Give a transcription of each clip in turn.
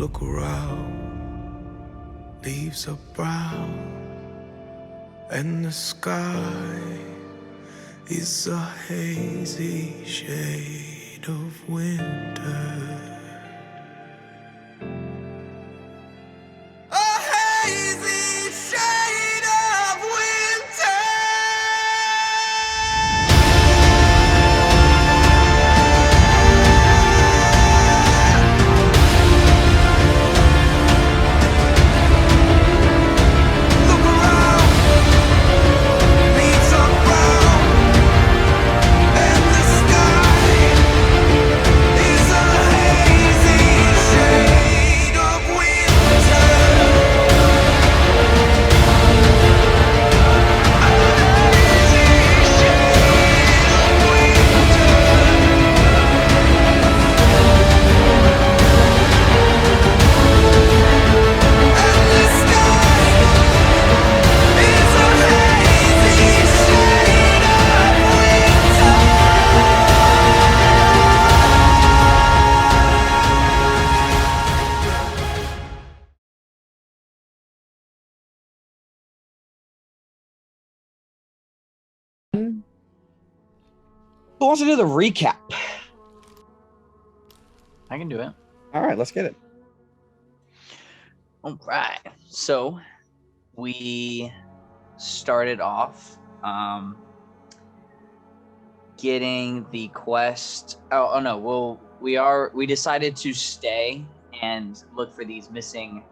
Look around, leaves are brown, and the sky is a hazy shade of winter. A hazy shade of winter. Look around, leaves are brown, and the sky is a hazy shade of winter. Who wants to do the recap? I can do it. All right, let's get it. All right. So we started off getting the quest. Oh no. Well, we decided to stay and look for these missing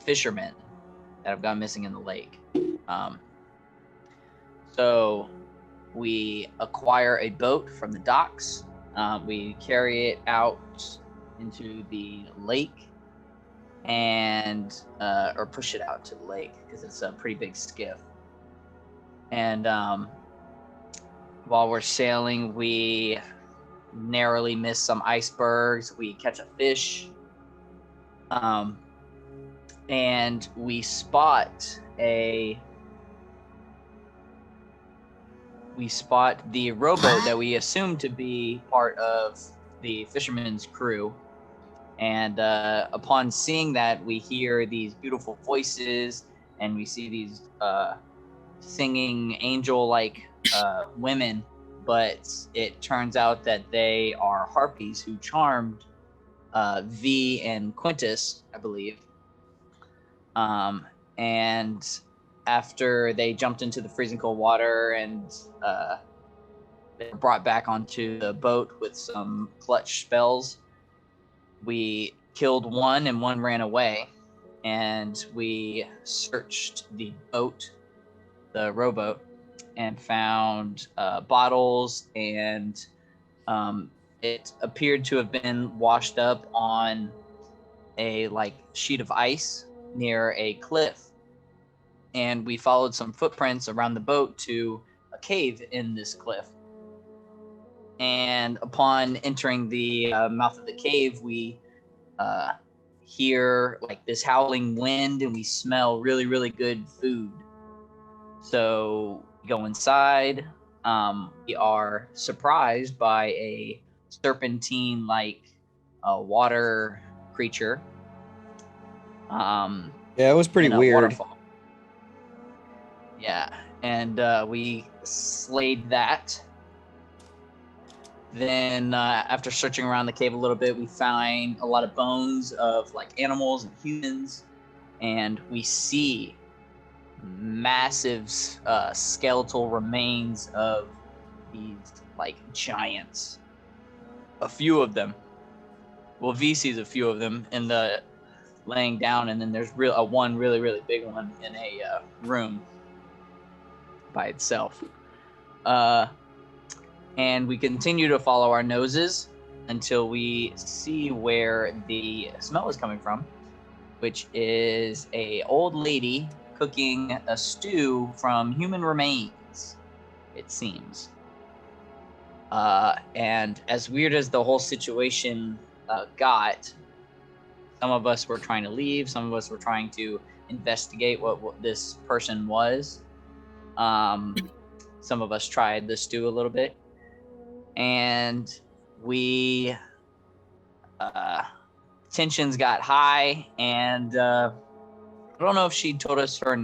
fishermen that have gone missing in the lake. So we acquire a boat from the docks. We carry it out into the lake and or push it out to the lake because it's a pretty big skiff. And while we're sailing, we narrowly miss some icebergs. We catch a fish, and we spot the rowboat that we assume to be part of the fisherman's crew. And upon seeing that, we hear these beautiful voices, and we see these singing angel-like women. But it turns out that they are harpies who charmed V and Quintus, I believe. And after they jumped into the freezing cold water and they were brought back onto the boat with some clutch spells, we killed one and one ran away, and we searched the boat, the rowboat, and found bottles, and it appeared to have been washed up on a sheet of ice near a cliff. And we followed some footprints around the boat to a cave in this cliff. And upon entering the mouth of the cave, we hear this howling wind, and we smell really, really good food. So we go inside. We are surprised by a serpentine-like water creature. Yeah, it was pretty in a weird. Waterfall. Yeah, and we slayed that. Then after searching around the cave a little bit, we find a lot of bones of animals and humans, and we see massive skeletal remains of these giants. A few of them. Well, V sees a few of them in the laying down, and then there's one really, really big one in a room by itself. And we continue to follow our noses until we see where the smell is coming from, which is a old lady cooking a stew from human remains, it seems. And as weird as the whole situation got, some of us were trying to leave, some of us were trying to investigate what this person was. Some of us tried the stew a little bit. And we tensions got high, and I don't know if she told us her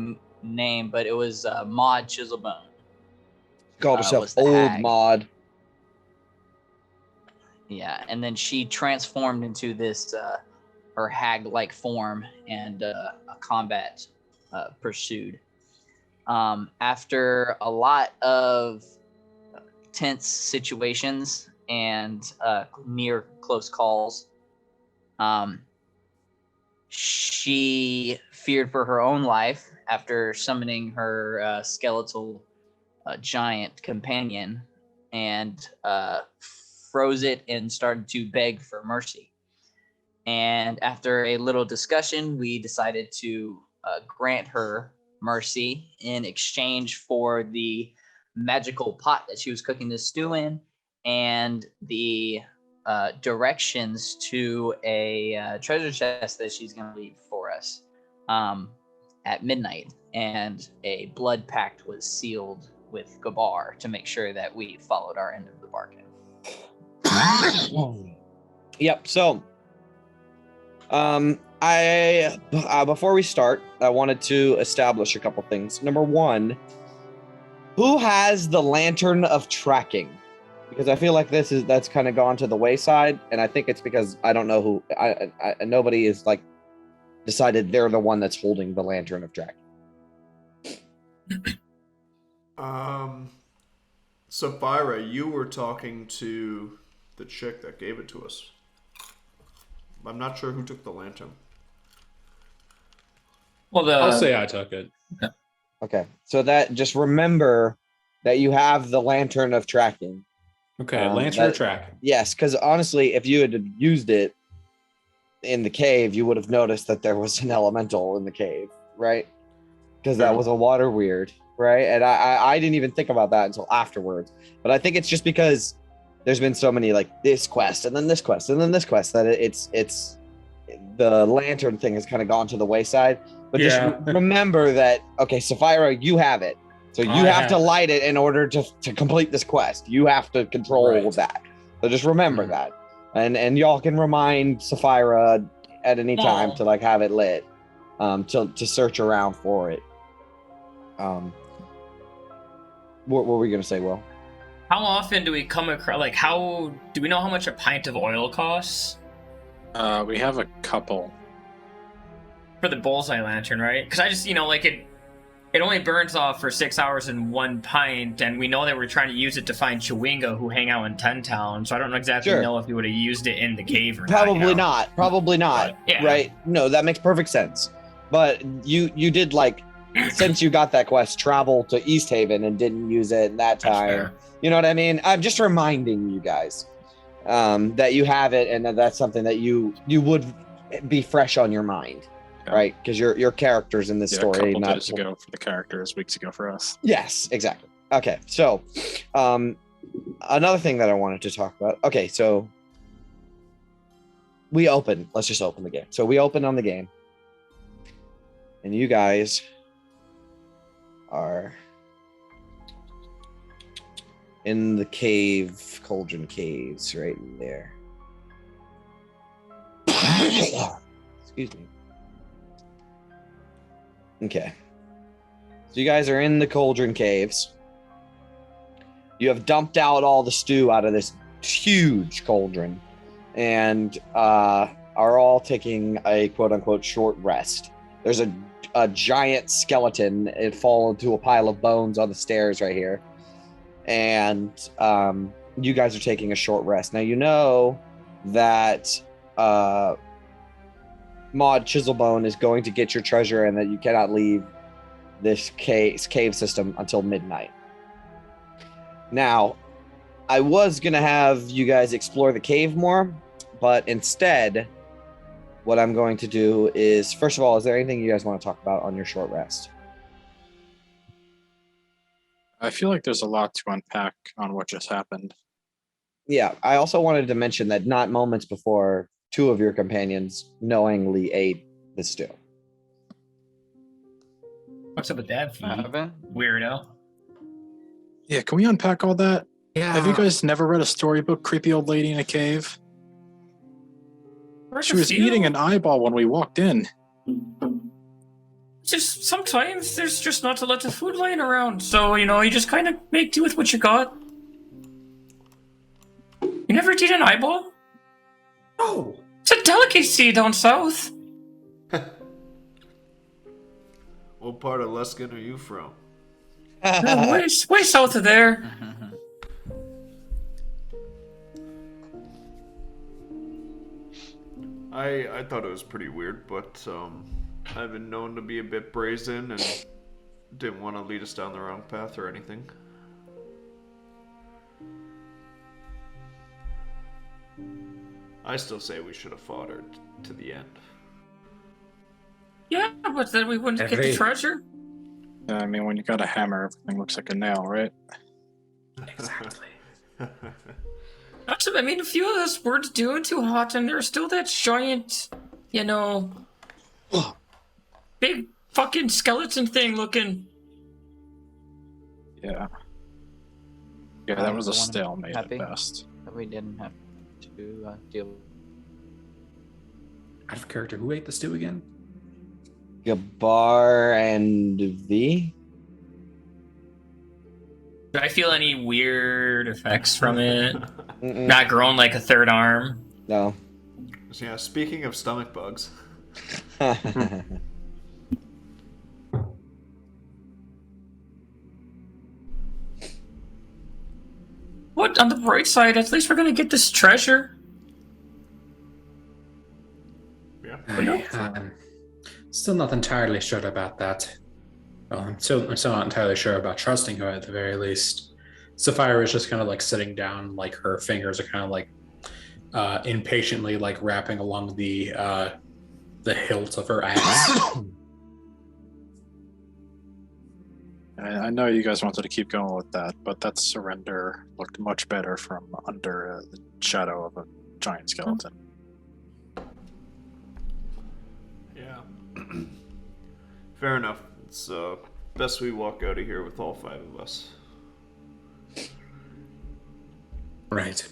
name, but it was Maud Chiselbone. Called herself was the Old hag. Maud. Yeah, and then she transformed into this her hag-like form, and a combat pursued. After a lot of tense situations and near close calls, she feared for her own life after summoning her skeletal giant companion, and froze it and started to beg for mercy. And after a little discussion, we decided to grant her mercy in exchange for the magical pot that she was cooking the stew in, and the directions to a treasure chest that she's going to leave for us at midnight. And a blood pact was sealed with Gabar to make sure that we followed our end of the bargain. Yep. So, I before we start, I wanted to establish a couple things. Number one, who has the lantern of tracking? Because I feel like that's kind of gone to the wayside, and I think it's because I don't know who. Nobody is like decided they're the one that's holding the lantern of tracking. Sapphira, you were talking to the chick that gave it to us. I'm not sure who took the lantern. Well, I'll say I took it. Okay, so that just remember that you have the lantern of tracking. Okay, lantern of tracking. Yes, because honestly, if you had used it in the cave, you would have noticed that there was an elemental in the cave, right? Because that was a water weird, right? And I didn't even think about that until afterwards. But I think it's just because there's been so many like this quest and then this quest and then this quest that it's the lantern thing has kind of gone to the wayside. But just remember that, okay, Sapphira, you have it. So you have to light it in order to complete this quest. You have to control that. So just remember that. And y'all can remind Sapphira at any time to like have it lit, to search around for it. What were we gonna say, Will? How often do we come across, like, how do we know how much a pint of oil costs? We have a couple. For the bullseye lantern, right? Because I just, like, it only burns off for 6 hours in 1 pint, and we know that we're trying to use it to find Chewinga who hang out in Ten Town, so I don't exactly know if we would have used it in the cave or Probably not. Probably not. But, right? No, that makes perfect sense. But you did, like, since you got that quest, travel to East Haven and didn't use it that time. You know what I mean? I'm just reminding you guys that you have it, and that's something that you would be fresh on your mind. Right, because your characters in this story. A couple days ago for the characters, weeks ago for us. Yes, exactly. Okay, so another thing that I wanted to talk about. Okay, so we open. Let's just open the game. So we open on the game, and you guys are in the cave, Cauldron Caves, right there. Excuse me. Okay. So you guys are in the Cauldron Caves. You have dumped out all the stew out of this huge cauldron and are all taking a quote-unquote short rest. There's a giant skeleton. It fallen into a pile of bones on the stairs right here. And you guys are taking a short rest. Now you know that Maud Chiselbone is going to get your treasure and that you cannot leave this cave system until midnight. Now, I was going to have you guys explore the cave more, but instead, what I'm going to do is, first of all, is there anything you guys want to talk about on your short rest? I feel like there's a lot to unpack on what just happened. Yeah, I also wanted to mention that not moments before, 2 of your companions knowingly ate the stew. What's up with that, weirdo? Yeah, can we unpack all that? Yeah. Have you guys never read a storybook, Creepy Old Lady in a Cave? She was eating an eyeball when we walked in. Just sometimes there's just not a lot of food lying around, so you just kind of make do with what you got. You never eat an eyeball? Oh, It's a delicacy down south. What part of Luskin are you from? Way south of there. I thought it was pretty weird, but I've been known to be a bit brazen and didn't want to lead us down the wrong path or anything. I still say we should have fought her to the end. Yeah, but then we wouldn't get the Agreed. treasure. Yeah, I mean, when you got a hammer, everything looks like a nail, right? exactly. Not to, I mean, a few of us weren't doing too hot, and there's still that giant, big fucking skeleton thing looking. Yeah. Yeah, that was a The one stalemate at happy? best. That we didn't have to deal with. Out of character, who ate the stew again? Gabar and V. Do I feel any weird effects from it? Mm-mm. Not growing like a third arm. No. So yeah, speaking of stomach bugs, What? On the bright side, at least we're gonna get this treasure. yeah. I'm still not entirely sure about that. Well, I'm still not entirely sure about trusting her at the very least. Sapphira is just kind of like sitting down, like her fingers are kind of like impatiently like wrapping along the hilt of her axe. I know you guys wanted to keep going with that, but that surrender looked much better from under the shadow of a giant skeleton. Yeah. Fair enough. It's best we walk out of here with all 5 of us. Right.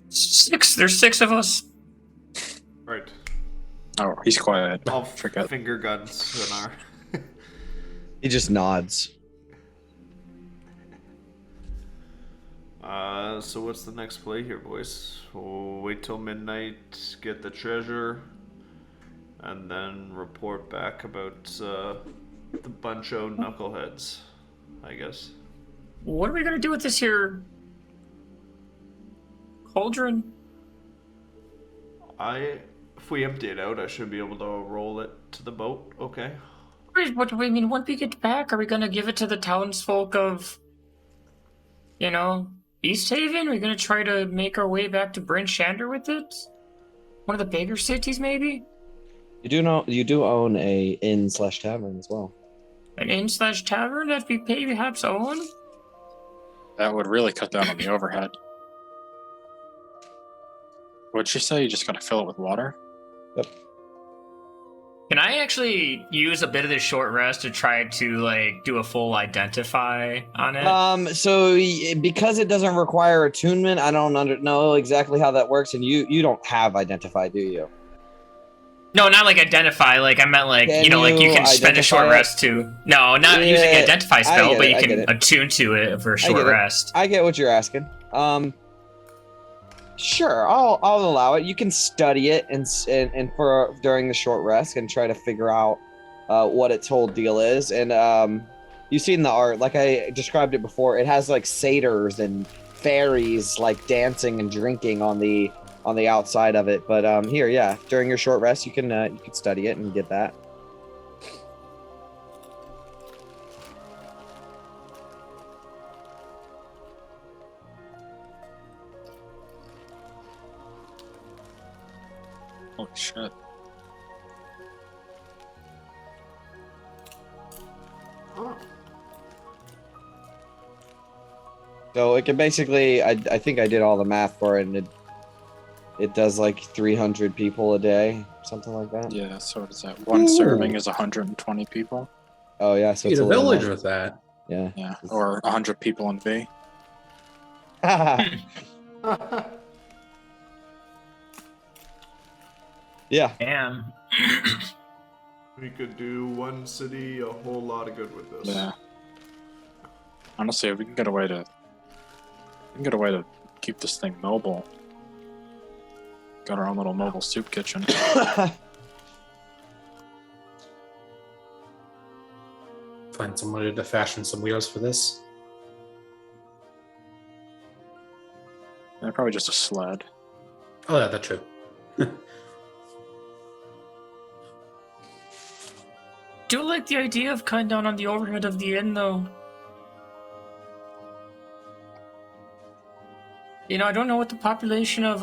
6. There's 6 of us. Right. Oh, he's quiet. All Forget. finger guns in our. He just nods. So what's the next play here, boys? We'll wait till midnight, get the treasure, and then report back about the buncho knuckleheads, I guess. What are we gonna do with this here cauldron? If we empty it out, I should be able to roll it to the boat. Okay. Wait, what do we mean? Once we get back, are we gonna give it to the townsfolk of, East Haven? Are we gonna try to make our way back to Bryn Shander with it? One of the bigger cities, maybe? You do own a inn/tavern as well. An inn/tavern that we perhaps own? That would really cut down on the overhead. What'd she say? You just gotta fill it with water? Yep. Can I actually use a bit of this short rest to try to do a full identify on it? So because it doesn't require attunement, I don't know exactly how that works, and you don't have identify, do you? No, not identify. I meant Can you can spend a short identify it? rest too. No, not using the identify spell, but you can attune to it for a short rest. I get what you're asking. Sure, I'll allow it. You can study it and for during the short rest and try to figure out what its whole deal is. And you've seen the art, like I described it before. It has satyrs and fairies dancing and drinking on the outside of it. But here, yeah, during your short rest, you can study it and get that. Holy shit. So it can basically, I think I did all the math for it, and it does 300 people a day, something like that. Yeah, so what is that? One serving is 120 people? Oh yeah, so Feed it's a a little village more. with that. Yeah. Yeah, or 100 people in V. Yeah. Damn. We could do one city a whole lot of good with this. Yeah. Honestly, if we can get a way to keep this thing mobile. Got our own little mobile soup kitchen. Find somebody to fashion some wheels for this. And probably just a sled. Oh, yeah, that's true. Do like the idea of cutting down on the overhead of the inn, though. You know, I don't know what the population of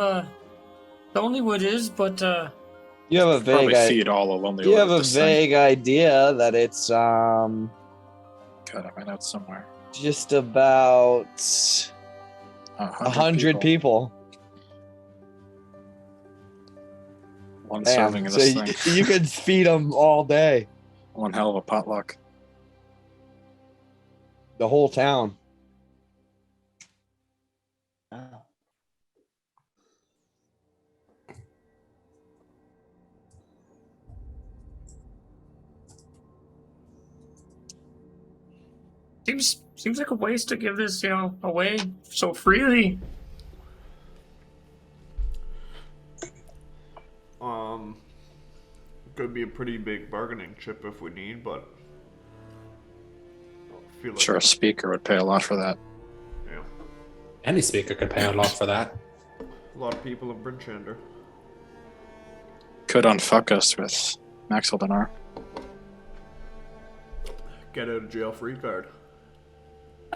Lonelywood is, but You have a Probably vague feed all of Lonely you have a this thing. vague idea that it's God, I might out somewhere. just about 100 people. One Damn. serving of So this you, thing. you could feed them all day, One hell of a potluck. the whole town. seems like a waste to give this, away so freely. Could be a pretty big bargaining chip if we need, but I feel like Sure, a speaker would pay a lot for that. yeah, Any speaker could pay a lot for that. a lot of people in Brinchander. Could unfuck us with Maxwell Dinar. Get out of jail free card.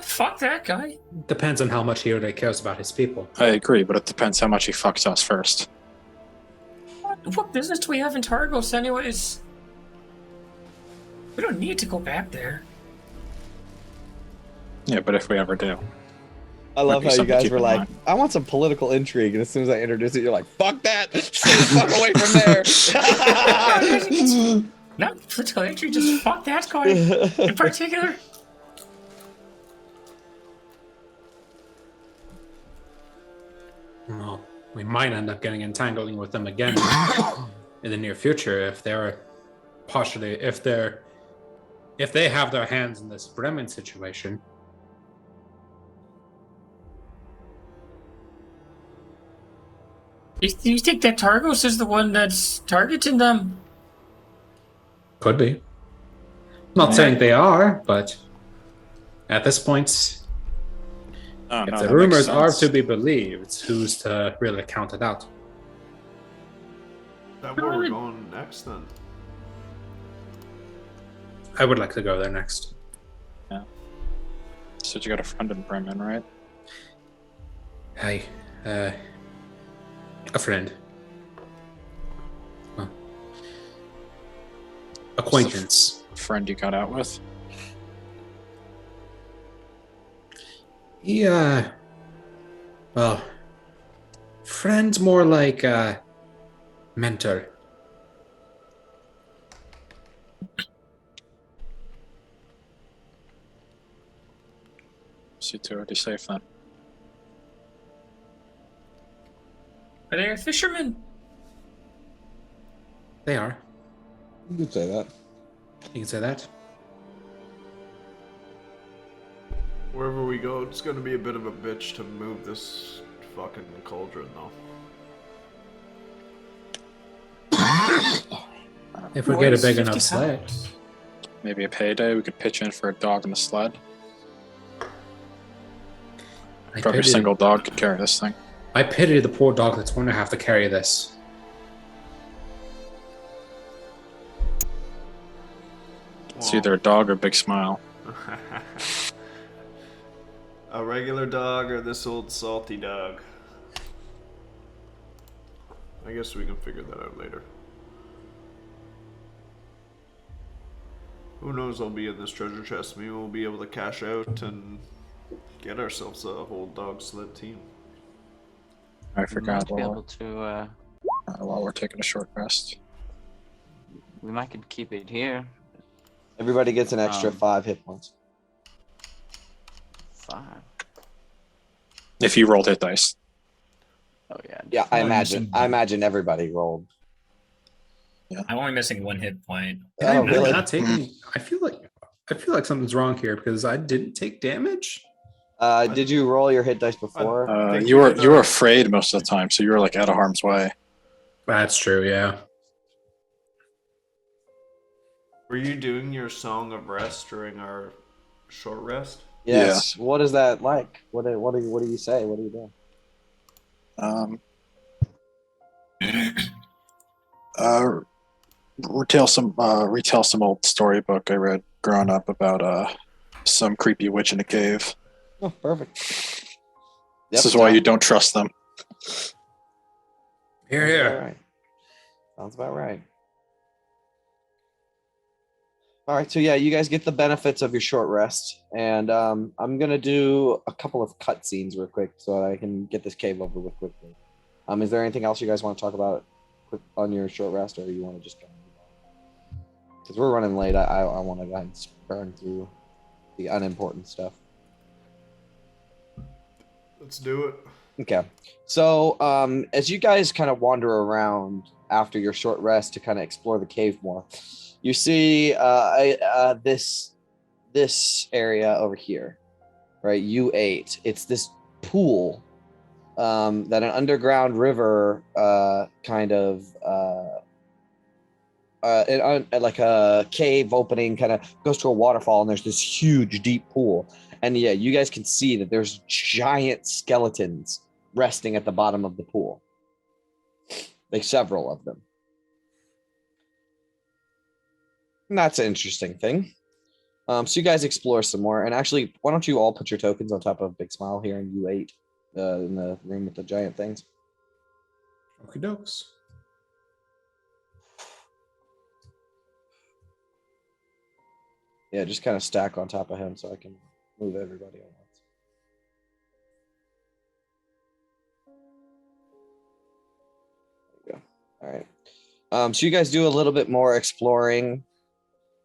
Fuck that guy. Depends on how much he really cares about his people. I agree, but it depends how much he fucks us first. What business do we have in Targos, anyways? We don't need to go back there. Yeah, but if we ever do. I love be how you something to guys keep were in like, mind. I want some political intrigue, and as soon as I introduce it, you're like, fuck that! Stay the fuck away from there! Not political entry, just fuck that guy in particular. Well, we might end up getting entangling with them again in the near future if they're partially if they have their hands in this Bremen situation. You think that Targos is the one that's targeting them? Could be. Not saying they are, but at this point, Oh, if no, the that makes rumors are sense. to be believed, who's to really count it out? Is that where we're going next then? I would like to go there next. So you got a friend in Bremen, right? Hey, a friend. Well, acquaintance. Friend you got out with? Yeah. Well, friend's more like a mentor. So you two are already safe then. Are they fishermen? They are. You can say that. You can say that. Wherever we go, it's gonna be a bit of a bitch to move this fucking cauldron, though. If we get a big 50 enough sled. pounds. Maybe a payday, we could pitch in for a dog and a sled. Probably a single dog could carry this thing. I pity the poor dog that's going to have to carry this. It's either a dog or Big Smile. A regular dog or this old salty dog? I guess we can figure that out later. Who knows, I'll be in this treasure chest. Maybe we'll be able to cash out and get ourselves a whole dog sled team. I We forgot might be able to. while we're taking a short rest. We might could keep it here. Everybody gets an extra 5 hit points. 5. If you rolled hit dice. Oh yeah. Yeah, I Well, imagine. I imagine everybody rolled. I'm only missing 1 hit point. Did I Oh, really really? not taking? I feel like something's wrong here because I didn't take damage. Did you roll your hit dice before? think You you were did, you were uh, afraid most of the time, so you were like out of harm's way. That's true. Yeah. Were you doing your Song of Rest during our short rest? Yes. What is that like? What do you say? What do you do? Retell some old storybook I read growing up about some creepy witch in a cave. Oh, perfect. This is why you don't trust them. Here, Sounds about here. right. Sounds about right. All right, so yeah, you guys get the benefits of your short rest, and I'm gonna do a couple of cutscenes real quick so I can get this cave over with quickly. Is there anything else you guys want to talk about quick on your short rest, or you want to just go? Because we're running late, I want to go ahead and burn through the unimportant stuff. Let's do it. Okay, so as you guys kind of wander around after your short rest to kind of explore the cave more, you see this area over here, right? U8. It's this pool that an underground river like a cave opening kind of goes to a waterfall, and there's this huge deep pool. And yeah, you guys can see that there's giant skeletons resting at the bottom of the pool, like several of them. And that's an interesting thing. So you guys explore some more, and actually, why don't you all put your tokens on top of Big Smile here in U8, in the room with the giant things? Okie dokes. Yeah, just kind of stack on top of him so I can move everybody at once. There you go. All right. So you guys do a little bit more exploring,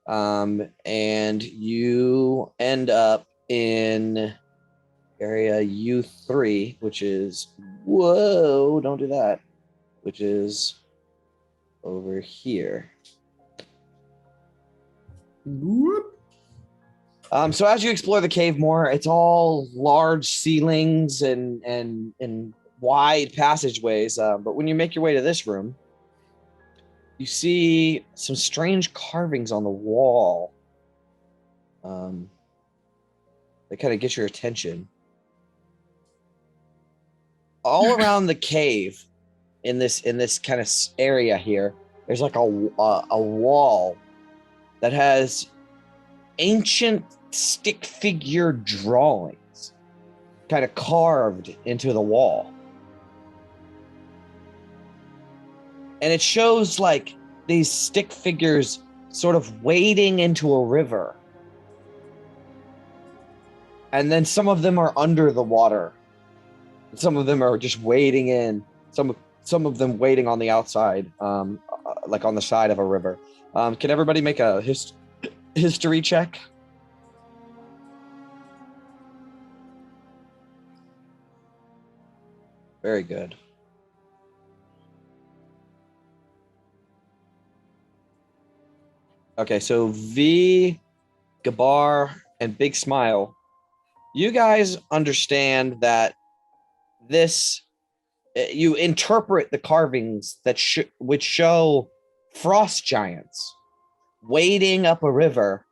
and you end up in area U3, which is whoa, don't do that, which is over here. Whoop. So as you explore the cave more, it's all large ceilings and wide passageways. But when you make your way to this room, you see some strange carvings on the wall. They kind of get your attention. All around the cave, in this kind of area here, there's like a wall that has ancient stick figure drawings kind of carved into the wall. And it shows like these stick figures sort of wading into a river. And then some of them are under the water. Some of them are just wading in. Some of them waiting on the outside, like on the side of a river. Can everybody make a history check? Very good. Okay, so V, Gabar, and Big Smile, you guys understand that you interpret the carvings that which show frost giants wading up a river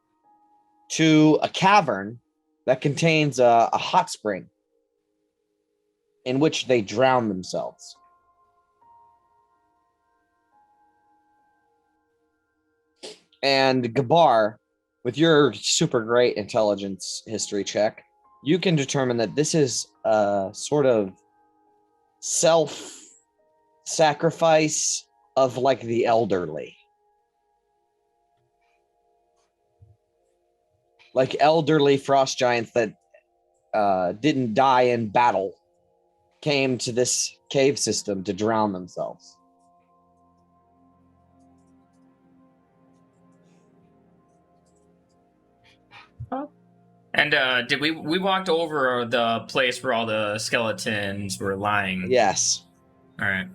to a cavern that contains a hot spring in which they drown themselves. And Gabar, with your super great intelligence history check, you can determine that this is a sort of self-sacrifice of like the elderly. Like elderly frost giants that didn't die in battle came to this cave system to drown themselves. And did we walked over the place where all the skeletons were lying? Yes. All right.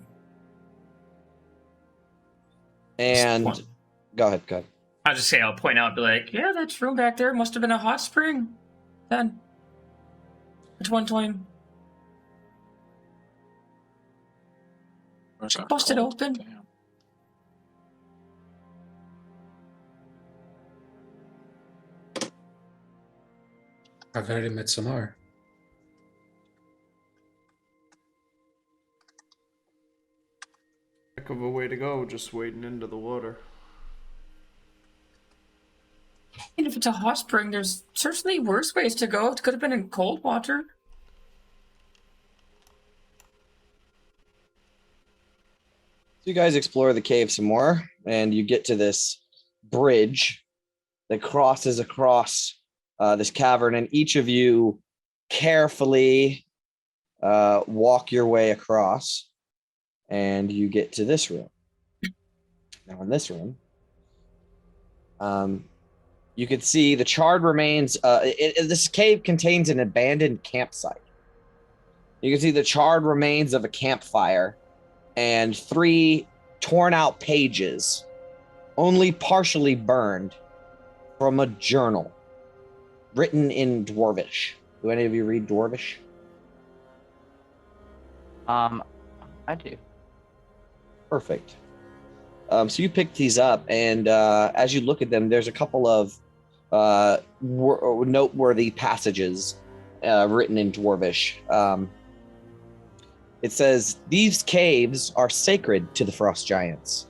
And Point. go ahead, go ahead. I'll just say, I'll point out, be like, yeah, that room back there must have been a hot spring. Then. At one time. Where's that Busted called? open. Damn. I've already met Samar. Heck of a way to go, just wading into the water. And if it's a hot spring, there's certainly worse ways to go. It could have been in cold water. So you guys explore the cave some more, and you get to this bridge that crosses across this cavern, and each of you carefully walk your way across, and you get to this room. Now, in this room, you can see the charred remains. This cave contains an abandoned campsite. You can see the charred remains of a campfire and 3 torn out pages, only partially burned, from a journal written in Dwarvish. Do any of you read Dwarvish? I do. Perfect. So you pick these up, and as you look at them, there's a couple of noteworthy passages written in Dwarvish. It says, "These caves are sacred to the frost giants.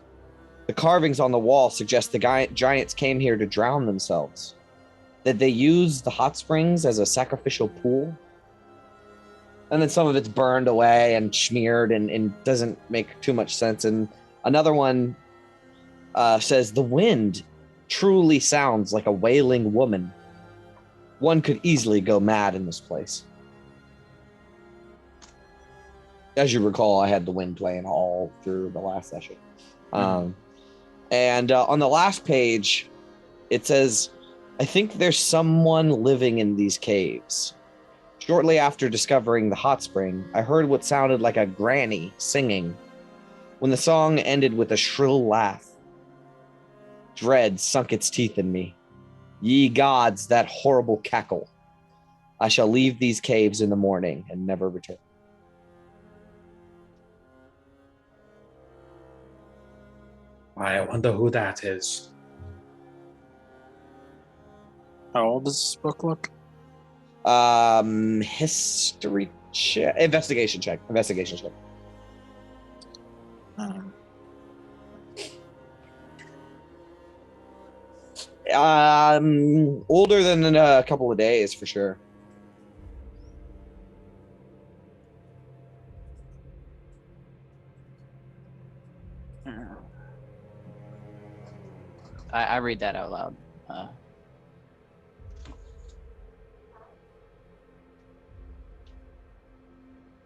The carvings on the wall suggest the giants came here to drown themselves. That they use the hot springs as a sacrificial pool." And then some of it's burned away and smeared and doesn't make too much sense. And another one says, "The wind truly sounds like a wailing woman. One could easily go mad in this place." As you recall, I had the wind playing all through the last session. And on the last page, it says, "I think there's someone living in these caves. Shortly after discovering the hot spring, I heard what sounded like a granny singing. When the song ended with a shrill laugh, dread sunk its teeth in me. Ye gods, that horrible cackle. I shall leave these caves in the morning and never return." I wonder who that is. How old does this book look? History check, investigation check. Um, Older than a couple of days for sure. I read that out loud.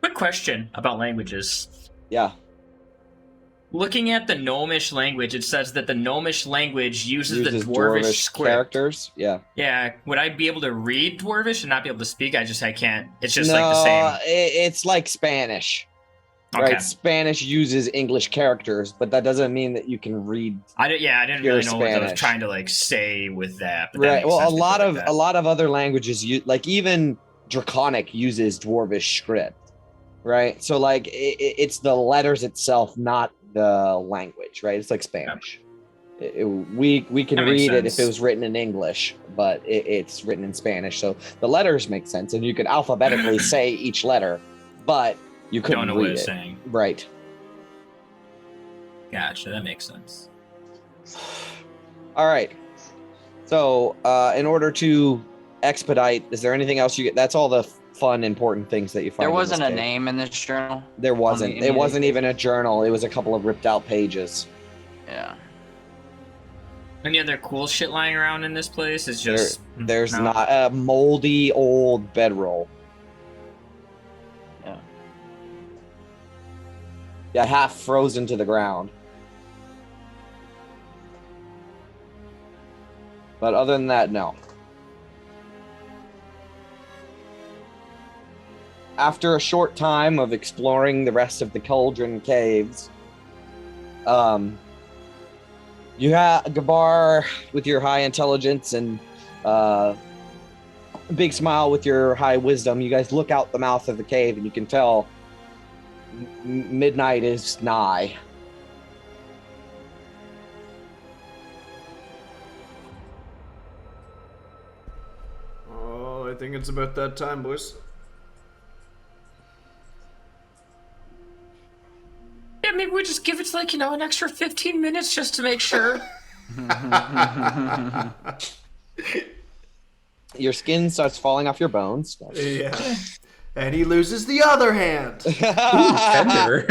Quick question about languages. Yeah. Looking at the Gnomish language, it says that the Gnomish language uses the Dwarvish script. characters. Yeah. Yeah, would I be able to read Dwarvish and not be able to speak? I can't. It's just like the same. It's like Spanish. Okay. Right? Spanish uses English characters, but that doesn't mean that you can read. I didn't pure really know what I was Spanish. trying to like say with that. But that Right. makes Well, sense a lot of other languages use, like even Draconic uses Dwarvish script. Right. So like it's the letters itself, not the language. Right. It's like Spanish. We can That makes read it if sense. it was written in English, but it's written in Spanish. So the letters make sense, and you could alphabetically say each letter, but you couldn't Don't know read what it's it. saying. Right. Gotcha. That makes sense. All right. So in order to expedite, is there anything else you get? That's all the fun, important things that you find. There in wasn't this a cave. name in this journal. There wasn't. any It of wasn't these even a journal. It was a couple of ripped out pages. Yeah. Any other cool shit lying around in this place? It's just There's no. not a moldy old bedroll. Yeah. Yeah, half frozen to the ground. But other than that, no. After a short time of exploring the rest of the Cauldron Caves, You have Gabar with your high intelligence and big smile with your high wisdom. You guys look out the mouth of the cave and you can tell midnight is nigh. Oh, I think it's about that time, boys. Yeah, maybe we just give it like, an extra 15 minutes just to make sure. Your skin starts falling off your bones. Yeah. And he loses the other hand. Tender.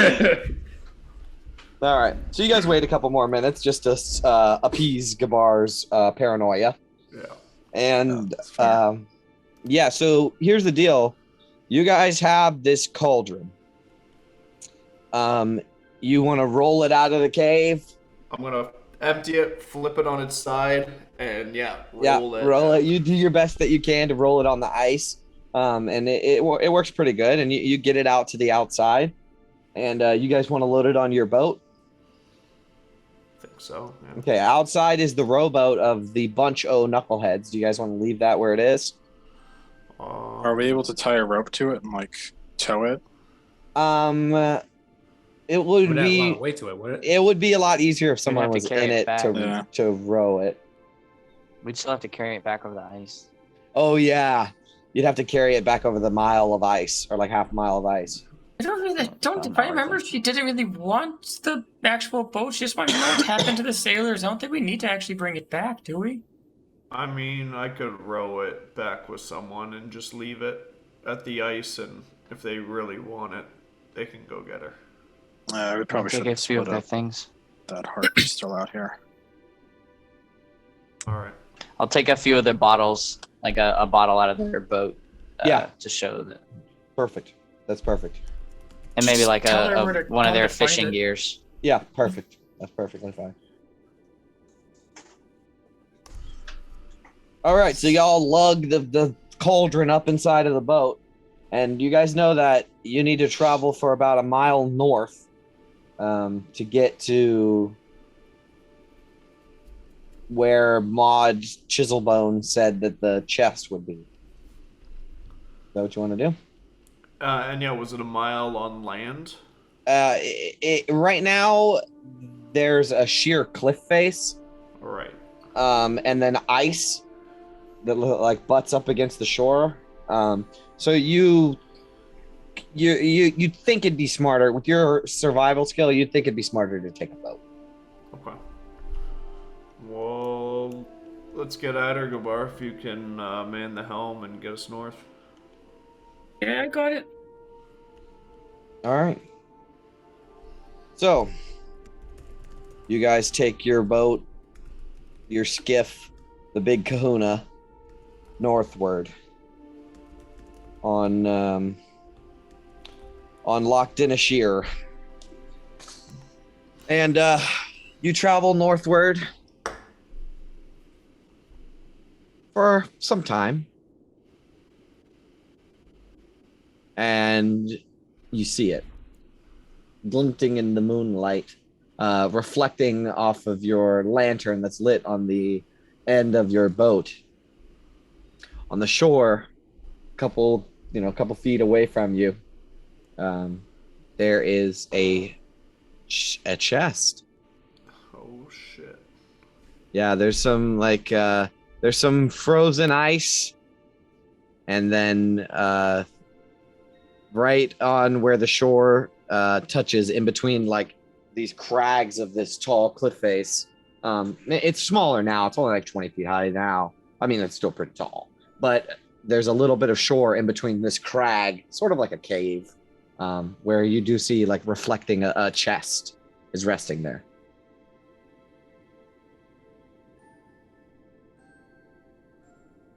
All right, so you guys wait a couple more minutes just to appease Gabar's paranoia. Yeah. And yeah, so here's the deal. You guys have this cauldron. You want to roll it out of the cave? I'm gonna empty it, flip it on its side, and Roll it. You do your best that you can to roll it on the ice. And it works pretty good. And you get it out to the outside. And you guys want to load it on your boat? I think so. Yeah. Okay, outside is the rowboat of the bunch o' knuckleheads. Do you guys want to leave that where it is? Are we able to tie a rope to it and like tow it? It would Would add a be lot of weight to it, would it? it would be a lot easier if We'd someone have to was carry in it it back. Yeah. to row it. We'd still have to carry it back over the ice. Oh yeah, you'd have to carry it back over the mile of ice or like half a mile of ice. If I remember, she didn't really want the actual boat. She just wanted to tap into the sailors. I don't think we need to actually bring it back, do we? I mean, I could row it back with someone and just leave it at the ice, and if they really want it, they can go get her. We probably Take should a have few of split their up. things. That heart is still out here. All right. I'll take a few of their bottles, like a bottle out of their boat. Yeah. To show that. Perfect. That's perfect. And maybe like Tell her where to one of go their to find fishing it. gears. Yeah, perfect. That's perfectly fine. All right, so y'all lug the cauldron up inside of the boat, and you guys know that you need to travel for about a mile north to get to where Maud Chiselbone said that the chest would be. Is that what you want to do? And yeah, was it a mile on land? Right now, there's a sheer cliff face, All right. and then ice that like butts up against the shore. So you think it'd be smarter with your survival skill. You'd think it'd be smarter to take a boat. Okay. Well, let's get at her, Gabar, if you can man the helm and get us north. Yeah, I got it. All right. So you guys take your boat, your skiff, the big kahuna, northward on Loch Dinashir. And you travel northward for some time. And you see it glinting in the moonlight, reflecting off of your lantern that's lit on the end of your boat. On the shore, couple feet away from you, there is a chest. Oh shit. Yeah, there's some there's some frozen ice, and then right on where the shore touches in between like these crags of this tall cliff face. It's smaller now. It's only like 20 feet high now. I mean, it's still pretty tall, but there's a little bit of shore in between this crag, sort of like a cave, where you do see like reflecting a chest is resting there.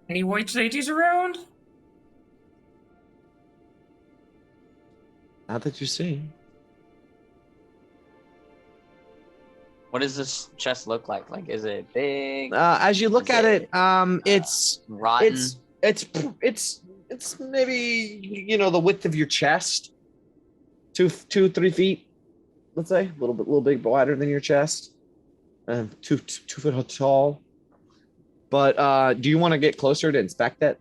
Any white ladies around? Not that you see. What does this chest look like? Like, is it big? As you look Is at it, it, it's rotten? it's maybe the width of your chest, 3 feet, let's say, a little bit wider than your chest. two foot tall. But do you want to get closer to inspect it?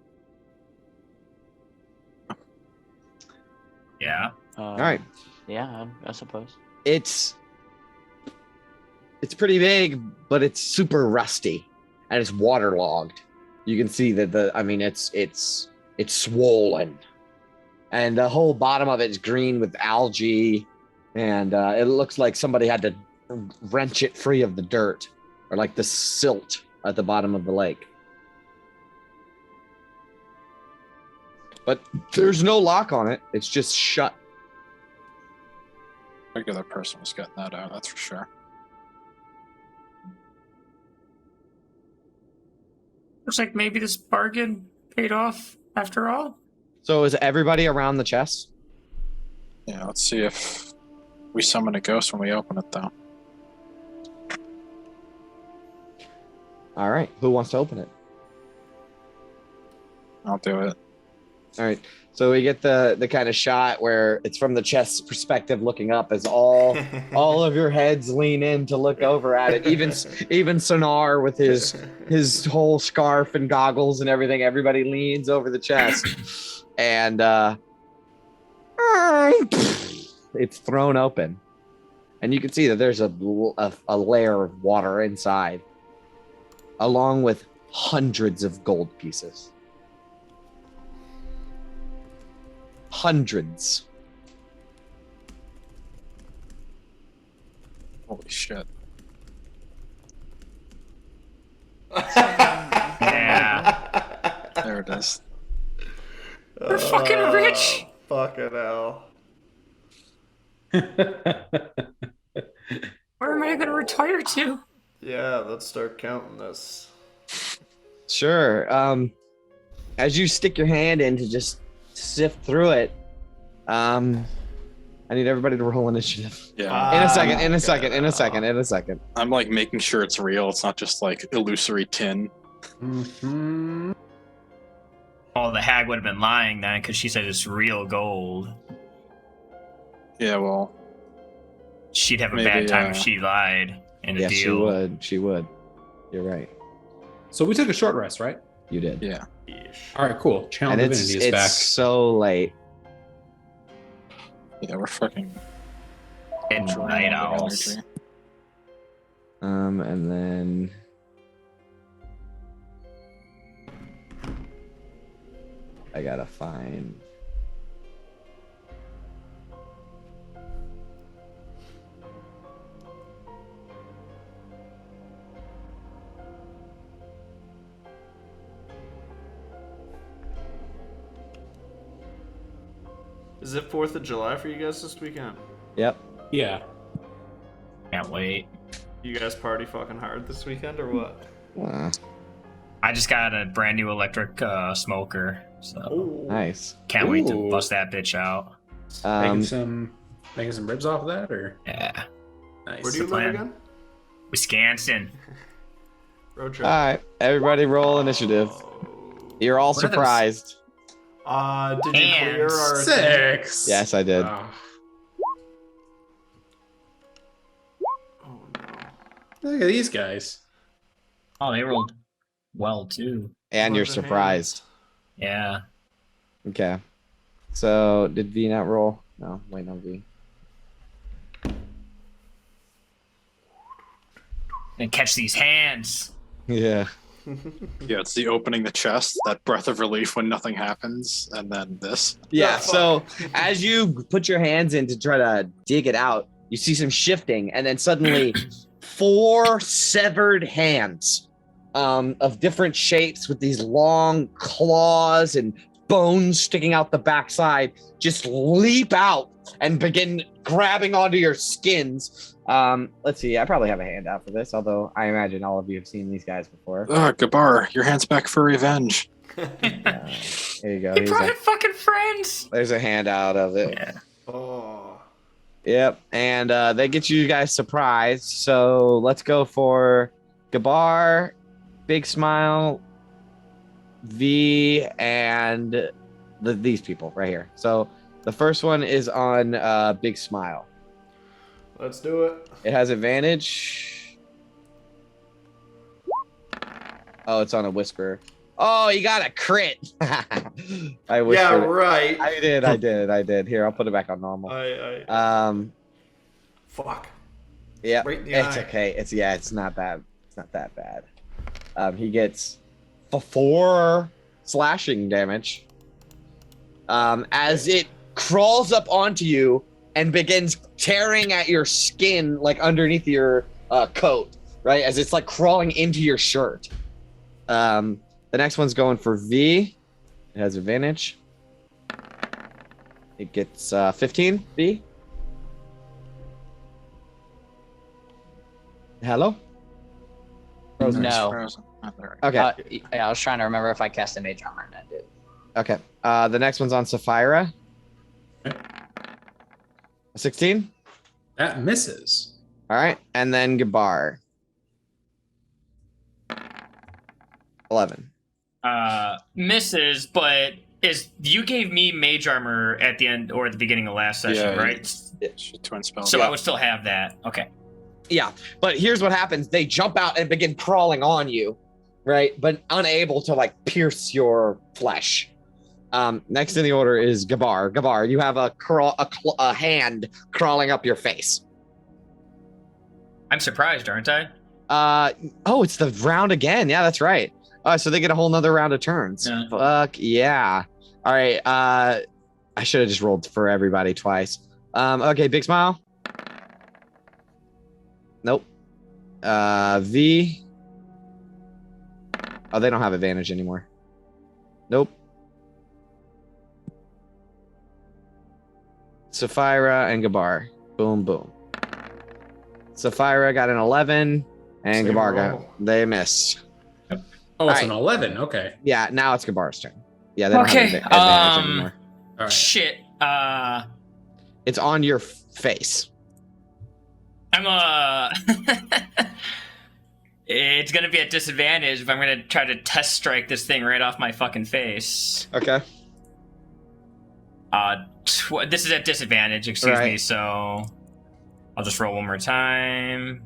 Yeah. All right. Yeah, I suppose. It's pretty big, but it's super rusty and it's waterlogged. You can see that it's swollen, and the whole bottom of it is green with algae, and it looks like somebody had to wrench it free of the dirt or like the silt at the bottom of the lake. But there's no lock on it. It's just shut. Regular person was getting that out, that's for sure. Looks like maybe this bargain paid off after all. So is everybody around the chest? Yeah, let's see if we summon a ghost when we open it, though. All right. Who wants to open it? I'll do it. All right. So we get the kind of shot where it's from the chest perspective looking up as all of your heads lean in to look over at it. Even Sonar with his whole scarf and goggles and everything, everybody leans over the chest. And it's thrown open. And you can see that there's a layer of water inside, along with hundreds of gold pieces. Hundreds. Holy shit. Yeah. There it is. We're fucking rich. Fucking hell. Where am I gonna retire to? Yeah, let's start counting this. Sure. As you stick your hand in to just sift through it, I need everybody to roll initiative. Yeah. In a second. I'm like making sure it's real. It's not just like illusory tin. Mm-hmm. Oh, the hag would have been lying then because she said it's real gold. Yeah, well, She'd have a Maybe, bad time if she lied in a Yes, deal. she would. You're right. So we took a short rest, right? You did. yeah. All right, cool. Channel And Divinity is it's back. so late. Yeah, we're fucking And drawing night a lot of owls. energy. And then I gotta find. Is it 4th of July for you guys this weekend? Yep. Yeah. Can't wait. You guys party fucking hard this weekend or what? I just got a brand new electric smoker, so Oh, Nice. can't wait to Ooh. bust that bitch out. Making some ribs off of that, or Yeah. nice. Where do you the live plan. again? Wisconsin. Road trip. All right, everybody, roll initiative. You're all What are those? surprised. Did you clear our 6. Yes, I did. Ah, Oh no. look at these guys. Oh, they rolled well too. And you're Lots of surprised. Yeah. Okay. So did V not roll? No, wait, no V. And catch these hands. Yeah. Yeah, it's the opening the chest, that breath of relief when nothing happens, and then this. Yeah. Oh, So as you put your hands in to try to dig it out, you see some shifting, and then suddenly 4 severed hands of different shapes with these long claws and bones sticking out the backside just leap out and begin grabbing onto your skins. Let's see. I probably have a handout for this, although I imagine all of you have seen these guys before. Gabar, your hand's back for revenge. Here you go. He Here's brought a- in fucking friends. There's a handout of it. Yeah. Oh. Yep, and they get you guys surprised. So let's go for Gabar, Big Smile, V, and these people right here. So the first one is on Big Smile. Let's do it. It has advantage. Oh, it's on a whisper. Oh, you got a crit. I whispered. Yeah, it. right. I did. Here, I'll put it back on normal. Fuck. Yeah, Right in the it's eye. okay. It's not bad. It's not that bad. He gets 4 slashing damage. As it crawls up onto you and begins tearing at your skin, like underneath your coat, right? As it's like crawling into your shirt. The next one's going for V. It has advantage. It gets 15. V. Hello? No. Frozen. Oh, there. Okay. Yeah, I was trying to remember if I cast a mage armor and I did. Okay. The next one's on Sapphira. 16. That misses. All right. And then Gabar. 11. Misses, but you gave me mage armor at the end or at the beginning of last session, Yeah, right? She twin spell. So I would still have that. Okay. Yeah. But here's what happens. They jump out and begin crawling on you, right? But unable to like pierce your flesh. Next in the order is Gabar. Gabar, you have a hand crawling up your face. I'm surprised, aren't I? Oh, it's the round again. Yeah, that's right. So they get a whole nother round of turns. Yeah. Fuck yeah. All right. I should have just rolled for everybody twice. Okay, big smile. Nope. V. Oh, they don't have advantage anymore. Nope. Sapphira and Gabar. Boom, boom. Sapphira got an 11, and Same Gabar roll. they miss. Oh, it's All an 11. Okay. Yeah, now it's Gabar's turn. Yeah, they don't Okay, have advantage anymore. All right. Shit. It's on your face. I'm It's gonna be at disadvantage if I'm gonna try to test strike this thing right off my fucking face. Okay. This is at disadvantage, excuse me, Right. so I'll just roll one more time.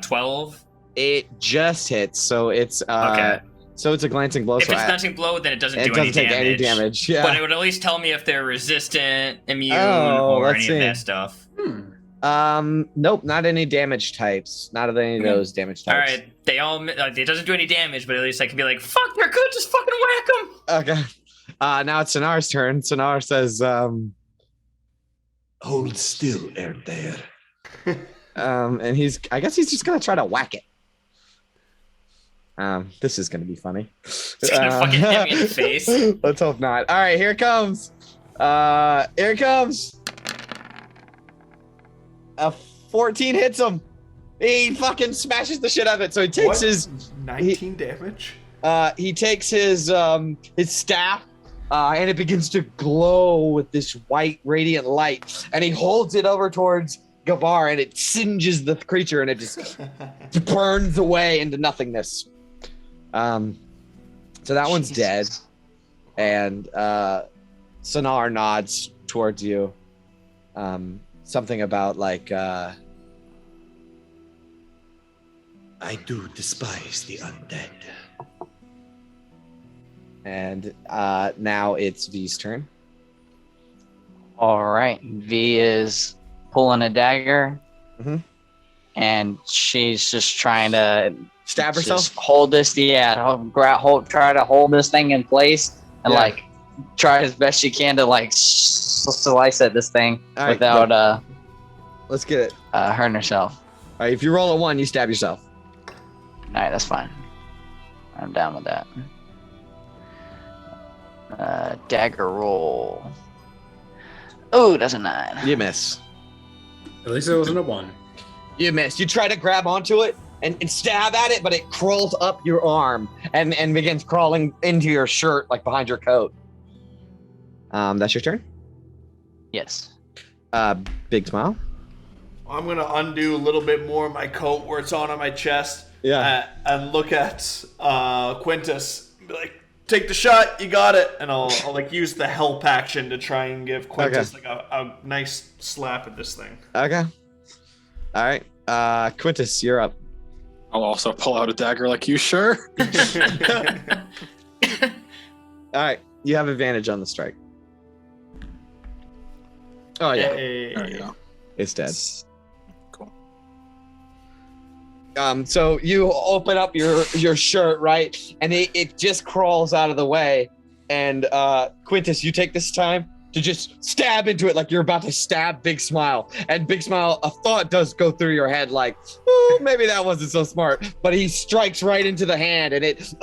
12. It just hits, so it's Okay. so it's a glancing blow. If so it's glancing blow, then it doesn't it do doesn't any take damage. any damage. Yeah. But it would at least tell me if they're resistant, immune, Oh, or let's any see. of that stuff. Nope, not any damage types. Not of any of those damage types. All right, they all it doesn't do any damage, but at least I can be like, "Fuck, they're good. Just fucking whack them." Okay. Now it's Sonar's turn. Sonar says, Hold still, air there. and I guess he's just gonna try to whack it. This is gonna be funny. It's gonna fucking hit me in the face. Let's hope not. All right, here it comes. Here it comes. A 14 hits him. He fucking smashes the shit out of it. So he takes What? his 19 damage? he takes his staff, and it begins to glow with this white radiant light, and he holds it over towards Gabar, and it singes the creature, and it just burns away into nothingness. So that one's dead, and Sonar nods towards you. Something about like I do despise the undead. and now it's V's turn. All right. V is pulling a dagger, Mhm. and she's just trying to Stab herself. just hold this. Yeah, try to hold this thing in place, and Yeah. like try as best she can to like slice at this thing All right, without Let's get it. hurting herself. All right, if you roll a 1, you stab yourself. All right, that's fine. I'm down with that. Dagger roll. Oh, that's a 9. You miss. At least it wasn't a 1. You missed. You try to grab onto it and stab at it, but it crawls up your arm and begins crawling into your shirt, like behind your coat. That's your turn. Yes. Big smile. I'm gonna undo a little bit more of my coat where it's on my chest. Yeah. And look at Quintus. Be like, take the shot, you got it. And I'll like use the help action to try and give Quintus like a nice slap at this thing. Okay. All right. Quintus, you're up. I'll also pull out a dagger like you, sure? All right, you have advantage on the strike. Oh yeah, There you go. it's dead. Cool. So you open up your shirt, right, and it just crawls out of the way. And Quintus, you take this time to just stab into it like you're about to stab Big Smile. And Big Smile, a thought does go through your head like, oh, maybe that wasn't so smart. But he strikes right into the hand and it,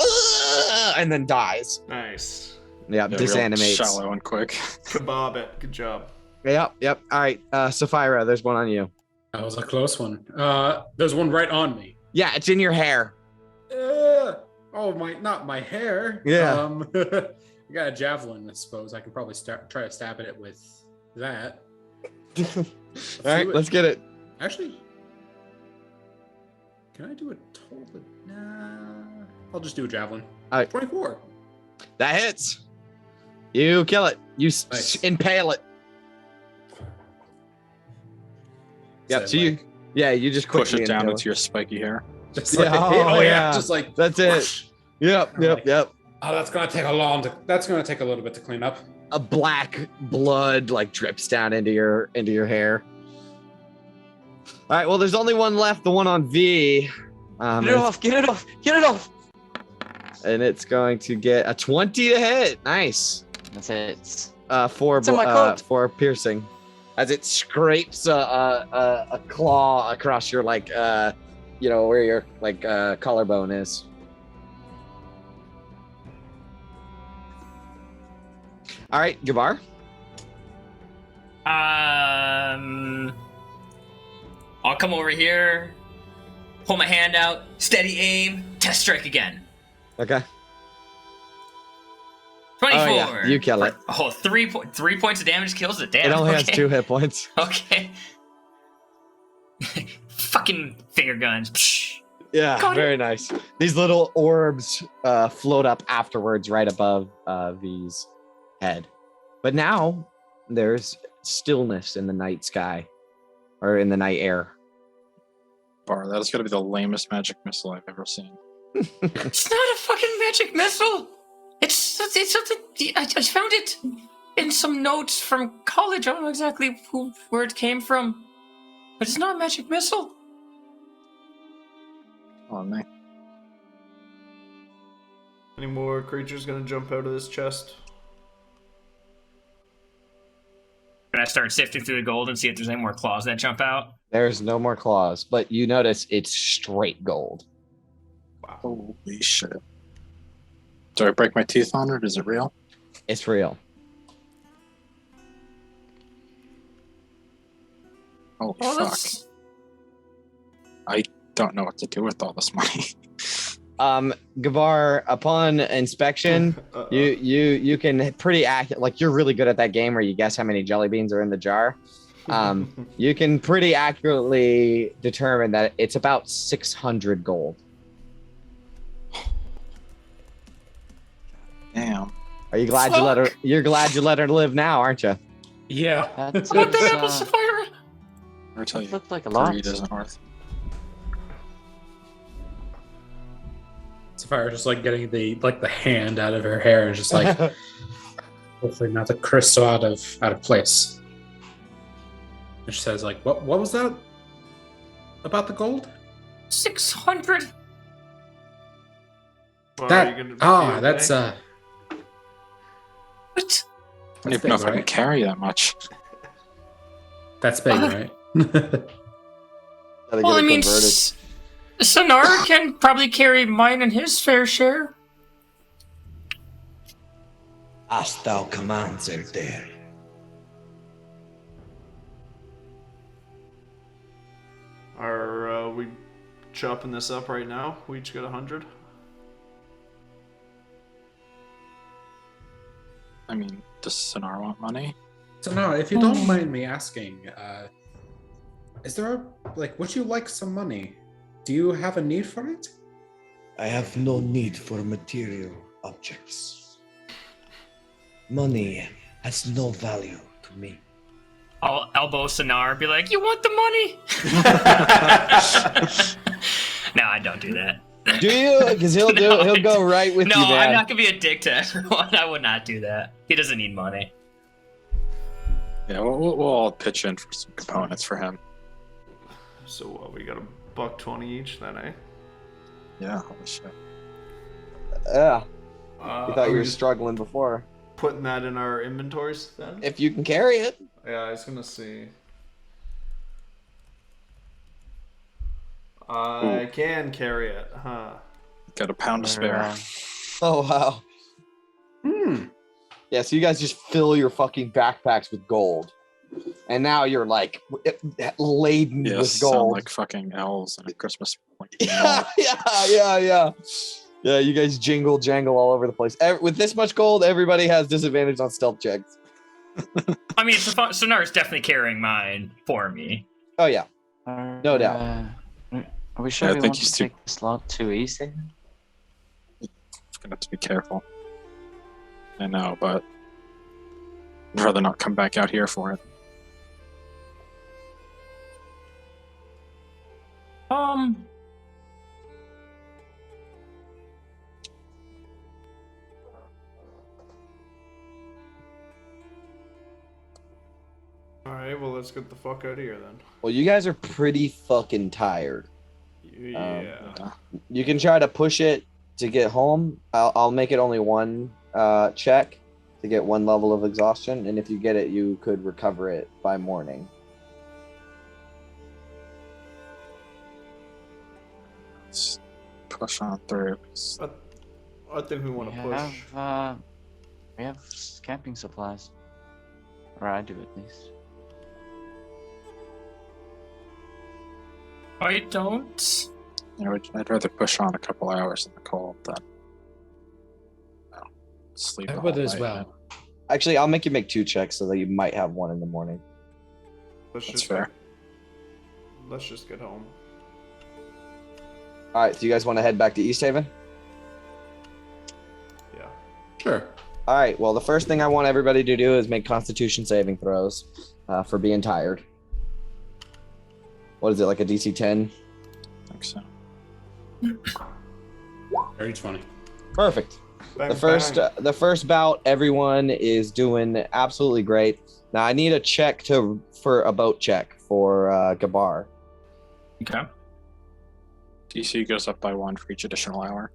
and then dies. Nice. Yeah, Real disanimates. Shallow and quick. Kebab it. Good job. Yep. All right, Sapphira, there's one on you. That was a close one. There's one right on me. Yeah, it's in your hair. Not my hair. Yeah. I got a javelin, I suppose. I can probably try to stab at it with that. All right, let's get it. Actually, can I do a total? Nah. I'll just do a javelin. All right. 24. That hits. You kill it. You Nice. impale it. Yep. So you just Push quickly it down impale into your spiky hair. Just Yeah, oh, yeah. just like That's it. whoosh. Yep. Oh, that's gonna take a little bit to clean up. A black blood like drips down into your hair. All right. Well, there's only one left. The one on V. Get it off. And it's going to get a 20 to hit. Nice. That's it. For in my coat. for piercing, as it scrapes a claw across your where your collarbone is. All right, Gabar. I'll come over here, hold my hand out, steady aim, test strike again. Okay. 24. Oh, yeah, you kill it. Oh, 3 points of damage kills it. Damn. It only has okay. 2 hit points. Okay. Fucking finger guns. Psh. Yeah, Got it. very nice. These little orbs float up afterwards, right above V's head. But now there's stillness in the night sky, or in the night air. Oh, That is going to be the lamest magic missile I've ever seen. It's not a fucking magic missile. It's something. I found it in some notes from college. I don't know exactly where it came from, but it's not a magic missile. Oh, man. Any more creatures gonna jump out of this chest? Can I start sifting through the gold and see if there's any more claws that jump out? There's no more claws, but you notice it's straight gold. Holy shit. Do I break my teeth on it? Is it real? It's real. Holy Well, fuck. that's... I don't know what to do with all this money. Gavar, upon inspection, you can pretty accurate, like you're really good at that game where you guess how many jelly beans are in the jar. You can pretty accurately determine that it's about 600 gold. Damn. Are you glad you let her? You're glad you let her live now, aren't you? Yeah. That's What the hell, Sapphire? I tell you, looked like a lot. greed isn't worth. Sapphire just like getting the hand out of her hair and just like hopefully not the crystal out of place. And she says like, what was that about the gold? 600. Well, That are you gonna be that's okay? What? I don't even know if I can right? carry that much. That's big, right? Gotta Well, get I it mean, converted. Sonar can probably carry mine and his fair share. As thou commands, Elder. Are we chopping this up right now? We each got 100. I mean, does Sonar want money? So now, if you don't mind me asking, is there would you like some money? Do you have a need for it? I have no need for material objects. Money has no value to me. I'll elbow Sonar, be like, "You want the money?" No, I don't do that. Do you? Because he'll No, he'll go right with No, you, man. I'm not gonna be a dick to everyone. I would not do that. He doesn't need money. Yeah, we'll all pitch in for some components for him. So what? We got $1.20 each then, eh? Yeah, holy shit. Yeah. You Are thought you we were just struggling before. putting that in our inventories then? If you can carry it. Yeah, I was gonna see. I can carry it, huh? Got a pound to spare. Oh wow. Yeah, so you guys just fill your fucking backpacks with gold, and now you're like laden Yeah, with sound gold. like fucking elves in a Christmas. Yeah. Yeah, you guys jangle all over the place. With this much gold, everybody has disadvantage on stealth checks. I mean, Sonar's definitely carrying mine for me. Oh yeah, no doubt. Are we sure I we think want he's to too- take this lot to East Haven? Gonna have to be careful. I know, but I'd rather not come back out here for it. Alright, well, let's get the fuck out of here then. Well, you guys are pretty fucking tired. Yeah. You can try to push it to get home. I'll make it only one check to get one level of exhaustion, and if you get it, you could recover it by morning. Let's push on through. I think we want to push. We have camping supplies. Or I do at least. I don't. I'd rather push on a couple hours in the cold than sleep. I the would whole as night. well. Actually, I'll make you make 2 checks so that you might have one in the morning. That's fair. Let's just get home. All right, so you guys want to head back to East Haven? Yeah. Sure. All right, well, the first thing I want everybody to do is make Constitution saving throws for being tired. What is it, like a DC 10? I think so. 30-20. Perfect. Bang, The first bout, everyone is doing absolutely great. Now I need a check for a boat check for Gabar. Okay. DC goes up by 1 for each additional hour.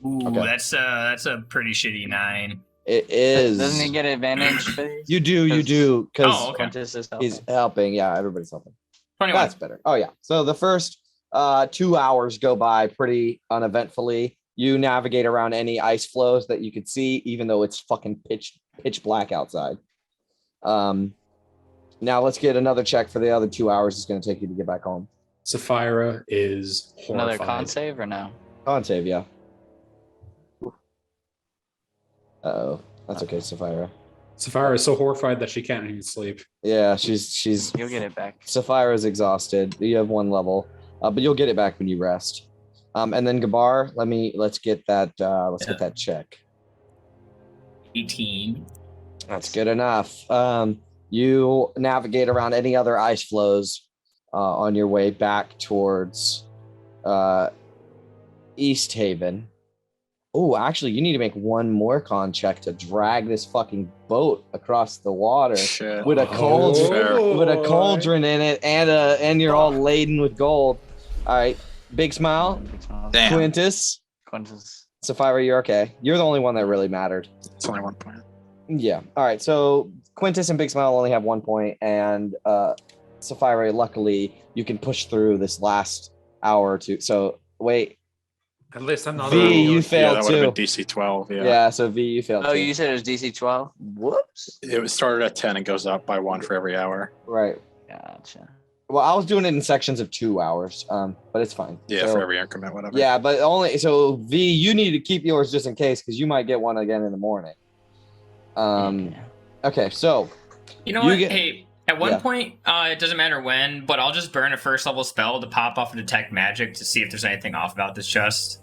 Ooh, Okay. that's a pretty shitty 9. It is. Doesn't he get advantage for these? You do, because Oh, okay. Quintus is helping. he's helping. Yeah, everybody's helping. 21. That's better. Oh yeah. So the first 2 hours go by pretty uneventfully. You navigate around any ice flows that you could see, even though it's fucking pitch black outside. Now let's get another check for the other 2 hours it's going to take you to get back home. Sapphira is horrified. Another con save or no? Con save, yeah. Uh-oh. That's okay, Sapphira. Sapphira is so horrified that she can't even sleep. Yeah, she's You'll get it back. Sapphira's exhausted. You have 1 level. But you'll get it back when you rest. And then Gabar, let's get that get that check. 18. That's good enough. You navigate around any other ice flows on your way back towards East Haven. Oh, actually, you need to make 1 more con check to drag this fucking boat across the water Shit. with a cauldron, fair. with a cauldron in it, and you're all laden with gold. All right, big smile, Damn. Quintus, Quintus. Sapphira, you're okay. You're the only one that really mattered. It's only 1 point. Yeah. All right. So Quintus and Big Smile only have 1 point, and Sapphira, luckily, you can push through this last hour or two. So wait, At least I'm not. V, you Yeah, failed that would too. have been DC 12. Yeah. Yeah. So V, you failed Oh, too. you said it was DC 12? Whoops. It was started at 10 and goes up by 1 for every hour. Right. Gotcha. Well, I was doing it in sections of 2 hours, but it's fine. Yeah, So- for every increment, whatever. Yeah, but only so V, you need to keep yours just in case because you might get one again in the morning. Yeah. Okay, so You know You what? get- Hey, at one yeah. point, it doesn't matter when, but I'll just burn a 1st level spell to pop off and detect magic to see if there's anything off about this chest.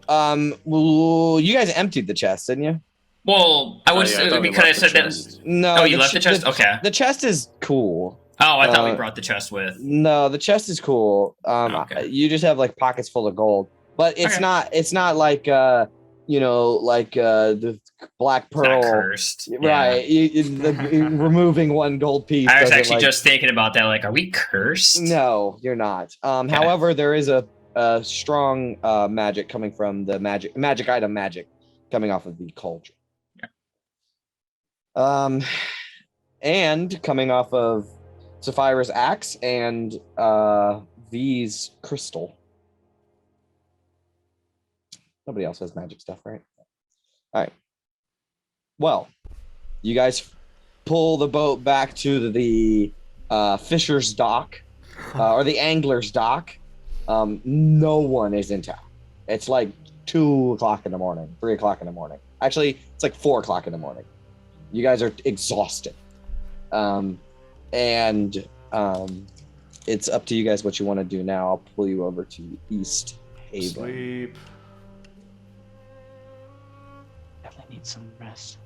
well, you guys emptied the chest, didn't you? Well, I would Oh, yeah, I thought we because I left the said that. chest. No. Oh, you left the chest? Okay. The chest is cool. Oh, I thought we brought the chest with. No, the chest is cool. Okay. You just have like pockets full of gold, but it's Okay. not. It's not like the Black It's not Pearl. cursed. Right. Removing one gold piece. I was doesn't, actually like- just thinking about that. Like, are we cursed? No, you're not. However, there is a strong magic coming from the magic coming off of the cauldron. Yeah. And coming off of Sapphira's axe and V's crystal. Nobody else has magic stuff, right? All right. Well, you guys pull the boat back to the fisher's dock or the angler's dock. No one is in town. It's like 2 o'clock in the morning, 3 o'clock in the morning. Actually, it's like 4 o'clock in the morning. You guys are exhausted. It's up to you guys what you want to do now. I'll pull you over to East Haven. Sleep. Definitely need some rest.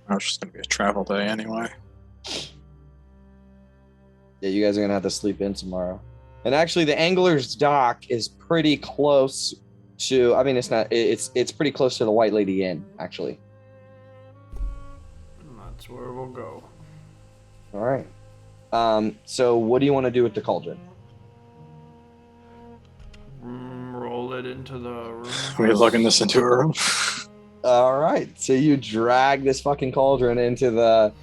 Oh, it's just gonna be a travel day anyway. Yeah, you guys are gonna have to sleep in tomorrow. And actually, the angler's dock is pretty close to. I mean, it's not. It's pretty close to the White Lady Inn, actually. That's where we'll go. All right. So what do you want to do with the cauldron? Roll it into the room. Are we lugging this into a room? All right. So you drag this fucking cauldron into the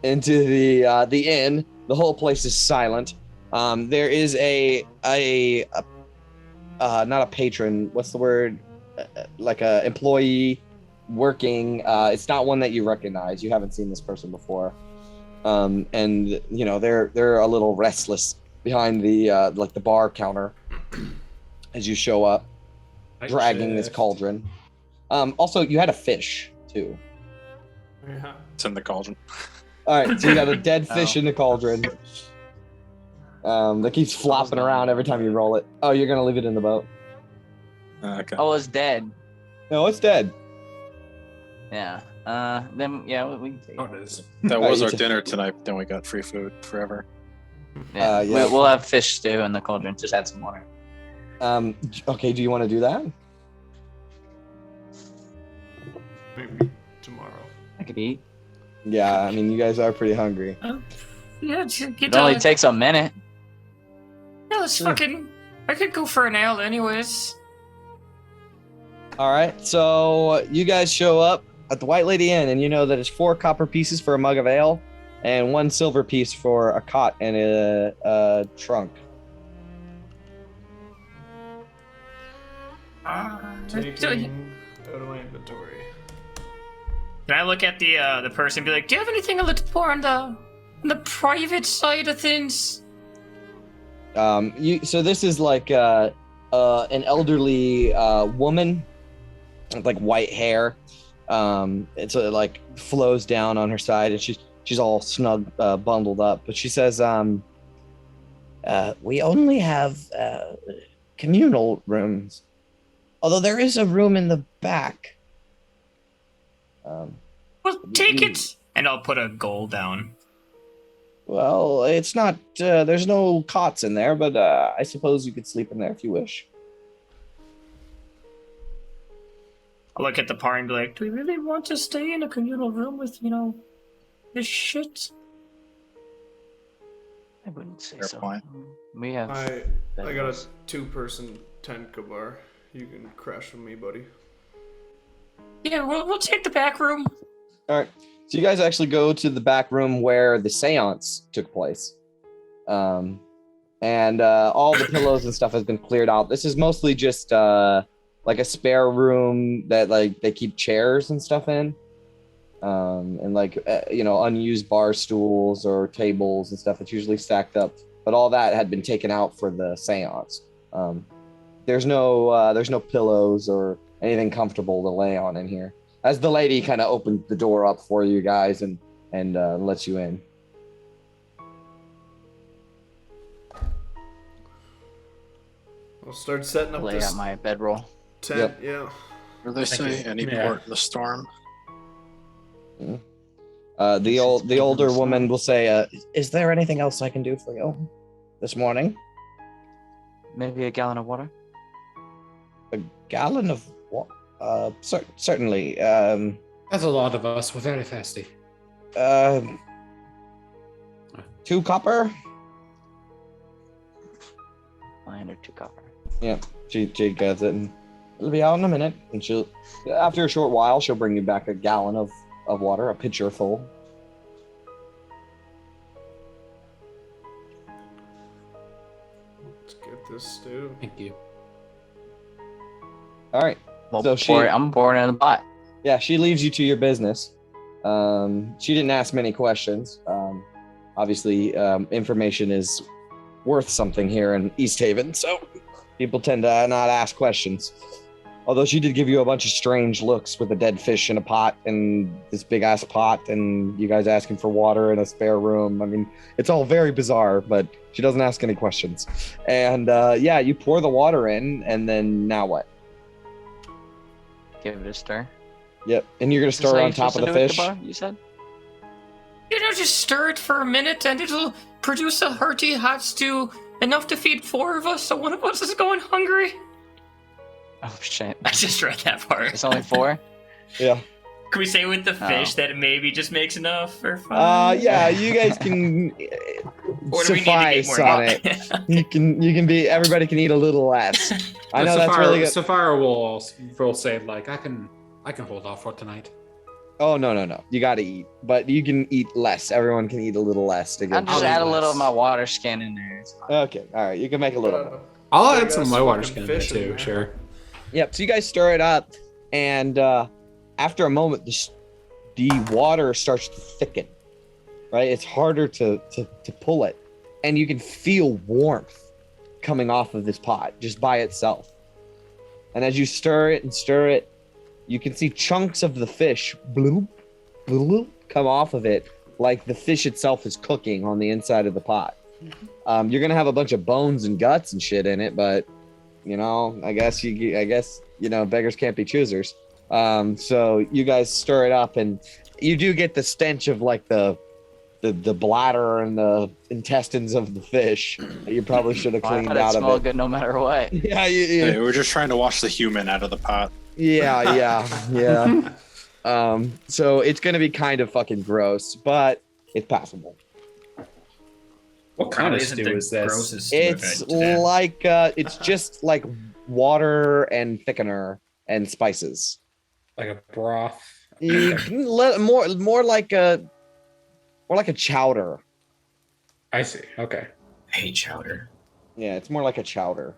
inn. The whole place is silent. There is not a patron. What's the word? Like a employee working. It's not one that you recognize. You haven't seen this person before. And you know they're a little restless behind the like the bar counter as you show up, dragging this cauldron. Also, you had a fish too. Yeah. It's in the cauldron. All right, so you got a dead fish in the cauldron. That keeps flopping around every time you roll it. Oh, you're gonna leave it in the boat? Okay. Oh, it's dead. No, it's dead. Yeah. Then yeah, we can take Oh, it. it is. That was you our t- dinner tonight. Then we got free food forever. Yeah. yeah. We'll have fish stew in the cauldron. Just add some water. Okay, do you want to do that? Maybe tomorrow. I could eat. Yeah, I mean, you guys are pretty hungry. Yeah, get It only takes a minute. Yeah, let's fucking. I could go for an ale, anyways. All right, so you guys show up at the White Lady Inn, and you know that it's 4 copper pieces for a mug of ale, and 1 silver piece for a cot and a trunk. Taking out of my inventory. Can I look at the person and be like, do you have anything a little more on the private side of things? So this is like an elderly woman with like white hair. It's like flows down on her side, and she's all snug, bundled up. But she says, "We only have communal rooms, although there is a room in the back." Well, take it, and I'll put a goal down. Well, it's not. There's no cots in there, but I suppose you could sleep in there if you wish. I'll look at the party and be like, do we really want to stay in a communal room with, this shit? I wouldn't say Fair so. point. We have. I got a bedrooms. 2-person tent kabar. You can crash with me, buddy. Yeah, we'll take the back room. All right. So you guys actually go to the back room where the seance took place. And all the pillows and stuff has been cleared out. This is mostly just like a spare room that like they keep chairs and stuff in. And like, unused bar stools or tables and stuff. It's usually stacked up. But all that had been taken out for the seance. There's no pillows or anything comfortable to lay on in here. As the lady kind of opened the door up for you guys and lets you in. I'll start setting up Lay this out my bedroll. tent. Yeah. What do they Thank say? you. Any Yeah. port in the storm? The older woman will say, "Is there anything else I can do for you this morning?" Maybe a gallon of water. A gallon of what? Certainly. That's a lot of us. We're very thirsty. 2 copper. Mine or 2 copper. Yeah, she gets it, and it'll be out in a minute. And she'll, after a short while, she'll bring you back a gallon of water, a pitcher full. Let's get this stew. Thank you. All right. Well, So I'm pouring in the pot. Yeah, she leaves you to your business. She didn't ask many questions. Obviously, information is worth something here in East Haven, so people tend to not ask questions. Although she did give you a bunch of strange looks with a dead fish in a pot and this big ass pot, and you guys asking for water in a spare room. I mean, it's all very bizarre, but she doesn't ask any questions. And yeah, you pour the water in, and then now what? Give it a stir. Yep, and you're gonna Is that stir how on you're top of supposed the to do it, fish. Gabar, you said? Just stir it for a minute and it'll produce a hearty hot stew enough to feed 4 of us, so one of us is going hungry. Oh shit. I just read that part. It's only 4? Yeah. Can we say with the fish that it maybe just makes enough for 5? Yeah, you guys can Or do we need to get suffice more on it. You can be. Everybody can eat a little less. I know that's really good. Sapphire will say like, I can hold off for tonight. Oh no! You got to eat, but you can eat less. Everyone can eat a little less to I'll get. just add a little of my water skin in there. It's fine. Okay, all right. You can make a little more. I'll Big add some of ass my water fucking skin in there fish in too. there. Sure. Yep. So you guys stir it up, and after a moment, the water starts to thicken. Right, it's harder to pull it, and you can feel warmth coming off of this pot just by itself. And as you stir it, you can see chunks of the fish bloop, bloop, come off of it, like the fish itself is cooking on the inside of the pot. You're gonna have a bunch of bones and guts and shit in it, but I guess beggars can't be choosers. So you guys stir it up, and you do get the stench of like the bladder and the intestines of the fish that you probably should have I cleaned thought it out of smelled it. good no matter what. Yeah, Hey, we're just trying to wash the human out of the pot. yeah. So it's gonna be kind of fucking gross, but it's passable. What kind of Probably isn't stew the is this? grossest stew I've It's had today. like it's just like water and thickener and spices. Like a broth. You can let more like a chowder. I see. Okay. I hate chowder. Yeah, it's more like a chowder.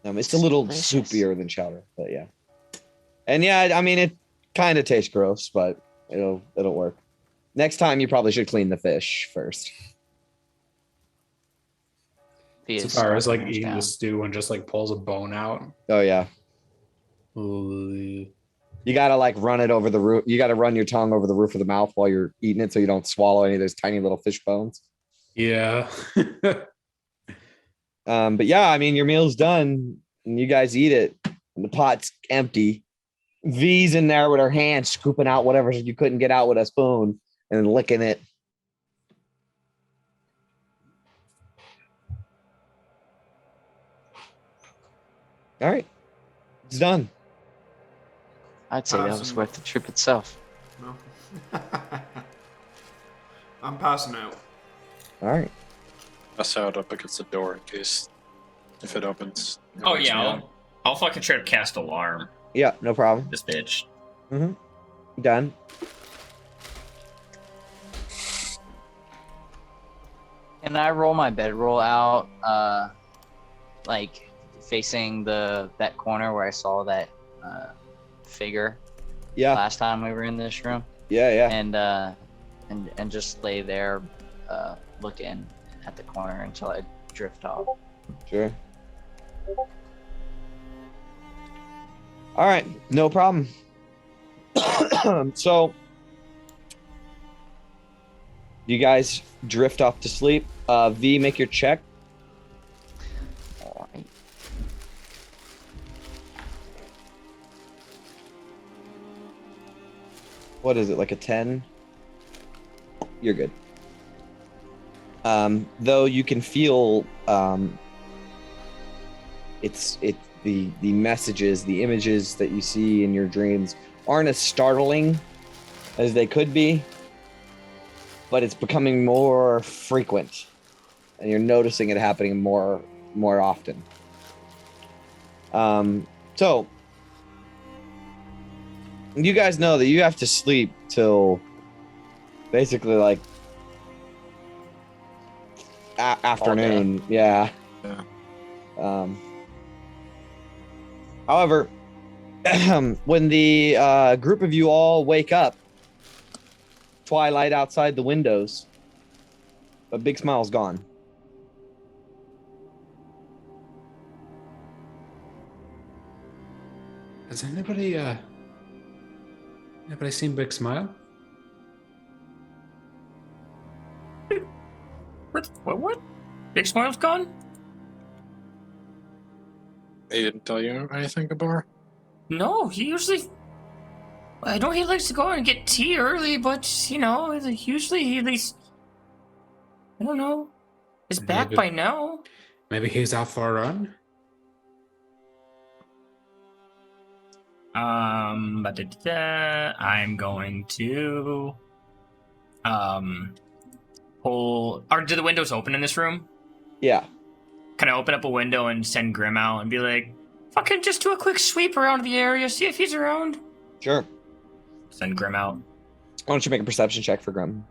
It's a little Delicious. soupier than chowder, but yeah. And yeah, I mean it kind of tastes gross, but it'll work. Next time you probably should clean the fish first. Sapphire is like Hands eating down. the stew and just like pulls a bone out. Oh yeah. Ooh. You gotta like run it over the roof. You gotta run your tongue over the roof of the mouth while you're eating it so you don't swallow any of those tiny little fish bones. Yeah. But yeah, I mean your meal's done and you guys eat it and the pot's empty. V's in there with her hand scooping out whatever you couldn't get out with a spoon and licking it. All right. It's done. I'd say that was Awesome. worth the trip itself. No. I'm passing out. All right. Pass out up against the door in case if it opens. it Oh wakes yeah, me up. I'll fucking try to cast alarm. Yeah, no problem. This bitch. Done. Can I roll my bedroll out, like facing that corner where I saw that figure Yeah. last time we were in this room, Yeah. and just lay there, looking at the corner until I drift off. Sure. All right, no problem. So, you guys drift off to sleep. V, make your check. Alright. what is it, like a 10? You're good. Though you can feel the messages, the images that you see in your dreams aren't as startling as they could be, but it's becoming more frequent, and you're noticing it happening more often. So you guys know that you have to sleep till basically like afternoon. Yeah. However, when the group of you all wake up, twilight outside the windows, but Big Smile's gone. Has anybody seen Big Smile? What? Big Smile's gone? He didn't tell you anything, Gabar? No, he usually. I know he likes to go out and get tea early, but usually he at least. I don't know. Is back by now. Maybe he's out for a run? I'm going to pull. Do the windows open in this room? Yeah. Can I open up a window and send Grim out and be like, fucking just do a quick sweep around the area, see if he's around? Sure. Send Grim out. Why don't you make a perception check for Grim?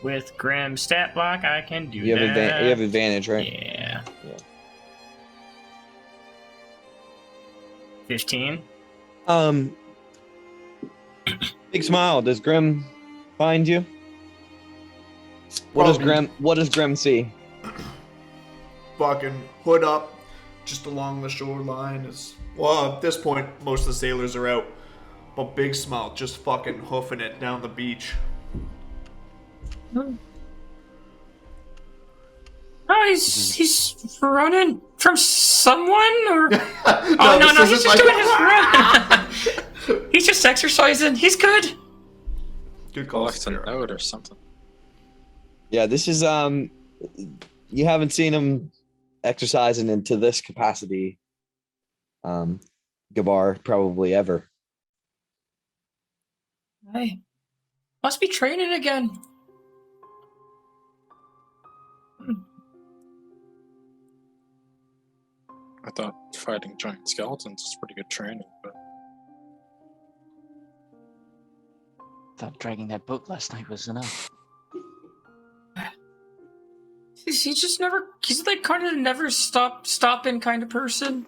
With Grim stat block, I can do You have that. you have advantage, right? Yeah. 15. Big Smile, does Grim find you? What does Grim see? Fucking hood up, just along the shoreline. Well, at this point, most of the sailors are out. But Big Smile just fucking hoofing it down the beach. Oh, he's running from someone, or No, he's just doing his run. He's just exercising. He's good. Good call. Left a note or something. Yeah, this is you haven't seen him exercising into this capacity, Gabar, probably ever. Hey, must be training again. I thought fighting giant skeletons is pretty good training, but Thought dragging that boat last night was enough. He just never. He's like kind of never stopping kind of person.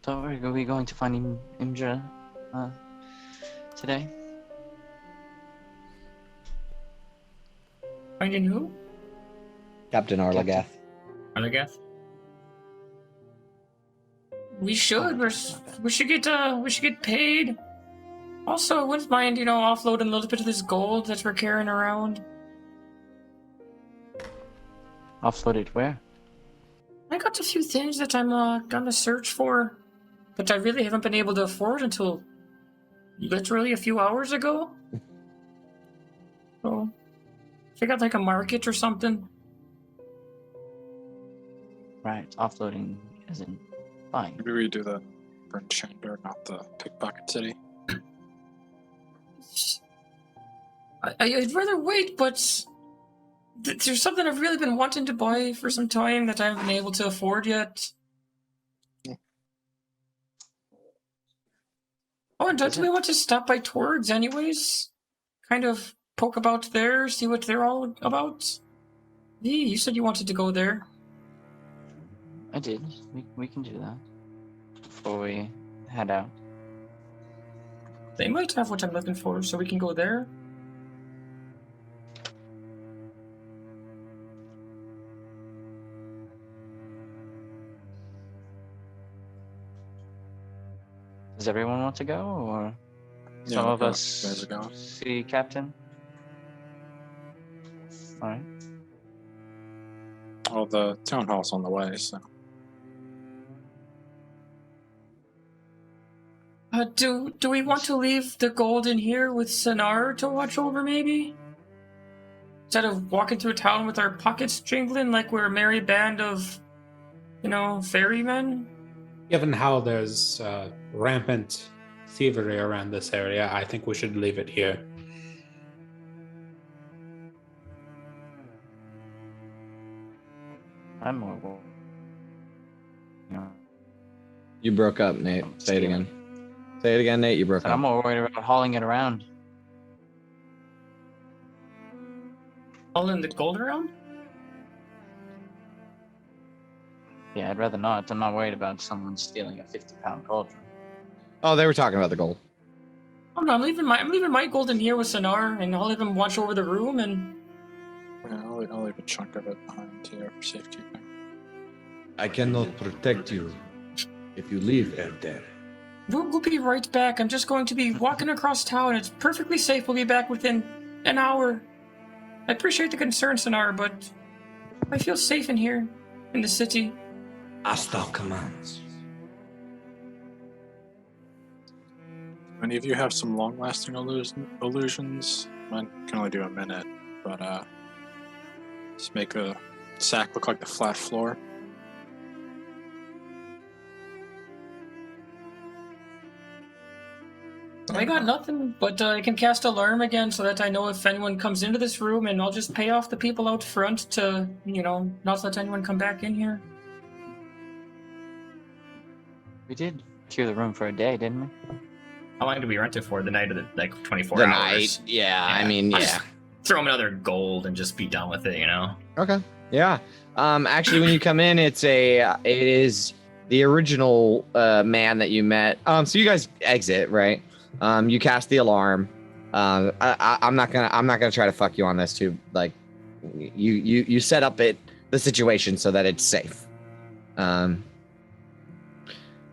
So are we going to find Imra today? Finding who? Captain Arlagath. Arlagath. We should. We should get paid. Also, I wouldn't mind, offloading a little bit of this gold that we're carrying around. Offload it where? I got a few things that I'm gonna search for, but I really haven't been able to afford until literally a few hours ago. So, if I got like a market or something. Right, offloading isn't fine. maybe we do the burnt chamber, not the pickpocket city. I'd rather wait, but there's something I've really been wanting to buy for some time that I haven't been able to afford yet. Oh, and don't we want to stop by Torgs anyways? Kind of poke about there, see what they're all about? You said you wanted to go there. I did. We can do that before we head out. They might have what I'm looking for, so we can go there. Does everyone want to go, or Yeah, some of you us guys are going. see Captain? All right. Well, the town hall's on the way, so Do we want to leave the gold in here with Sonar to watch over, maybe? Instead of walking through town with our pockets jingling like we're a merry band of, ferrymen? Given how there's rampant thievery around this area, I think we should leave it here. I'm more. You broke up, Nate. Say it again. Say it again, Nate. You broke I'm up. more worried about hauling it around. Hauling the gold around? Yeah, I'd rather not. I'm not worried about someone stealing a 50-pound cauldron. Oh, they were talking about the gold. Oh no, I'm leaving my gold in here with Sonar, and I'll leave him watch over the room, and Yeah, I'll leave a chunk of it behind here for safekeeping. I cannot protect you if you leave there. we'll be right back. I'm just going to be walking across town. It's perfectly safe. We'll be back within an hour. I appreciate the concern, Sonar, but I feel safe in here, in the city. As thou commands. Many of you have some long-lasting illusions. Mine can only do a minute, but just make a sack look like the flat floor. I got nothing, but I can cast alarm again so that I know if anyone comes into this room, and I'll just pay off the people out front to, not let anyone come back in here. We did cure the room for a day, didn't we? How long did we rent it for? The night of the 24 The hours? night. Yeah, I mean, I'll yeah. just throw him another gold and just be done with it, Okay. Yeah. Actually, when you come in, it is the original man that you met. So you guys exit, right? You cast the alarm. I'm not gonna try to fuck you on this too. Like, you set up the situation so that it's safe.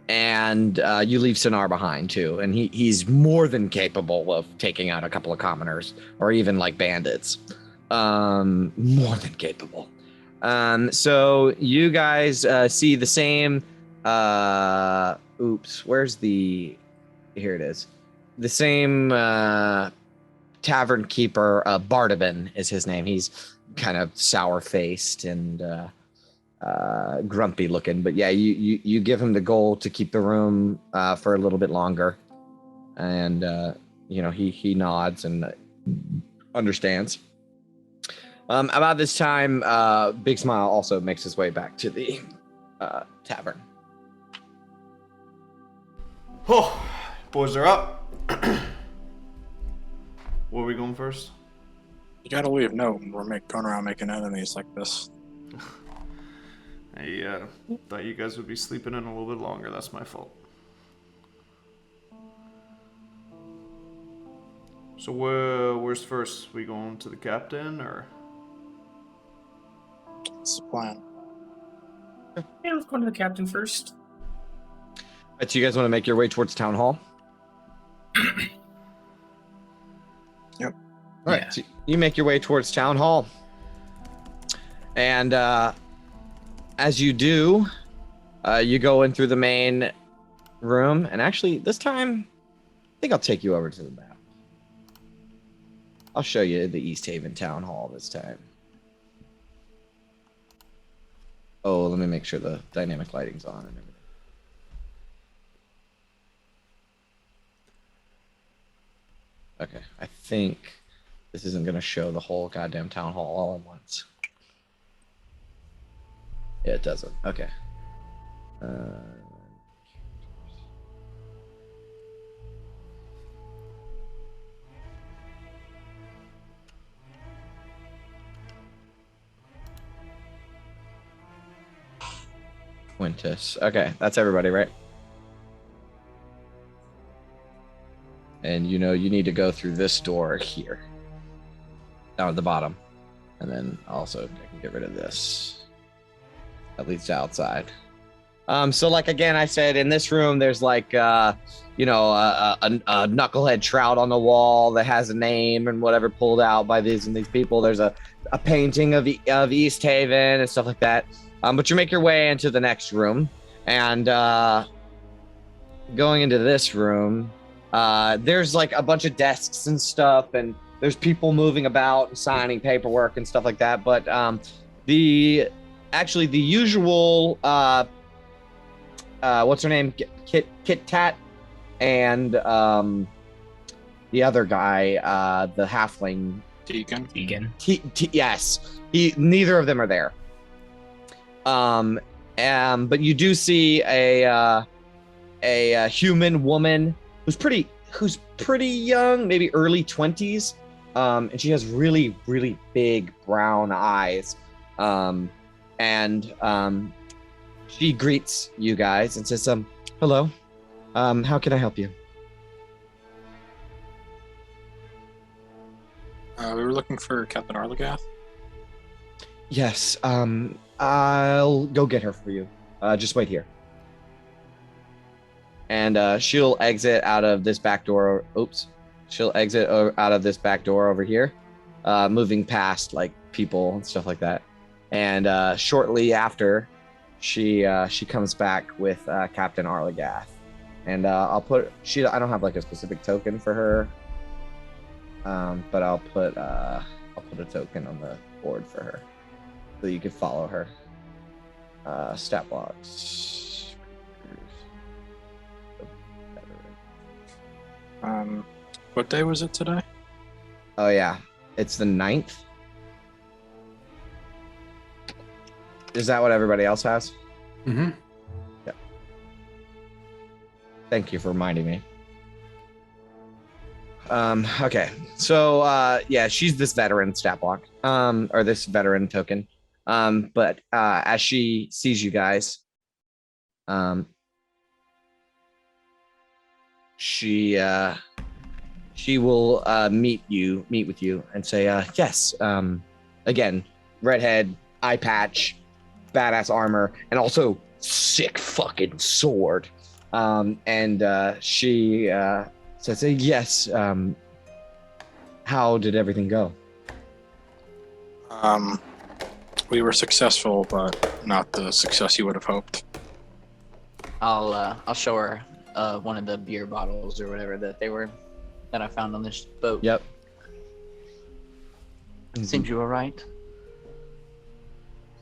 And you leave Sonar behind too, and he's more than capable of taking out a couple of commoners or even like bandits. More than capable. So you guys see the same. Where's the? Here it is. The same tavern keeper, Bardabin is his name. He's kind of sour-faced and grumpy looking, but yeah, you give him the gold to keep the room for a little bit longer, and he nods and understands. About this time, Big Smile also makes his way back to the tavern. Oh, boys are up. Where are we going first? You gotta leave note when we're going around making enemies like this. I thought you guys would be sleeping in a little bit longer. That's my fault. So where's first? We going to the captain or? What's the plan? Yeah, let's go to the captain first. But you guys want to make your way towards town hall? Yep. All right. Yeah. So you make your way towards town hall, and as you do, you go in through the main room, and actually this time, I think I'll take you over to the map. I'll show you the East Haven Town Hall this time. Oh, let me make sure the dynamic lighting's on and everything. Okay, I think this isn't going to show the whole goddamn town hall all at once. Yeah, it doesn't. Okay. Quintus. Okay, that's everybody, right? And you need to go through this door here. Down at the bottom. And then also I can get rid of this. That leads to outside. So like again, I said in this room there's like a knucklehead trout on the wall that has a name and whatever pulled out by these people. There's a painting of East Haven and stuff like that. But you make your way into the next room, and going into this room, there's like a bunch of desks and stuff, and there's people moving about and signing paperwork and stuff like that. But the usual what's her name, Kit Tat, and the other guy, the halfling Deacon. yes, neither of them are there. But you do see a human woman who's pretty young, maybe early 20s, and she has really big brown eyes, and she greets you guys and says, hello, how can I help you? We were looking for Captain Arlagath. Yes, I'll go get her for you. Just wait here. And she'll exit out of this back door. Oops. She'll exit out of this back door over here, moving past like people and stuff like that. And shortly after, she comes back with Captain Arlagath. And I don't have like a specific token for her, but I'll put a token on the board for her, so you can follow her. Stat blocks. What day was it today? Oh yeah, it's the 9th. Is that what everybody else has? Mm-hmm. Yeah. Thank you for reminding me. Okay, so yeah, she's this veteran stat block, or this veteran token. But as she sees you guys, she will meet with you and say, yes, again, redhead, eye patch, badass armor, and also sick fucking sword. And she says, yes, how did everything go? We were successful, but not the success you would have hoped. I'll show her one of the beer bottles or whatever that I found on this boat. Yep. Seems you were right.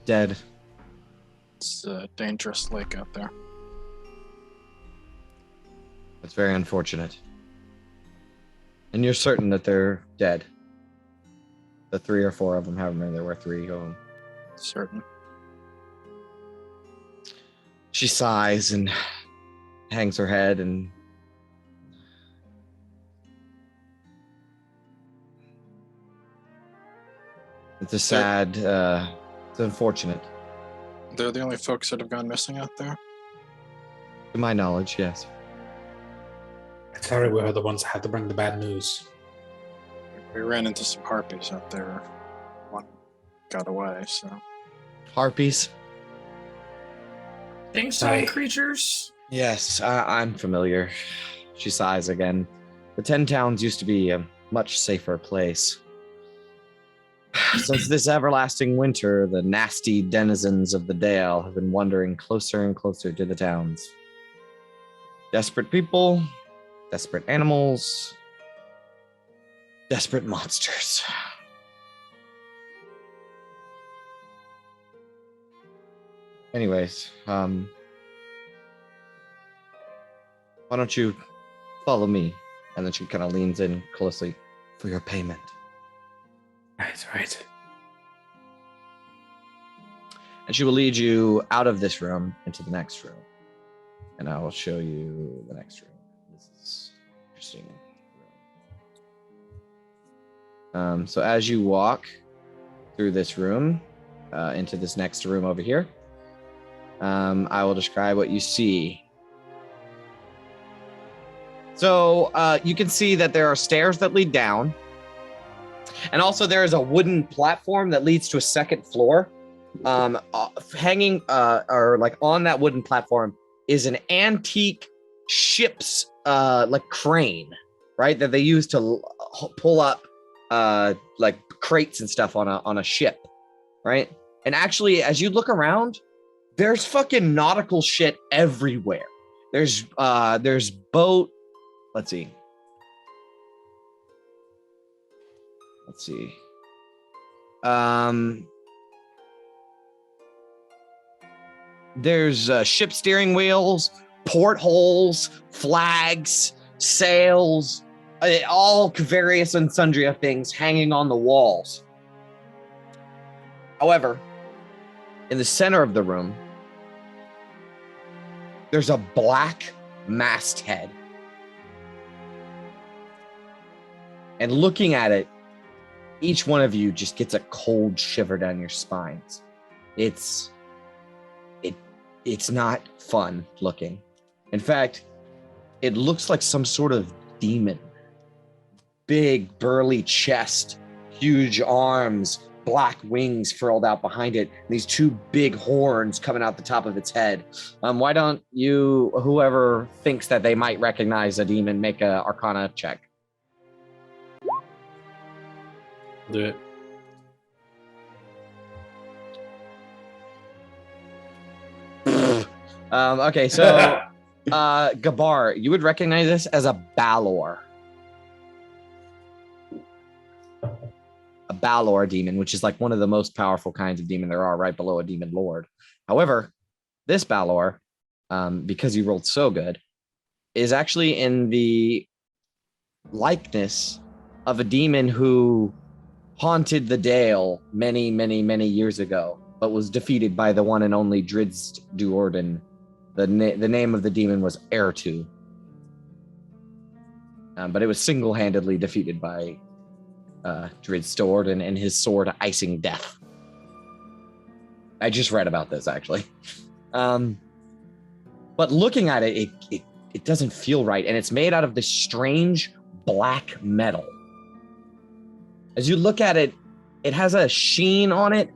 Dead. It's a dangerous lake out there. That's very unfortunate. And you're certain that they're dead? The 3 or 4 of them, however many there were, 3 going. Certain. She sighs and hangs her head, and it's a sad, it's unfortunate. They're the only folks that have gone missing out there? To my knowledge, yes. Sorry, we were the ones that had to bring the bad news. We ran into some harpies out there. One got away, so... Harpies? Thing-song creatures? Yes, I'm familiar. She sighs again. The 10 Towns used to be a much safer place. Since this everlasting winter, the nasty denizens of the Dale have been wandering closer and closer to the towns. Desperate people, desperate animals, desperate monsters. Anyways, why don't you follow me? And then she kind of leans in closely. For your payment. Right. And she will lead you out of this room into the next room. And I will show you the next room. This is interesting. So as you walk through this room, into this next room over here, I will describe what you see. So you can see that there are stairs that lead down. And also there is a wooden platform that leads to a second floor. Hanging or like on that wooden platform is an antique ship's like crane, right? That they use to pull up like crates and stuff on a ship, right? And actually, as you look around, there's fucking nautical shit everywhere. There's boat. Let's see. There's ship steering wheels, portholes, flags, sails, all various and sundry of things hanging on the walls. However, in the center of the room, there's a black masthead. And looking at it, each one of you just gets a cold shiver down your spines. It's not fun looking. In fact, it looks like some sort of demon. Big, burly chest, huge arms, black wings furled out behind it, and these two big horns coming out the top of its head. Why don't you, whoever thinks that they might recognize a demon, make a Arcana check? Do it. Okay, so Gabar, you would recognize this as a Balor. A Balor demon, which is like one of the most powerful kinds of demon there are, right below a demon lord. However, this Balor, because you rolled so good, is actually in the likeness of a demon who haunted the Dale many, many, many years ago, but was defeated by the one and only Drizzt Duorden. The name of the demon was Ertu. But it was single-handedly defeated by Drizzt Duorden and his sword Icing Death. I just read about this, actually. But looking at it, it doesn't feel right, and it's made out of this strange black metal. As you look at it, it has a sheen on it.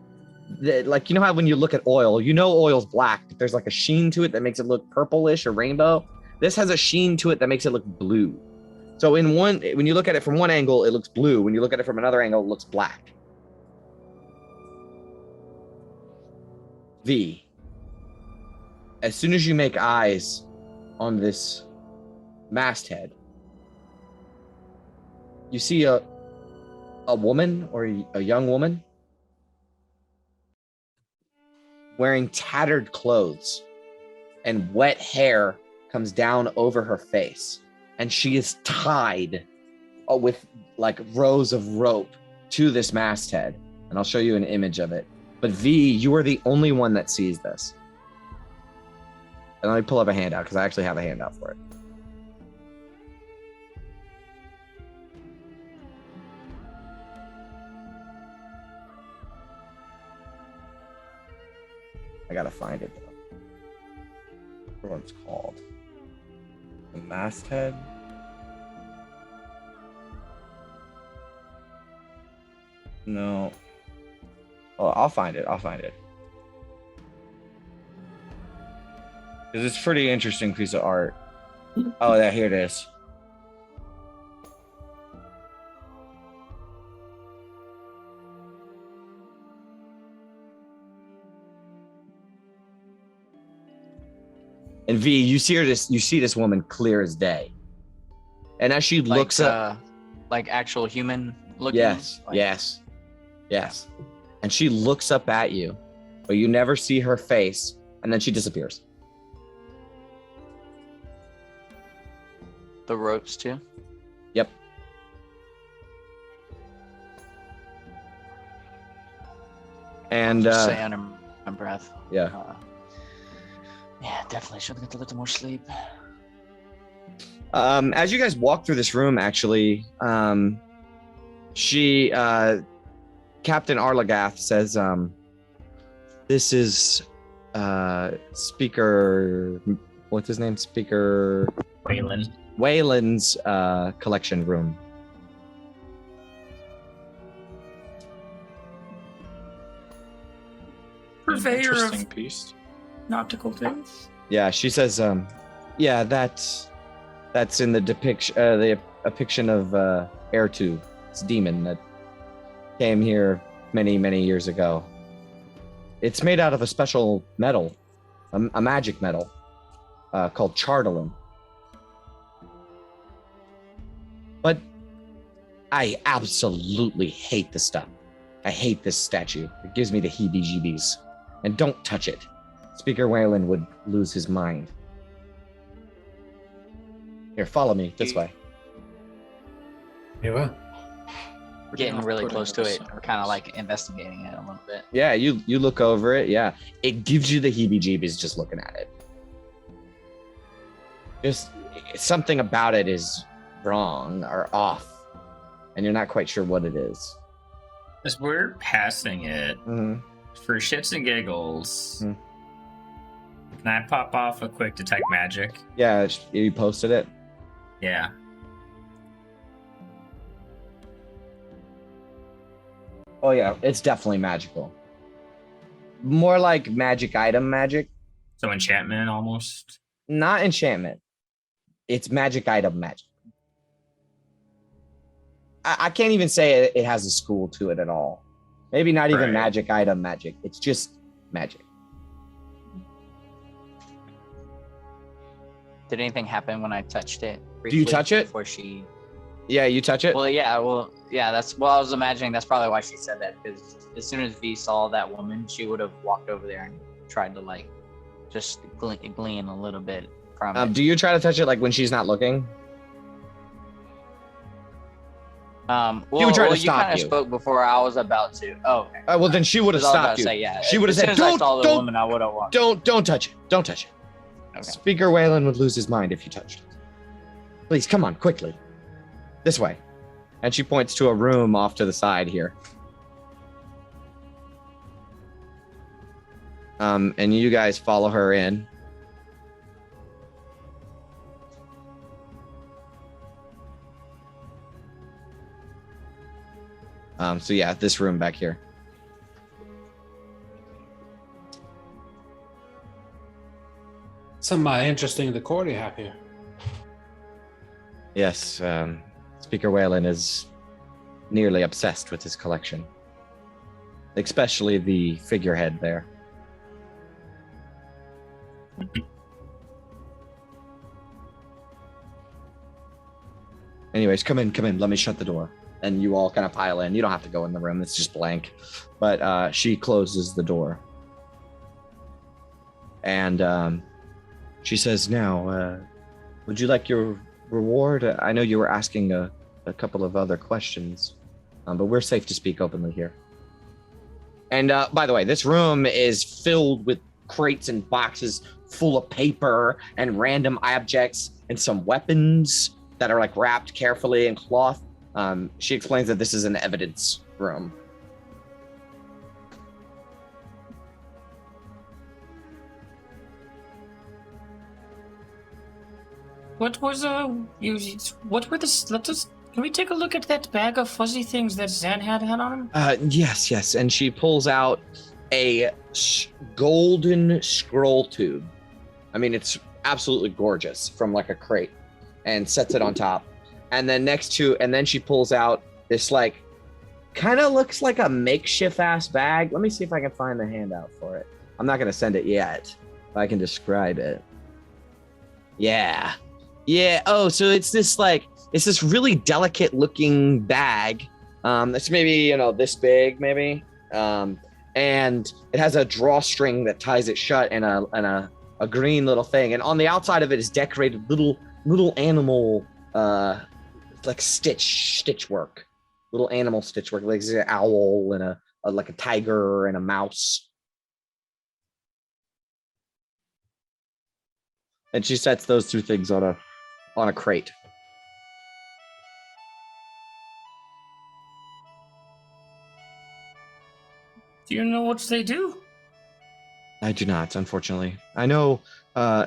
Like, you know how when you look at oil, you know oil's black, but there's like a sheen to it that makes it look purplish or rainbow. This has a sheen to it that makes it look blue. So when you look at it from one angle, it looks blue. When you look at it from another angle, it looks black. V, as soon as you make eyes on this masthead, you see a woman or a young woman wearing tattered clothes, and wet hair comes down over her face, and she is tied with like rows of rope to this masthead. And I'll show you an image of it. But V, you are the only one that sees this. And let me pull up a handout, because I actually have a handout for it. I gotta find it though. What it's called? The masthead. No. Oh, I'll find it. Because it's a pretty interesting piece of art. Oh, yeah, here it is. And V, you see this woman clear as day. And as she looks up, like actual human looking. yes. And she looks up at you, but you never see her face, and then she disappears. The ropes too. Yep. And Just say under my breath. yeah. Yeah, definitely should get a little more sleep. As you guys walk through this room, actually, she, Captain Arlagath says, this is, Speaker, what's his name? Speaker Wayland's, collection room. Purveyor of Interesting piece. nautical things. Yeah, she says, yeah, that's in the depiction of Ertu, this demon that came here many, many years ago. It's made out of a special metal, a magic metal. called Chardelin. But I absolutely hate the stuff. I hate this statue. It gives me the heebie-jeebies. And don't touch it. Speaker Whalen would lose his mind. Here, follow me this way. You will. Getting really close to it. We're kind of like investigating it a little bit. Yeah, you look over it. Yeah, it gives you the heebie-jeebies just looking at it. Just something about it is wrong or off, and you're not quite sure what it is. As we're passing it, for shits and giggles, can I pop off a quick detect magic? Yeah, you posted it. Yeah. Oh yeah, it's definitely magical. More like magic item magic. So enchantment almost. Not enchantment. It's magic item magic. I can't even say it has a school to it at all. Maybe not even magic item magic. It's just magic. Did anything happen when I touched it? Do you touch it? Before she... Yeah, you touch it? Well, yeah, that's... Well, I was imagining that's probably why she said that, because as soon as V saw that woman, she would have walked over there and tried to, like, just glean a little bit from it. Do you try to touch it, like, when she's not looking? Well, would try to you stop kind of you. spoke before I was about to. Oh, okay. Well, then she would have 'Cause I was about stopped to you. say, yeah. She would have said, as soon as I saw the don't, woman, I would have walked. don't touch it. Don't touch it. Okay. Speaker Whalen would lose his mind if you touched it. Please, come on, quickly. This way. And she points to a room off to the side here. And you guys follow her in. So yeah, this room back here. Some interesting decor you have here. Yes, Speaker Whalen is nearly obsessed with his collection. Especially the figurehead there. Anyways, come in. Let me shut the door. And you all kind of pile in. You don't have to go in the room. It's just blank. But she closes the door. And she says, now, would you like your reward? I know you were asking a couple of other questions, but we're safe to speak openly here. And by the way, this room is filled with crates and boxes full of paper and random objects and some weapons that are like wrapped carefully in cloth. She explains that this is an evidence room. What was what were the? Can we take a look at that bag of fuzzy things that Zan had on him? Yes. And she pulls out a golden scroll tube. I mean, it's absolutely gorgeous from like a crate, and sets it on top. And then then she pulls out this like, kind of looks like a makeshift ass bag. Let me see if I can find the handout for it. I'm not going to send it yet, but I can describe it. Yeah. Oh, so it's this really delicate looking bag. It's maybe, this big maybe. And it has a drawstring that ties it shut and a green little thing. And on the outside of it is decorated little animal, like stitch work, little animal stitch work, like an owl and like a tiger and a mouse. And she sets those two things on a crate. Do you know what they do? I do not, unfortunately. I know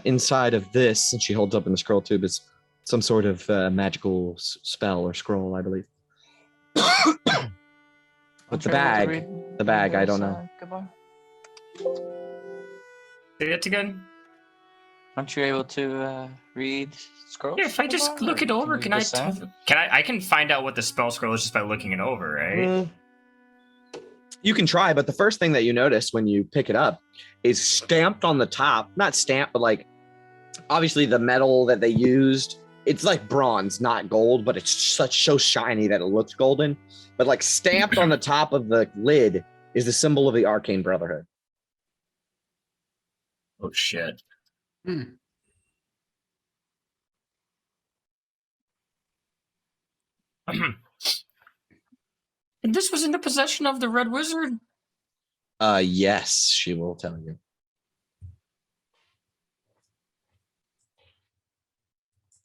inside of this, and she holds up in the scroll tube, is some sort of magical spell or scroll, I believe. But the bag, I don't know. Say it again. Aren't you able to read scrolls? Yeah, if I just look it over, can I can find out what the spell scroll is just by looking it over, right? You can try, but the first thing that you notice when you pick it up is stamped on the top, not stamped, but like obviously the metal that they used, it's like bronze, not gold, but it's so shiny that it looks golden. But like stamped on the top of the lid is the symbol of the Arcane Brotherhood. Oh shit. Hmm. And this was in the possession of the Red Wizard? Yes, she will tell you.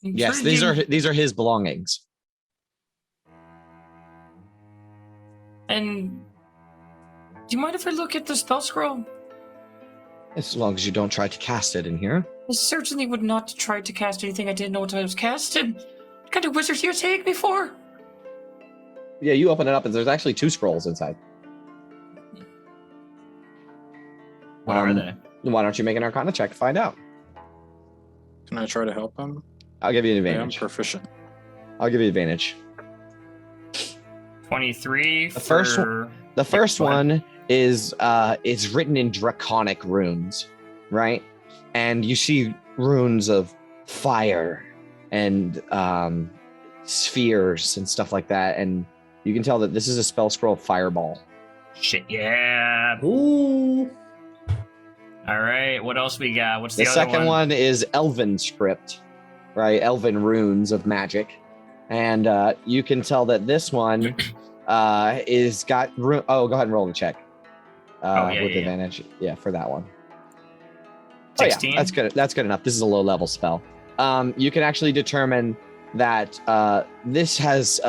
Yes, these are his belongings. And do you mind if I look at the spell scroll? As long as you don't try to cast it in here. I certainly would not try to cast anything I didn't know what I was casting. What kind of wizard do you take me for? Yeah, you open it up and there's actually 2 scrolls inside. What are they? Why don't you make an Arcana check to find out? Can I try to help him? I'll give you an I am advantage. proficient. I'll give you advantage. 23 The first one is written in draconic runes, right? And you see runes of fire and spheres and stuff like that, and you can tell that this is a spell scroll fireball. Shit, yeah. Ooh. All right, what else we got? What's The the other second one is Elven script, right? Elven runes of magic, and you can tell that this one is got. Oh, go ahead and roll the check with advantage. Yeah, for that one. 16? Oh, yeah, that's good. That's good enough. This is a low-level spell. You can actually determine that this has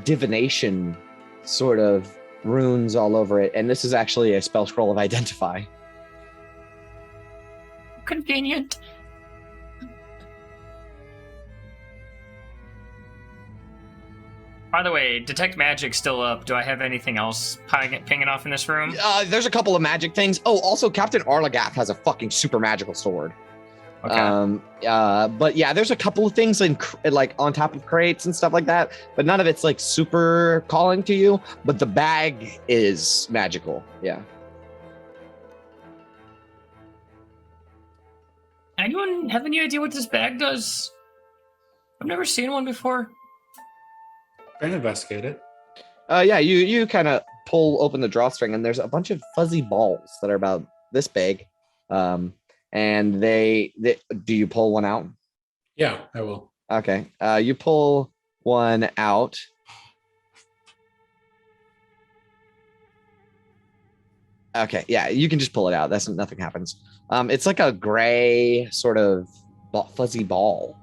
divination sort of runes all over it, and this is actually a spell scroll of identify. Convenient. By the way, detect magic's still up. Do I have anything else pinging off in this room? There's a couple of magic things. Oh, also Captain Arlagath has a fucking super magical sword. Okay. But yeah, there's a couple of things like on top of crates and stuff like that, but none of it's like super calling to you. But the bag is magical. Yeah. Anyone have any idea what this bag does? I've never seen one before. Try to investigate it. Yeah, you kind of pull open the drawstring, and there's a bunch of fuzzy balls that are about this big. And they do you pull one out? Yeah, I will. Okay. You pull one out. Okay, yeah, you can just pull it out. Nothing happens. It's like a gray sort of fuzzy ball.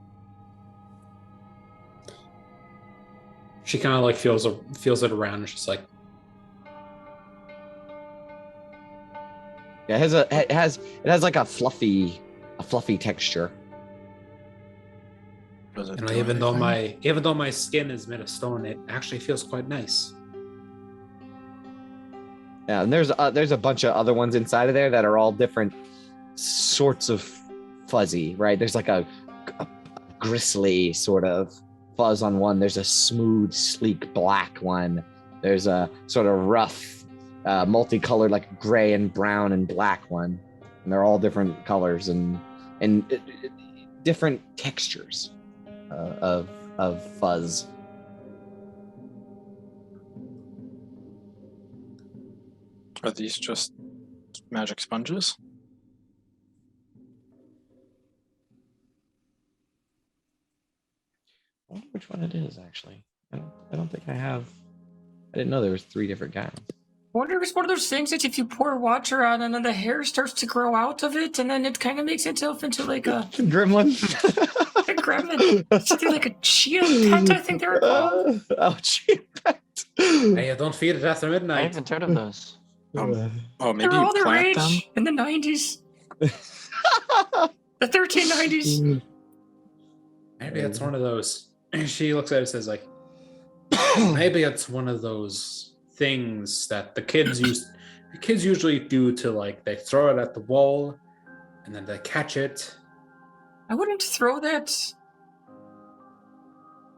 She kind of like feels it around, and she's like, Yeah, it has like a fluffy texture. Does it you know, do even anything? though my skin is made of stone, it actually feels quite nice. Yeah, and there's a bunch of other ones inside of there that are all different sorts of fuzzy, right? There's like a gristly sort of fuzz on one. There's a smooth, sleek black one. There's a sort of rough, multicolored, like gray and brown and black one. And they're all different colors and different textures of fuzz. Are these just magic sponges? I wonder which one it is, actually. I don't think I have. I didn't know there was 3 different kinds. I wonder if it's one of those things that if you pour water on and then the hair starts to grow out of it and then it kind of makes itself into like a gremlin. a gremlin. Something like a chia pet, I think they were called. Oh, chia pet. Hey, don't feed it after I midnight. haven't heard of those. Oh, They maybe were you all the plant them? rage in the 90s. The 1390s. Maybe it's one of those. She looks at it and says, like, maybe it's one of those things that the kids usually do to, like, they throw it at the wall and then they catch it. I wouldn't throw that.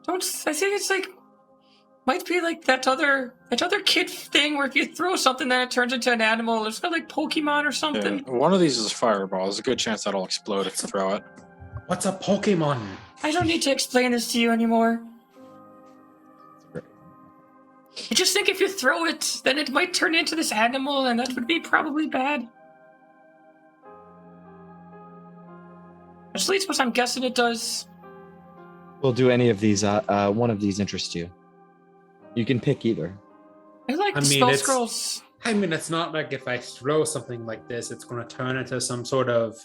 I think it's like Might be like that other kid thing where if you throw something, then it turns into an animal. It's not like Pokemon or Yeah, something. one of these is a fireball. There's a good chance that'll explode if you throw it. What's a Pokemon? I don't need to explain this to you anymore. I just think if you throw it, then it might turn into this animal, and that would be probably bad. At least what I'm guessing it does. Will do any of these? One of these interest you? You can pick either. I like I the mean, spell it's- scrolls. I mean, it's not like if I throw something like this, it's going to turn into some sort of,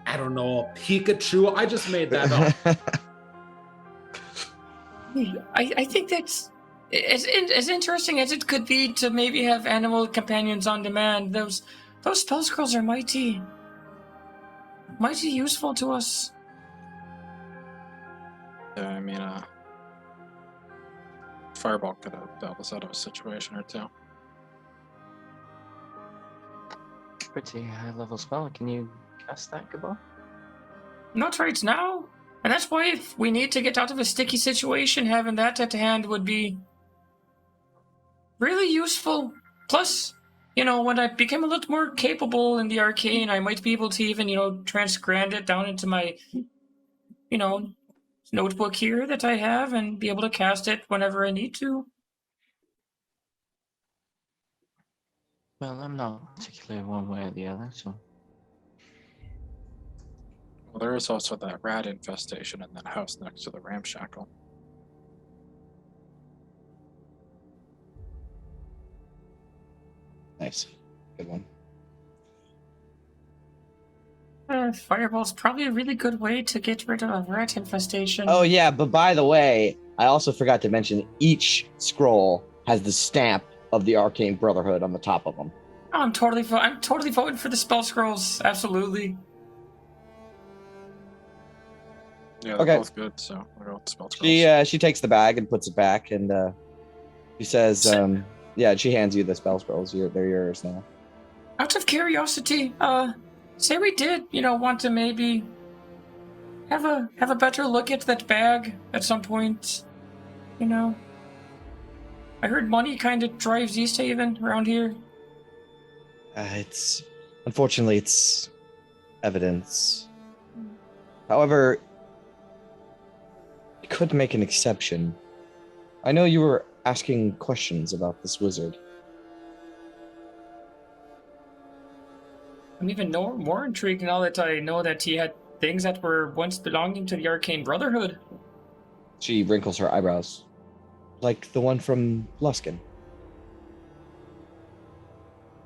I don't know, Pikachu. I just made that up. I think that's as interesting as it could be to maybe have animal companions on demand. Those spell scrolls are mighty useful to us. Yeah, I mean, fireball could have bailed us out of a situation or two. Pretty high level spell. Can you cast that, Gabo? Not right now. And that's why if we need to get out of a sticky situation, having that at hand would be really useful. Plus, when I became a little more capable in the arcane, I might be able to even, transgrand it down into my, notebook here that I have and be able to cast it whenever I need to. Well, I'm not particularly one way or the other, so. Well, there is also that rat infestation in that house next to the ramshackle. Nice, good one. Fireball's probably a really good way to get rid of a rat infestation. Oh yeah, but by the way, I also forgot to mention each scroll has the stamp of the Arcane Brotherhood on the top of them. Oh, I'm totally voting for the spell scrolls. Absolutely. Yeah, they're Okay. both good, so we'll go with the spell scrolls. She takes the bag and puts it back, and she says, yeah, she hands you the spell scrolls. They're yours now. Out of curiosity, say we did, want to maybe have a better look at that bag at some point. I heard money kind of drives East Haven around here. Unfortunately, it's evidence. However, I could make an exception. I know you were asking questions about this wizard. I'm even more intrigued now that I know that he had things that were once belonging to the Arcane Brotherhood. She wrinkles her eyebrows. Like the one from Luskin.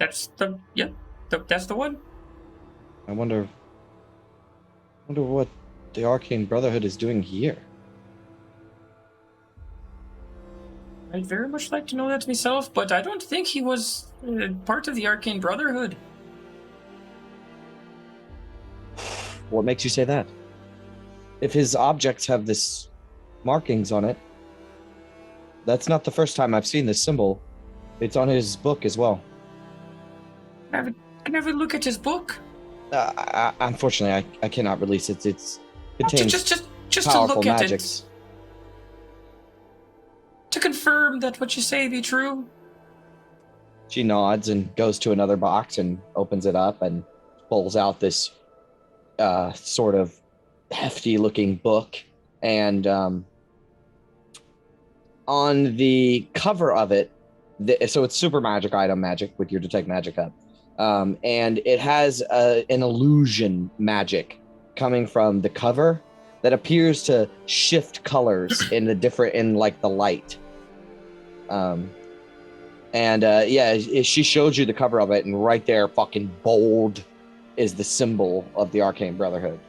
That's that's the one. I wonder what the Arcane Brotherhood is doing here. I'd very much like to know that myself, but I don't think he was part of the Arcane Brotherhood. What makes you say that? If his objects have this markings on it, that's not the first time I've seen this symbol. It's on his book as well. Can I have a look at his book? Unfortunately, I cannot release it. It contains Just to powerful look at magics. it. To confirm that what you say be true. She nods and goes to another box and opens it up and pulls out this sort of hefty-looking book. And on the cover of it, so it's super magic item magic with your detect magic up. And it has an illusion magic coming from the cover that appears to shift colors in like the light. She showed you the cover of it, and right there, fucking bold, is the symbol of the Arcane Brotherhood.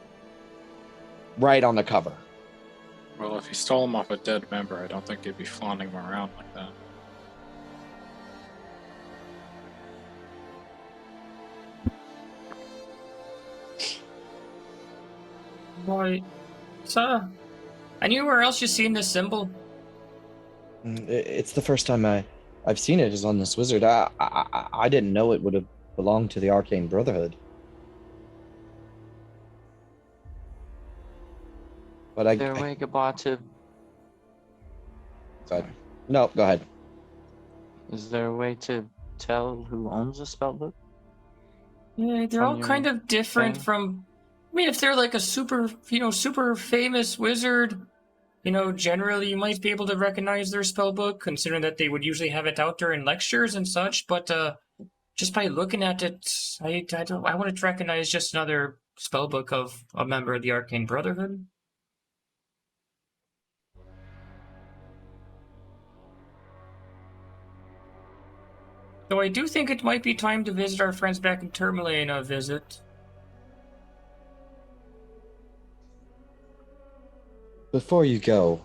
Right on the cover. Well, if he stole them off a dead member, I don't think he'd be flaunting them around like that. Right. So, anywhere else you seen this symbol? It's the first time I've seen it is on this wizard. I didn't know it would have belonged to the Arcane Brotherhood. But Is there a way, Gabo, to So, no, go ahead. Is there a way to tell who owns the spellbook? Yeah, they're From all your kind of different thing? from. I mean, if they're like a super famous wizard, generally you might be able to recognize their spell book, considering that they would usually have it out there in lectures and such. But just by looking at it, I wouldn't recognize just another spell book of a member of the Arcane Brotherhood. Though I do think it might be time to visit our friends back in Tourmaline a visit. Before you go,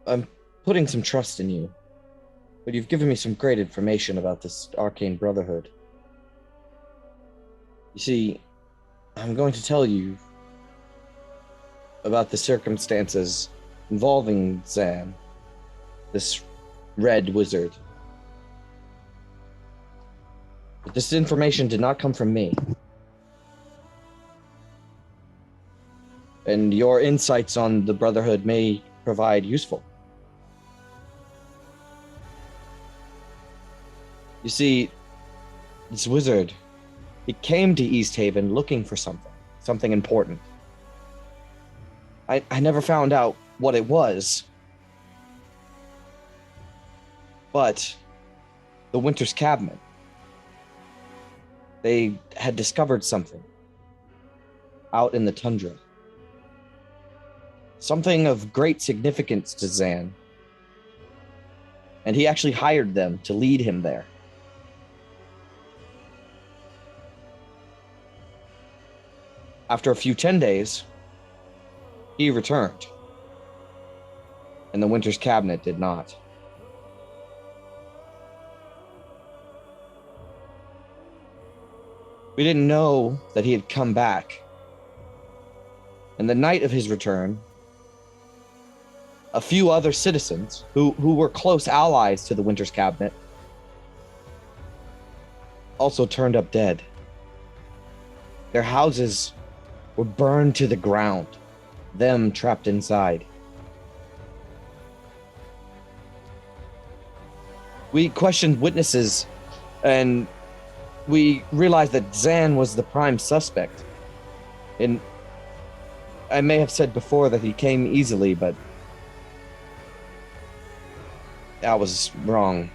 I'm putting some trust in you, but you've given me some great information about this Arcane Brotherhood. You see, I'm going to tell you about the circumstances involving Zan, this red wizard. But this information did not come from me. And your insights on the Brotherhood may provide useful. You see, this wizard, he came to East Haven looking for something important. I never found out what it was. But the Winter's Cabinet, they had discovered something out in the tundra. Something of great significance to Zan. And he actually hired them to lead him there. After a few 10 days, he returned. And the Winter's Cabinet did not. We didn't know that he had come back. And the night of his return, a few other citizens who were close allies to the Winter's Cabinet also turned up dead. Their houses were burned to the ground, them trapped inside. We questioned witnesses, and we realized that Zan was the prime suspect. And I may have said before that he came easily, but that was wrong.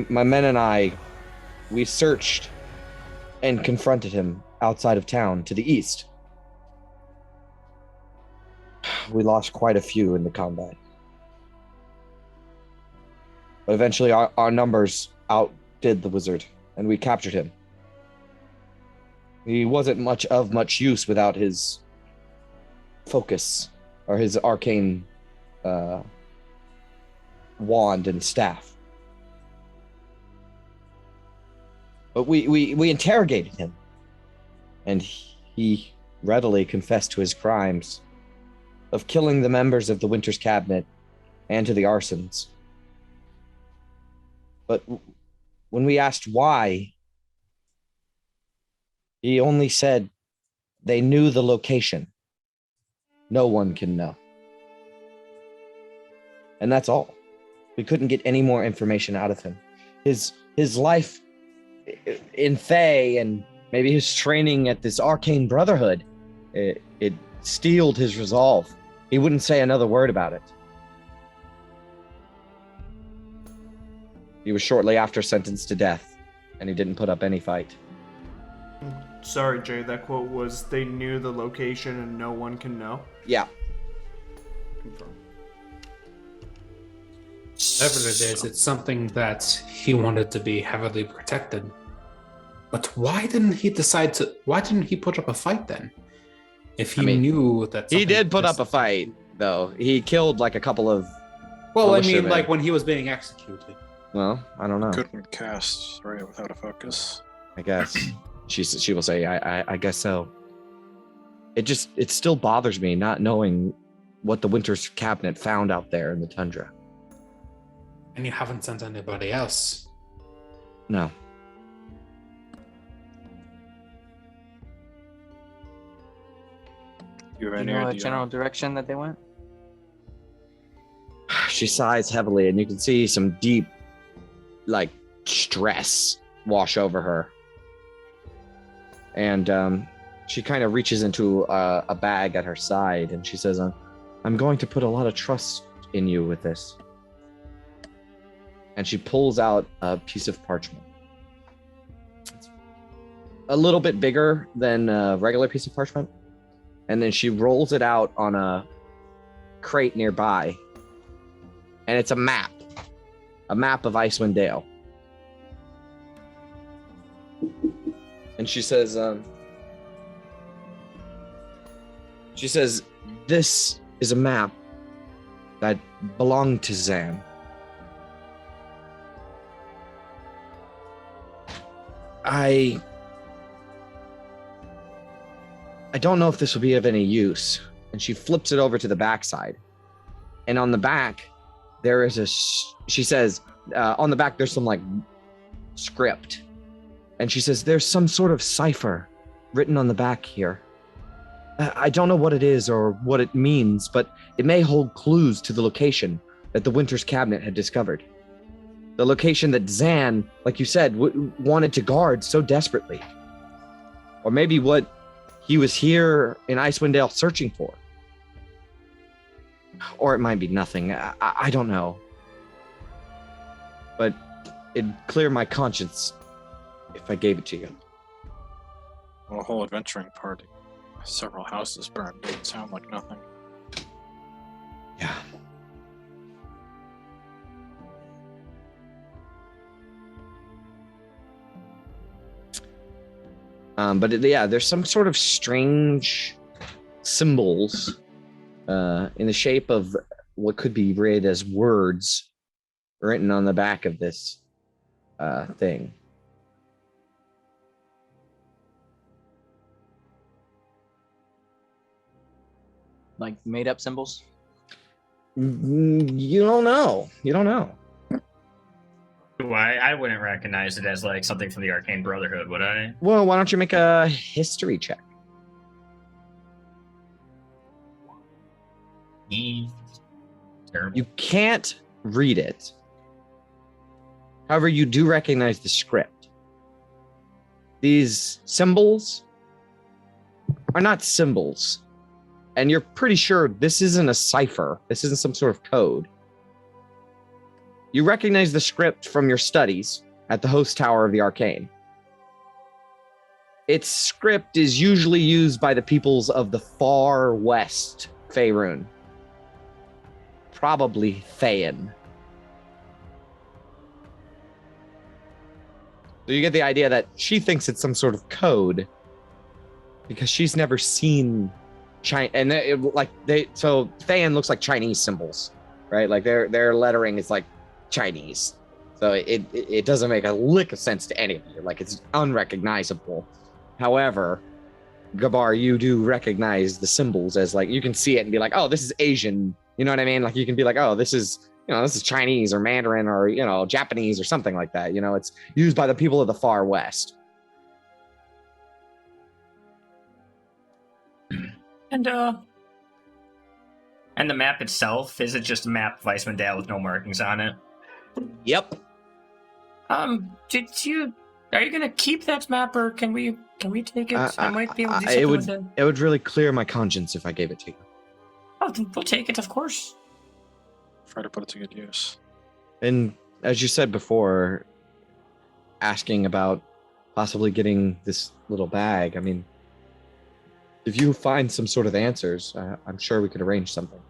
My men and I, we searched and confronted him outside of town to the east. We lost quite a few in the combat. But eventually our numbers outdid the wizard, and we captured him. He wasn't much use without his focus, or his arcane wand and staff. But we interrogated him, and he readily confessed to his crimes of killing the members of the Winter's Cabinet and to the arsons. But when we asked why, he only said they knew the location. No one can know. And that's all. We couldn't get any more information out of him. His life in Thay and maybe his training at this Arcane Brotherhood, it steeled his resolve. He wouldn't say another word about it. He was shortly after sentenced to death, and he didn't put up any fight. Sorry, Jay, that quote was, they knew the location and no one can know? Yeah. Confirm. Whatever it is, it's something that he wanted to be heavily protected. But why didn't he put up a fight then? If he knew that He something did put like up a fight, though. He killed like a couple of... Well, I mean, militiamen. like when he was being executed. Well, I don't know. Couldn't cast right without a focus. I guess. She will say, I guess so. It still bothers me not knowing what the Winter's Cabinet found out there in the tundra. And you haven't sent anybody else. No. You have Do you any know a idea? general direction that they went? She sighs heavily, and you can see some deep, like, stress wash over her. And she kind of reaches into a bag at her side, and she says, I'm going to put a lot of trust in you with this. And she pulls out a piece of parchment. It's a little bit bigger than a regular piece of parchment. And then she rolls it out on a crate nearby. And it's a map of Icewind Dale. And she says, this is a map that belonged to Zan. I don't know if this will be of any use. And she flips it over to the backside. And on the back, there is she says, on the back, there's some like script. And she says, there's some sort of cipher written on the back here. I don't know what it is or what it means, but it may hold clues to the location that the Winter's Cabinet had discovered. The location that Zan, like you said, wanted to guard so desperately. Or maybe what he was here in Icewind Dale searching for. Or it might be nothing. I don't know. But it'd clear my conscience if I gave it to you. Well, a whole adventuring party. Several houses burned. Doesn't sound like nothing. Yeah. But yeah, there's some sort of strange symbols in the shape of what could be read as words written on the back of this thing. Like made up symbols? You don't know. I wouldn't recognize it as like something from the Arcane Brotherhood, would I? Well, why don't you make a history check? Terrible. You can't read it. However, you do recognize the script. These symbols are not symbols. And you're pretty sure this isn't a cipher. This isn't some sort of code. You recognize the script from your studies at the host tower of the Arcane. Its script is usually used by the peoples of the far west Faerun. Probably Thayan. So you get the idea that she thinks it's some sort of code because she's never seen China, and so Thayan looks like Chinese symbols, right? Like their lettering is like Chinese, so it doesn't make a lick of sense to any of you. Like it's unrecognizable. However, Gabar, you do recognize the symbols as like you can see it and be like, oh, this is Asian. You know what I mean? Like you can be like, oh, this is Chinese or Mandarin or Japanese or something like that. It's used by the people of the far west. And the map itself, is it just a map of Icewind Dale with no markings on it? Yep. Are you gonna keep that map, or can we take it? I might be able to do something with it. It would really clear my conscience if I gave it to you. Oh, then we'll take it, of course. Try to put it to good use. And as you said before, asking about possibly getting this little bag, I mean, if you find some sort of answers, I'm sure we could arrange something.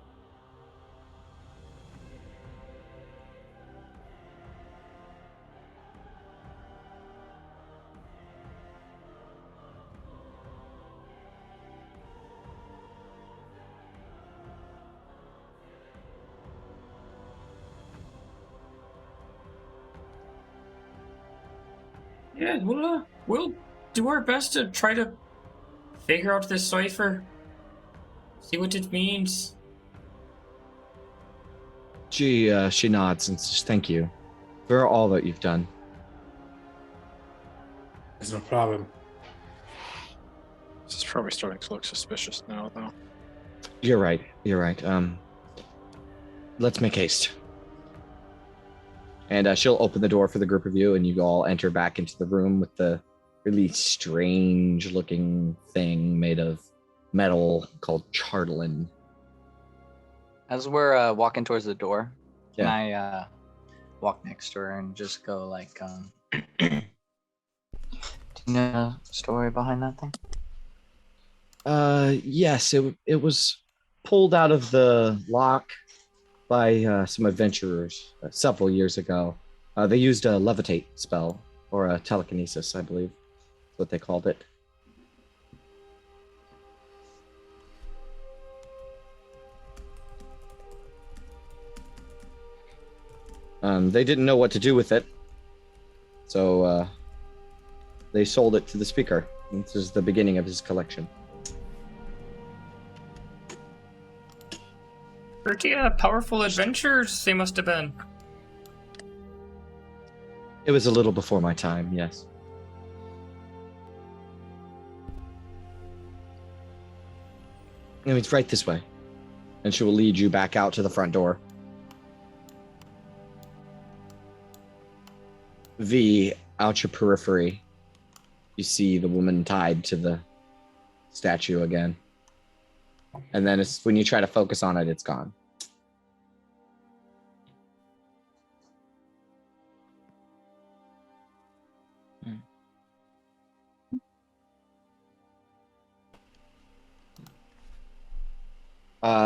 Yeah, we'll do our best to try to figure out this cipher. See what it means. She nods and says, thank you for all that you've done. There's no problem. This is probably starting to look suspicious now, though. You're right. You're right. Let's make haste. And she'll open the door for the group of you, and you all enter back into the room with the really strange-looking thing made of metal called charlatan. As we're walking towards the door, can Yeah. I walk next to her and just go like, do you know the story behind that thing? Yes, it was pulled out of the lock by some adventurers several years ago. They used a levitate spell, or a telekinesis, I believe. That's what they called it. They didn't know what to do with it, so they sold it to the speaker. This is the beginning of his collection. Pretty powerful adventures they must have been. It was a little before my time, yes. No, it's right this way. And she will lead you back out to the front door. V, out your periphery, you see the woman tied to the statue again. And then it's when you try to focus on it, it's gone.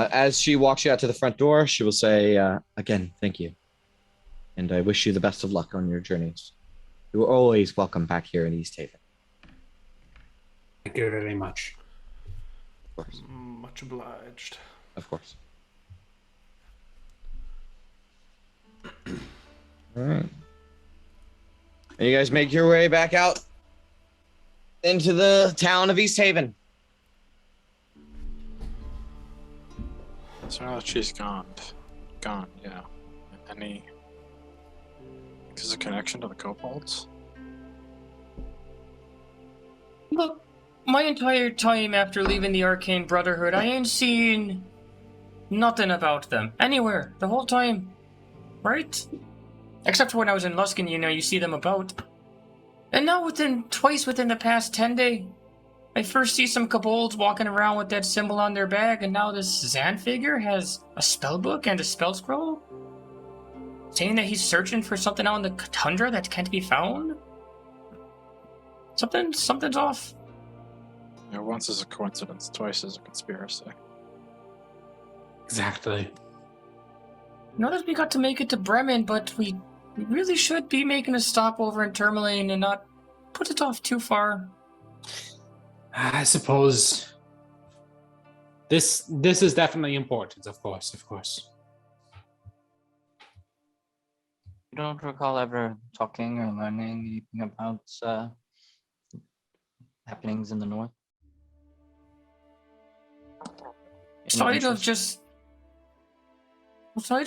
As she walks you out to the front door, she will say, again, thank you. And I wish you the best of luck on your journeys. You are always welcome back here in East Haven. Thank you very much. Of course. Much obliged. Of course. All right. And you guys make your way back out into the town of East Haven. So now that she's gone, yeah. Any... There's a connection to the kobolds? Look, my entire time after leaving the Arcane Brotherhood, I ain't seen nothing about them. Anywhere. The whole time. Right? Except for when I was in Luskan, you see them about. And now twice within the past 10 days, I first see some kobolds walking around with that symbol on their bag, and now this Zan figure has a spell book and a spell scroll? Saying that he's searching for something out in the tundra that can't be found? Something's off. Yeah, once is a coincidence, twice is a conspiracy. Exactly. Know that we got to make it to Bremen, but we really should be making a stop over in Tourmaline and not put it off too far. I suppose this is definitely important, of course. You don't recall ever talking or learning anything about happenings in the north? Aside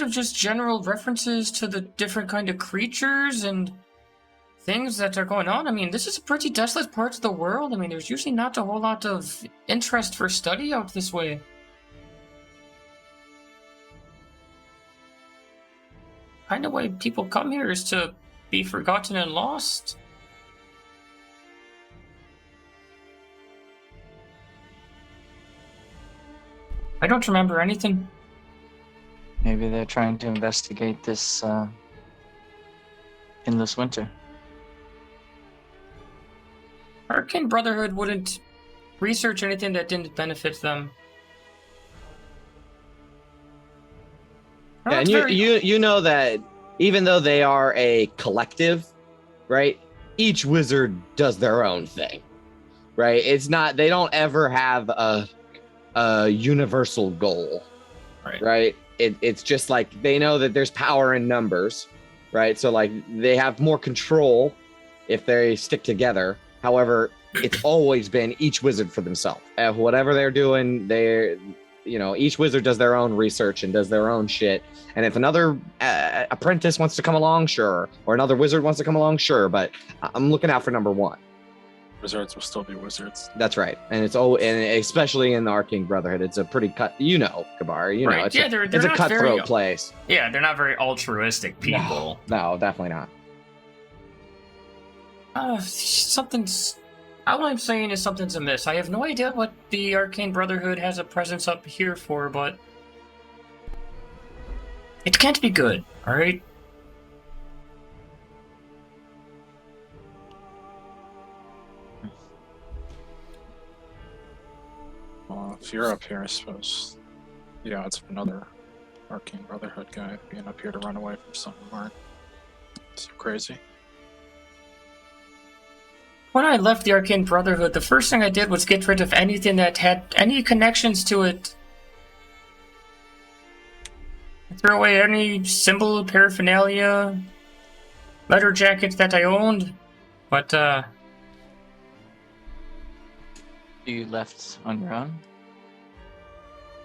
of just general references to the different kind of creatures and things that are going on, I mean, this is a pretty desolate part of the world. I mean, there's usually not a whole lot of interest for study out this way. Kind of why people come here is to be forgotten and lost. I don't remember anything. Maybe they're trying to investigate this in this winter. Arcane Brotherhood wouldn't research anything that didn't benefit them. Yeah, and you know that even though they are a collective, right? Each wizard does their own thing, right? It's not, they don't ever have a universal goal, right? It's just like they know that there's power in numbers, right? So like they have more control if they stick together. However, it's always been each wizard for themselves. Whatever they're doing, each wizard does their own research and does their own shit. And if another apprentice wants to come along, sure. Or another wizard wants to come along, sure. But I'm looking out for number one. Wizards will still be wizards. That's right, and especially in the Arcane Brotherhood, it's a pretty Kabar. You know, Right, it's yeah, a, they're it's a not cutthroat very- place. Yeah, they're not very altruistic people. No, definitely not. Something's. All I'm saying is something's amiss. I have no idea what the Arcane Brotherhood has a presence up here for, but it can't be good. All right. Well, if you're up here, I suppose. Yeah, it's another Arcane Brotherhood guy being up here to run away from something aren't so crazy. When I left the Arcane Brotherhood, the first thing I did was get rid of anything that had any connections to it. I threw away any symbol, paraphernalia, letter jackets that I owned. But, You left on your own?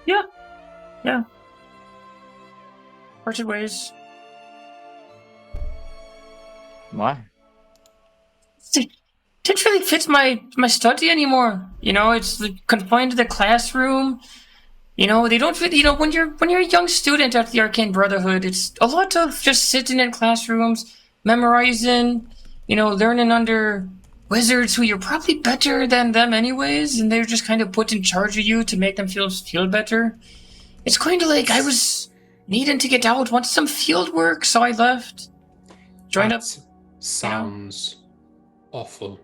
yeah. Parted ways. Why? It didn't really fit my study anymore. You know, it's confined to the classroom. You know, they don't fit. You know, when you're a young student at the Arcane Brotherhood, it's a lot of just sitting in classrooms, memorizing. You know, learning under wizards who you're probably better than them anyways, and they're just kind of put in charge of you to make them feel better. It's kind of like I was needing to get out, wanted some field work, so I left. Joined up. Sounds awful.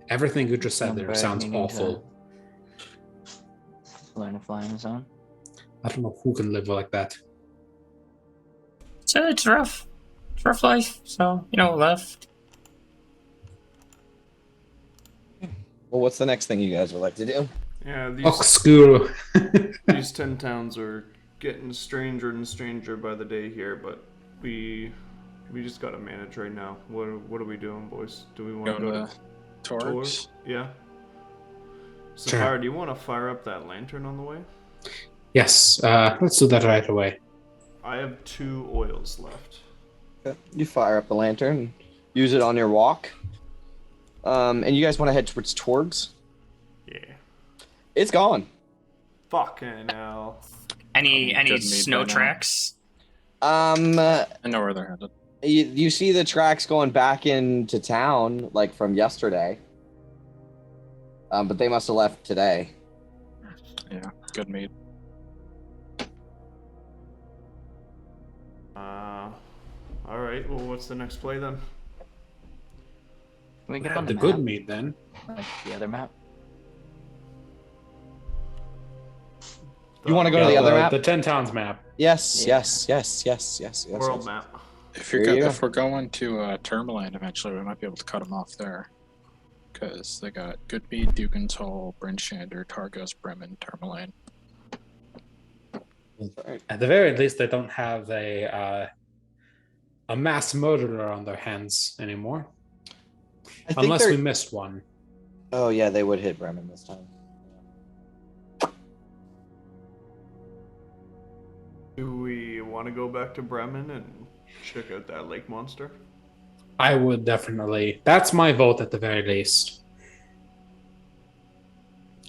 Everything you just said there sounds awful. Learn to fly on his own. I don't know who can live like that. So it's rough. It's rough life. So, you know, left. Well, what's the next thing you guys would like to do? Yeah, Ox-School. these 10 towns are getting stranger and stranger by the day here, but we just gotta manage right now. What are we doing, boys? Do we want to go to Torgs? Yeah. Sure. Sapphire, do you want to fire up that lantern on the way? Yes, let's do that right away. I have 2 oils left. Okay. You fire up the lantern, use it on your walk. And you guys want to head towards Torgs? Yeah. It's gone. Fucking hell. Any Good meat snow right now. tracks? I know where they're headed. You see the tracks going back into town, like from yesterday. But they must have left today. Yeah, good meat. All right. Well, what's the next play then? Can we get Have on the the good map? meat then. Like the other map? You want to go to the other map? The 10 towns map. Yes, Yeah. yes. World map. If There you go. if we're going to Tourmaline eventually, we might be able to cut them off there. Because they got Goodmead, Dugan's Hole, Brinchander, Targos, Bremen, Tourmaline. At the very least, they don't have a mass murderer on their hands anymore. I think Unless they're- we missed one. Oh yeah, they would hit Bremen this time. Do we want to go back to Bremen and check out that lake monster? I would definitely. That's my vote at the very least.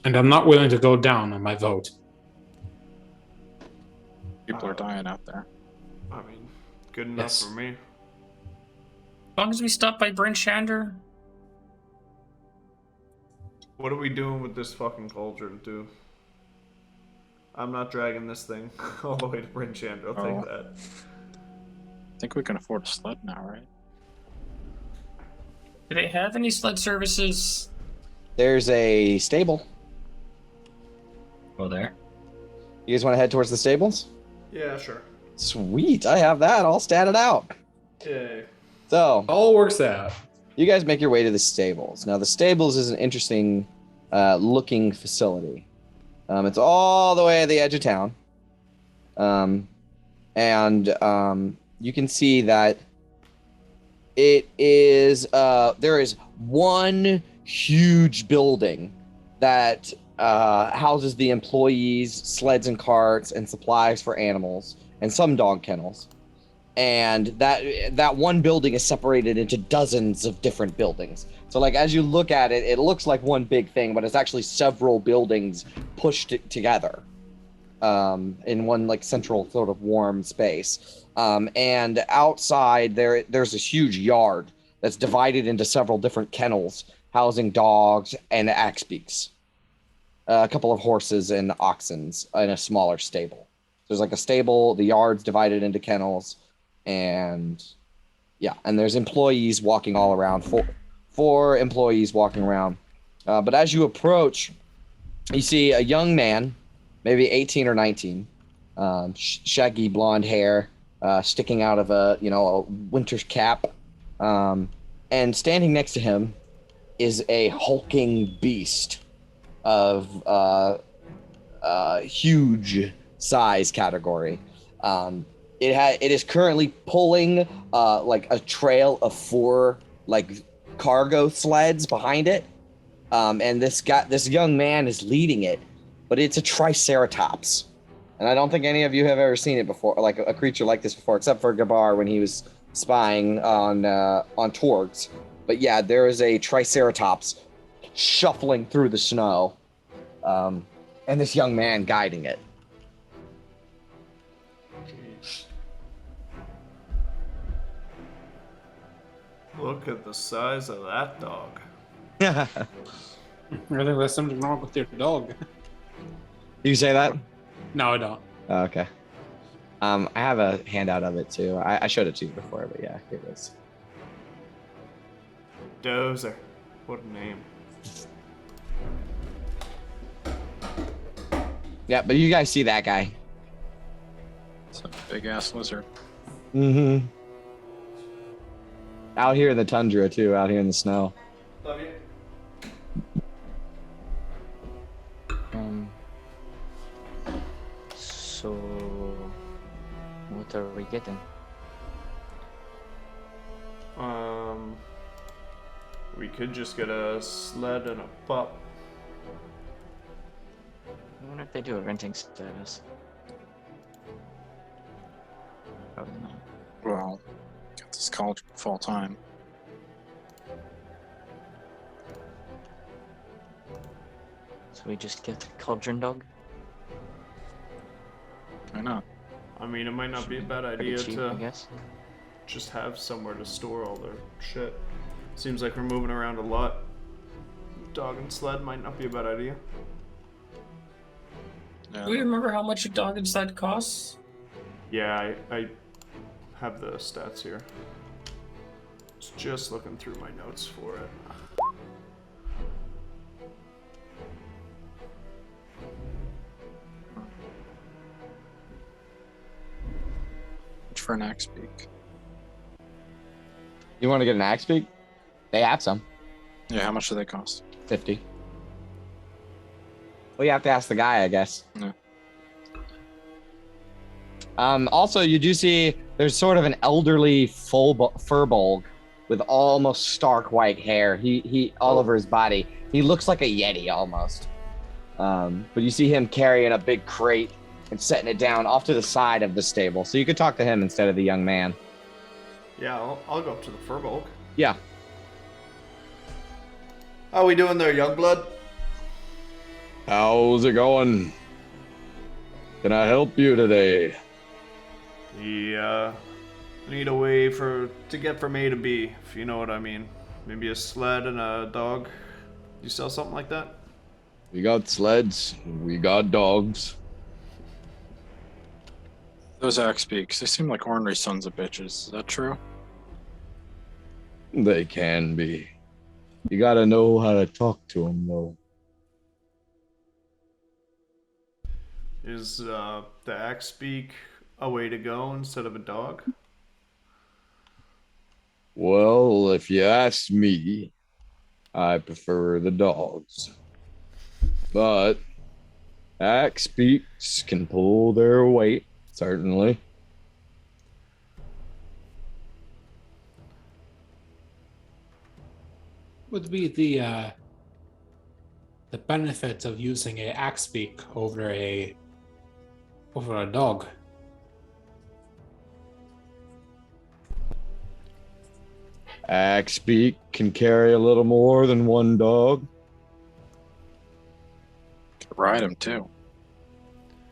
And I'm not willing to go down on my vote. People are dying out there. I mean, good enough Yes. for me. As long as we stop by Bryn Shander. What are we doing with this fucking cauldron, too? I'm not dragging this thing all the way to Bryn Shander, I'll Oh. take that. I think we can afford a sled now, right? Do they have any sled services? There's a stable. Go there. You guys want to head towards the stables? Yeah, sure. Sweet, I have that all statted out. Yay. So, All works out. you guys make your way to the stables. Now, the stables is an interesting looking facility. It's all the way at the edge of town. You can see that it is, there is one huge building that houses the employees, sleds and carts, and supplies for animals, and some dog kennels. and that one building is separated into dozens of different buildings. So like as you look at it, it looks like one big thing, but it's actually several buildings pushed together in one like central sort of warm space. And outside there's this huge yard that's divided into several different kennels housing dogs and axe beaks, a couple of horses and oxens in a smaller stable. There's like a stable, the yard's divided into kennels, and yeah, and there's employees walking all around, four employees walking around. But as you approach, you see a young man, maybe 18 or 19, shaggy blonde hair, sticking out of a winter's cap, and standing next to him is a hulking beast of huge size category. It is currently pulling like a trail of 4 like cargo sleds behind it, and this young man is leading it, but it's a triceratops, and I don't think any of you have ever seen it before, like a creature like this before, except for Gabar when he was spying on Torgs. But yeah, there is a triceratops shuffling through the snow, and this young man guiding it. Look at the size of that dog. I think there's something wrong with your dog. You say that? No, I don't. Oh, okay. I have a handout of it too. I showed it to you before, but yeah, here it is. Dozer. What a name. Yeah, but you guys see that guy. It's a big ass lizard. Mm-hmm. Out here in the tundra too, out here in the snow. Love you. So what are we getting? We could just get a sled and a pup. I wonder if they do a renting status. Probably not. Well, got this college full time. So we just get the cauldron dog? Why not? I mean, it might not be a bad Pretty idea cheap, I to guess. just have somewhere to store all their shit. Seems like we're moving around a lot. Dog and sled might not be a bad idea. Yeah, Do you remember how much a dog and sled costs? Yeah, I have the stats here. Was just looking through my notes for it. much for an axe beak? You want to get an axe beak? They have some. Yeah, how much do they cost? 50. Well, you have to ask the guy, I guess. Yeah. Also, you do see there's sort of an elderly furbolg with almost stark white hair. He all over his body. He looks like a yeti almost. But you see him carrying a big crate and setting it down off to the side of the stable. So you could talk to him instead of the young man. Yeah, I'll go up to the Furbolg. Yeah. How we doing there, young blood? How's it going? Can I help you today? Yeah, I need a way to get from A to B, if you know what I mean. Maybe a sled and a dog. You sell something like that? We got sleds, we got dogs. Those axe beaks, they seem like ornery sons of bitches. Is that true? They can be. You gotta know how to talk to them, though. Is the axe beak a way to go instead of a dog? Well, if you ask me, I prefer the dogs. But axe beaks can pull their weight, certainly. Would be the benefit of using a axe beak over a dog? Axbeak can carry a little more than one dog. Could ride him too.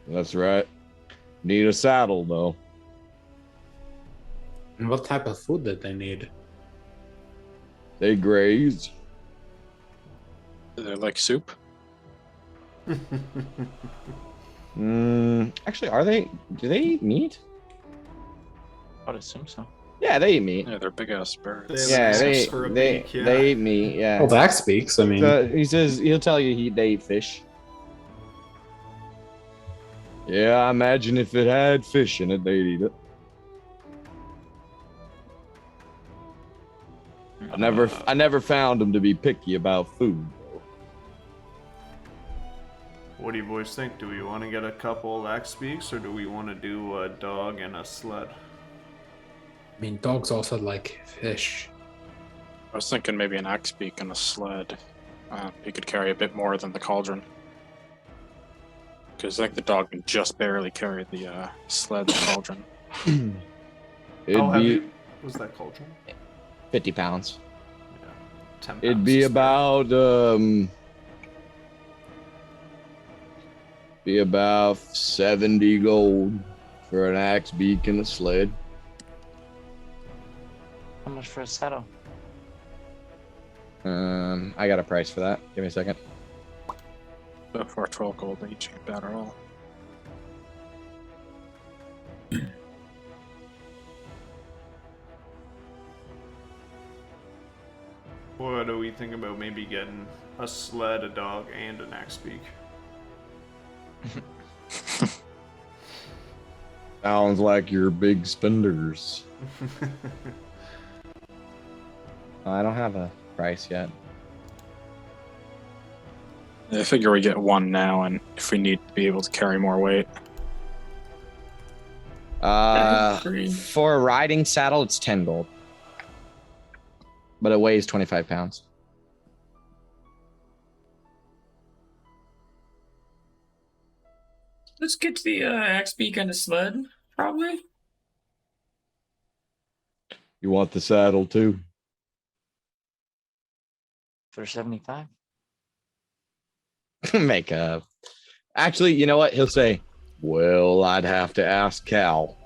That's right. Need a saddle though. And what type of food did they need? They graze. Is it like soup? Actually, are they? Do they eat meat? I would assume so. Yeah, they eat meat. Yeah, they're big ass birds. They Yeah, have they access for a they beak, yeah. they eat meat. Yeah. Well, that speaks. I mean, So he says he'll tell you they eat fish. Yeah, I imagine if it had fish in it, they'd eat it. I never found them to be picky about food. What do you boys think? Do we want to get a couple Axbeaks, or do we want to do a dog and a sled? I mean, dogs also like fish. I was thinking maybe an axe beak and a sled. He could carry a bit more than the cauldron. Because I think the dog can just barely carry the sled and cauldron. It'd be What's that cauldron? 50 pounds. Yeah. 10 It'd pounds be to spare. about 70 gold for an axe beak and a sled. How much for a saddle? I got a price for that. Give me a second. But for 12 gold each, ain't bad at all. What do we think about maybe getting a sled, a dog, and an Axbeak? Sounds like you're big spenders. I don't have a price yet. I figure we get one now, and if we need to be able to carry more weight. For a riding saddle, it's 10 gold. But it weighs 25 pounds. Let's get to the Axbeak and the sled, probably. You want the saddle too? For 75? Make a. Actually, you know what? He'll say, well, I'd have to ask Cal.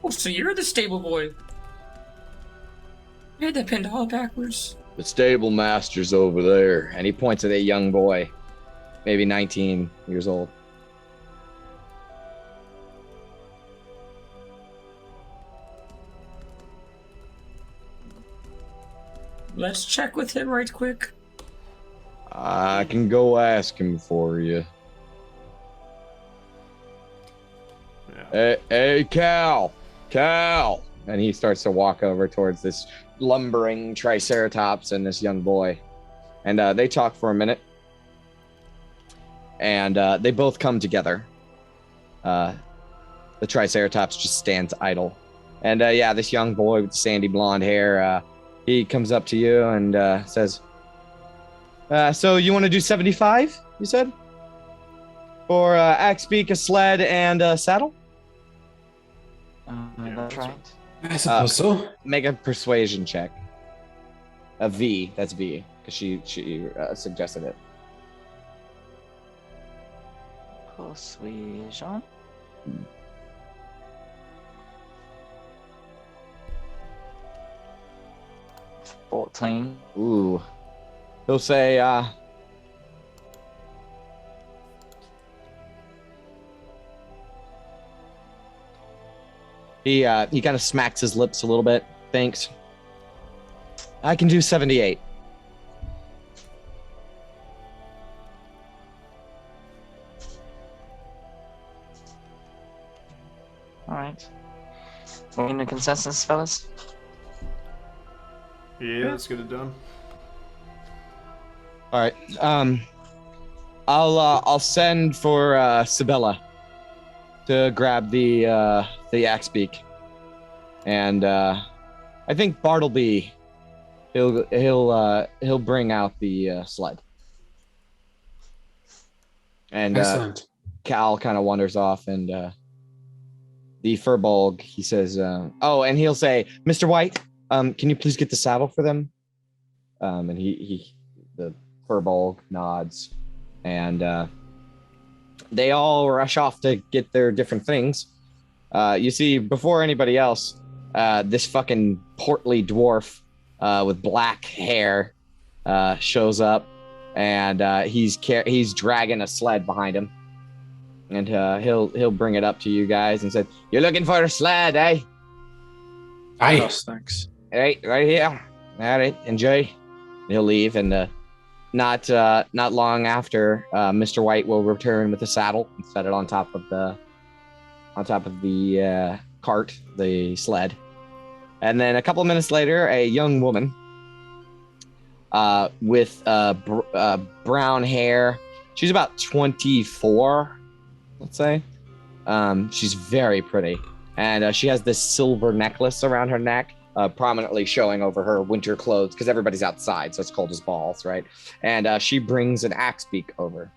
Oh, so you're the stable boy. I had that pinned all backwards. The stable master's over there. And he points at a young boy, maybe 19 years old. Let's check with him right quick. I can go ask him for you. Yeah. Hey, Cal! Cal! And he starts to walk over towards this lumbering triceratops and this young boy. And they talk for a minute. And they both come together. The triceratops just stands idle. And yeah, this young boy with the sandy blonde hair, he comes up to you and says, so you want to do 75, you said? For Axbeak, a sled, and a saddle? That's right. I suppose so. Make a persuasion check. A V, that's V, because she suggested it. Persuasion? $14. Ooh. He'll say, he kind of smacks his lips a little bit. Thanks. I can do 78. Alright. We're in a consensus, fellas? Yeah, let's get it done. All right. I'll send for Sibella to grab the Axbeak, and I think Bartleby he'll bring out the sled. And Excellent. Cal kind of wanders off and the furbolg, he says, oh, and he'll say, Mr. White, can you please get the saddle for them? And the furbolg nods, and they all rush off to get their different things. You see, before anybody else, this fucking portly dwarf with black hair shows up, and he's dragging a sled behind him, and he'll bring it up to you guys and said, "You're looking for a sled, eh? Aye. Yes, thanks. Right here. All right, enjoy." And he'll leave, and not long after, Mr. White will return with a saddle and set it on top of the cart, the sled. And then a couple of minutes later, a young woman with brown hair. She's about 24, let's say. She's very pretty. And she has this silver necklace around her neck, prominently showing over her winter clothes, because everybody's outside, so it's cold as balls, right? And she brings an axe beak over.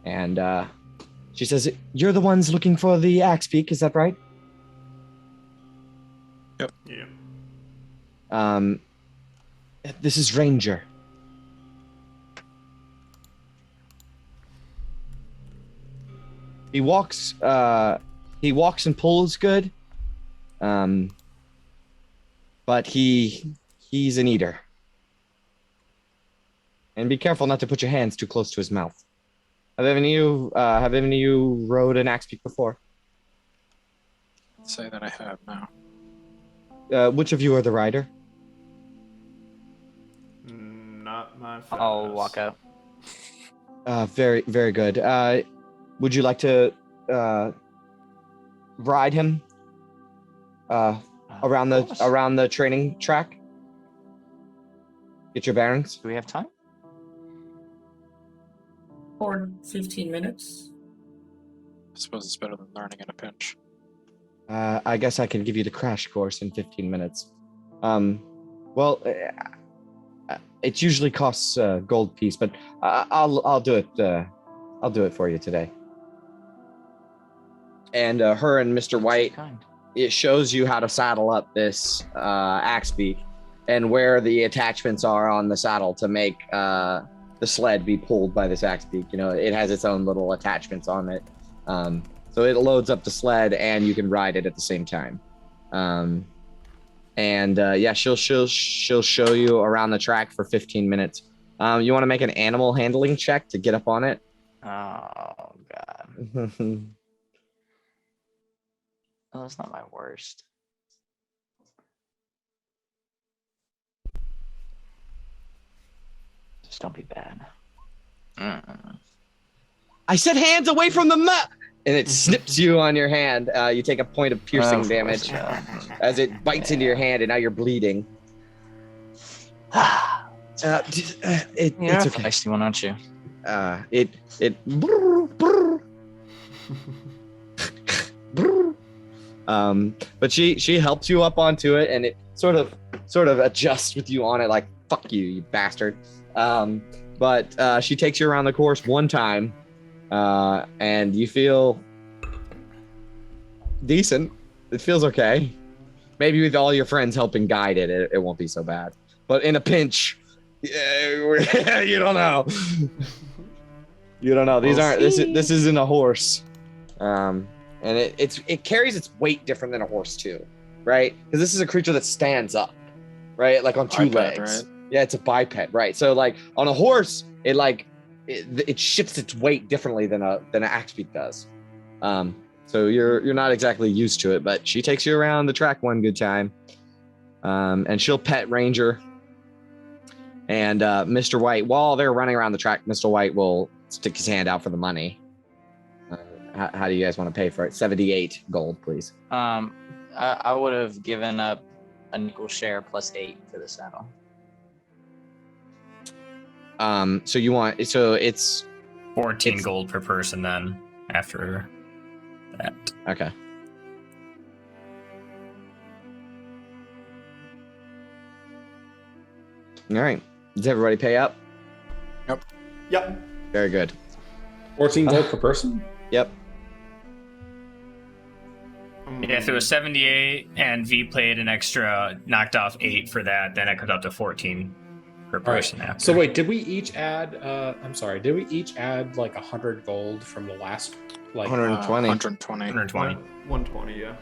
And she says, "You're the ones looking for the axe beak, is that right?" Yep. Yeah. This is Ranger. He walks and pulls good. But he's an eater. And be careful not to put your hands too close to his mouth. Have any of you rode an axe beak before? I'd say that I have now. Which of you are the rider? Not my fast. I'll walk out. Very, very good. Would you like to ride him around the training track? Get your bearings. Do we have time? Or 15 minutes. I suppose it's better than learning in a pinch. I guess I can give you the crash course in 15 minutes. It usually costs a gold piece, but I'll do it. I'll do it for you today. And her and Mr. White, it shows you how to saddle up this axe beak and where the attachments are on the saddle to make the sled be pulled by this axe beak. You know, it has its own little attachments on it. So it loads up the sled and you can ride it at the same time. She'll show you around the track for 15 minutes. You want to make an animal handling check to get up on it? Oh god. Oh, that's not my worst. Just don't be bad. I said hands away from the map! And it snips you on your hand. You take a point of piercing damage as it bites into your hand, and now you're bleeding. You're It's a okay. feisty one, aren't you? But she helps you up onto it, and it sort of adjusts with you on it, like fuck you, you bastard. But she takes you around the course one time, and you feel decent. It feels okay. Maybe with all your friends helping guide it, it won't be so bad. But in a pinch, you don't know. You don't know. These aren't. This isn't a horse. And it carries its weight different than a horse too, right? Because this is a creature that stands up, right? Like on two Biped, legs. right? Yeah, it's a biped, right? So like on a horse, it shifts its weight differently than an axe beak does. So you're not exactly used to it, but she takes you around the track one good time, and she'll pet Ranger. And Mr. White, while they're running around the track, Mr. White will stick his hand out for the money. How do you guys want to pay for it? 78 gold, please. I would have given up a nickel share plus 8 for the saddle. So it's 14 gold per person then after that. okay. All right. Does everybody pay up? Yep. Very good. 14 gold per person? Yep. Yeah, if it was 78 and V played an extra, knocked off 8 for that, then it comes up to 14 per All right. person after. So wait, did we each add? I'm sorry. Did we each add like 100 gold from the last? Like 120. 120. 120. 120, yeah.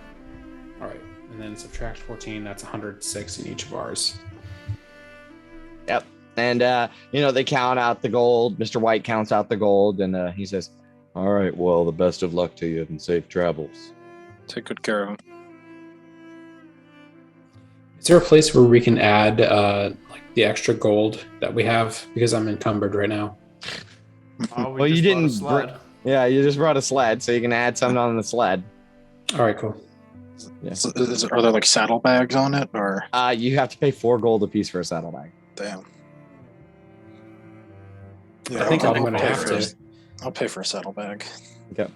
All right, and then subtract 14. That's 106 in each of ours. Yep. And they count out the gold. Mr. White counts out the gold, and he says, "All right, well, the best of luck to you and safe travels." Take good care of him. Is there a place where we can add like the extra gold that we have? Because I'm encumbered right now. Oh, Well, you just brought a didn't sled. Yeah, you just brought a sled, so you can add something on the sled. All right, cool. Yeah. So are there like saddlebags on it, or You have to pay 4 gold apiece for a saddlebag. damn? I think I'm gonna pay have for to. it. I'll pay for a saddlebag. Okay.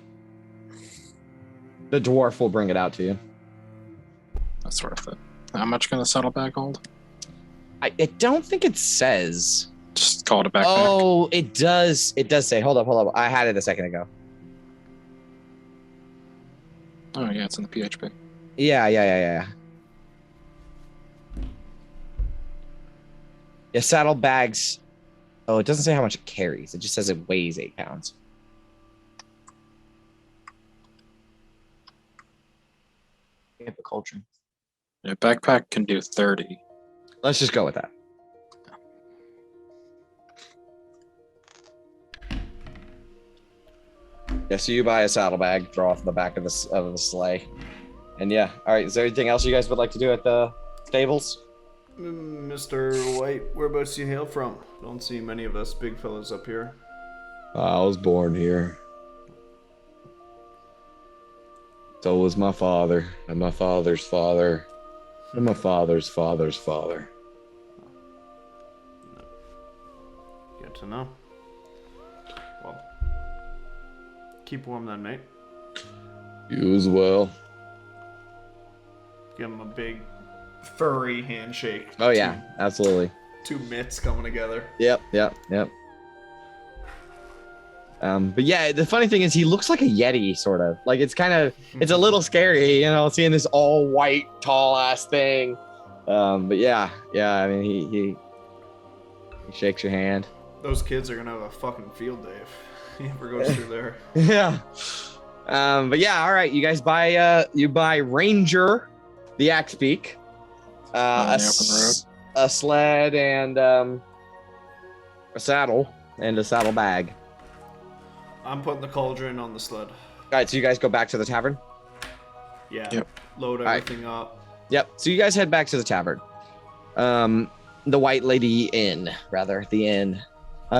The dwarf will bring it out to you. That's worth it. How much can a saddlebag hold? I don't think it says. Just call it a backpack. Oh, it does. It does say. Hold up. I had it a second ago. Oh yeah, it's in the PHP. Yeah. Yeah, saddlebags. Oh, it doesn't say how much it carries. It just says it weighs 8 pounds. We have a cauldron. Yeah, backpack can do 30. Let's just go with that. Yeah, so you buy a saddlebag, throw off the back of the sleigh. And yeah, all right, is there anything else you guys would like to do at the stables? Mr. White, whereabouts do you hail from? Don't see many of us big fellas up here. I was born here. So was my father, and my father's father, and my father's father's father. Good to know. Well, keep warm then, mate. You as well. Give him a big furry handshake. Oh yeah, absolutely. Two mitts coming together. Yep. But yeah, the funny thing is he looks like a Yeti, sort of. Like it's a little scary, seeing this all white, tall ass thing. But yeah, I mean he shakes your hand. Those kids are gonna have a fucking field day if he ever goes through there. Yeah. But yeah, all right, you guys buy Ranger, the axe beak, On the open road. a sled, and a saddle and a saddle bag. I'm putting the cauldron on the sled. All right, so you guys go back to the tavern. Yeah. Yep. Load right. everything up. Yep. So you guys head back to the tavern. The White Lady Inn, rather, the inn.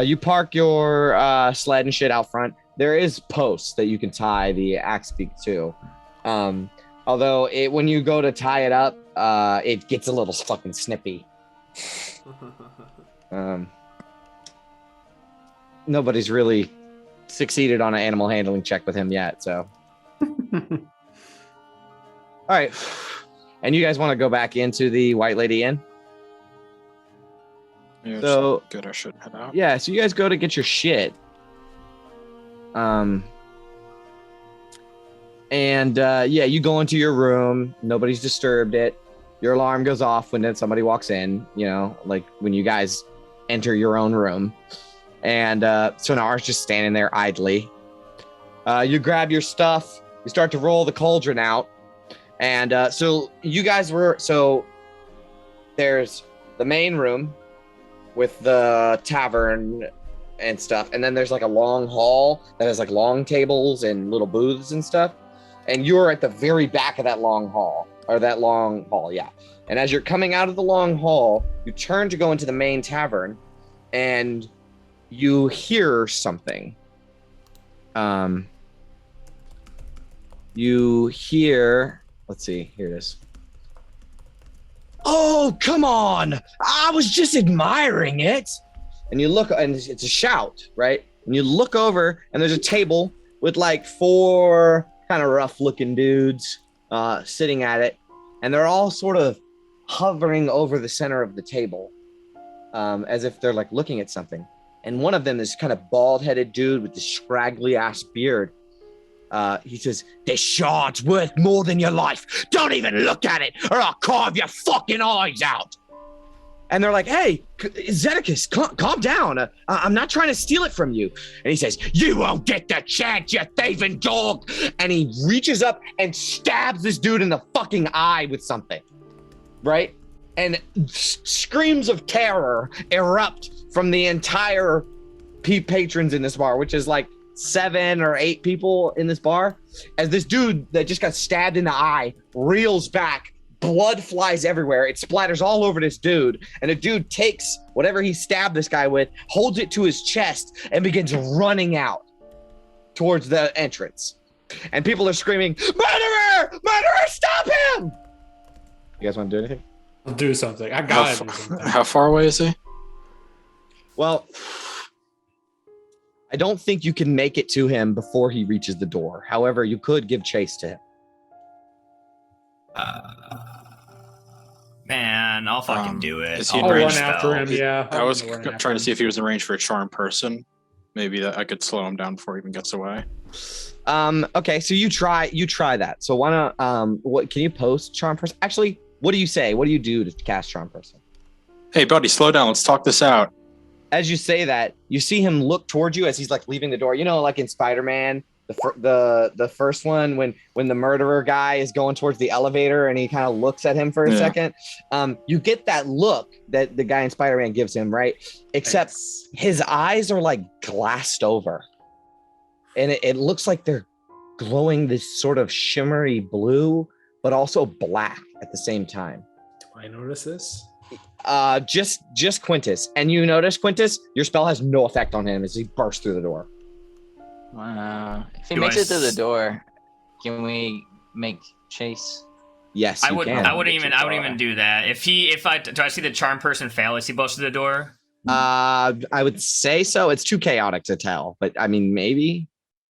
You park your sled and shit out front. There is posts that you can tie the axe beak to. Although when you go to tie it up, it gets a little fucking snippy. Nobody's really succeeded on an animal handling check with him yet, so. All right. And you guys want to go back into the White Lady Inn? Yeah, So- just get our shit head out. Yeah, so you guys go to get your shit. You go into your room. Nobody's disturbed it. Your alarm goes off when somebody walks in, like when you guys enter your own room. And Sonar's just standing there idly. You grab your stuff. You start to roll the cauldron out. And so you guys there's the main room with the tavern and stuff. And then there's like a long hall that has like long tables and little booths and stuff. And you're at the very back of that long hall. Yeah. And as you're coming out of the long hall, you turn to go into the main tavern and you hear something. Let's see, here it is. Oh, come on! I was just admiring it. And you look, and it's a shout, right? And you look over, and there's a table with like 4 kind of rough-looking dudes sitting at it, and they're all sort of hovering over the center of the table, as if they're like looking at something. And one of them is kind of bald-headed dude with this scraggly-ass beard, He says, "This shard's worth more than your life. Don't even look at it, or I'll carve your fucking eyes out." And they're like, "Hey, Zedekias, calm down. I'm not trying to steal it from you." And he says, "You won't get the chance, you thieving dog." And he reaches up and stabs this dude in the fucking eye with something, right? And screams of terror erupt from the entire patrons in this bar, which is like 7 or 8 people in this bar, as this dude that just got stabbed in the eye reels back. Blood flies everywhere. It splatters all over this dude. And the dude takes whatever he stabbed this guy with, holds it to his chest, and begins running out towards the entrance. And people are screaming, "Murderer! Murderer, stop him!" You guys want to do anything? I'll do something. I gotta do something. How far away is he? Well, I don't think you can make it to him before he reaches the door. However, you could give chase to him. Man, I'll fucking do it. is he in I'll run range after him. Yeah, I was I'll run after trying him. to see if he was in range for a charm person. Maybe that I could slow him down before he even gets away. Okay, so you try that. So why not what can you post charm person? Actually, what do you say? What do you do to cast charm person? Hey, buddy, slow down. Let's talk this out. As you say that, you see him look towards you as he's like leaving the door. You know, like in Spider-Man, the first one when the murderer guy is going towards the elevator and he kind of looks at him for a second. You get that look that the guy in Spider-Man gives him, right? Except his eyes are like glassed over, and it looks like they're glowing this sort of shimmery blue, but also black at the same time. Do I notice this? Just Quintus, and you notice Quintus, your spell has no effect on him as he bursts through the door. Wow. If he Do makes I it to the door, can we make chase? Yes, I you wouldn't. can. I wouldn't even do that. Do I see the charm person fail? Is he close to the door? I would say so. It's too chaotic to tell, but I mean, maybe.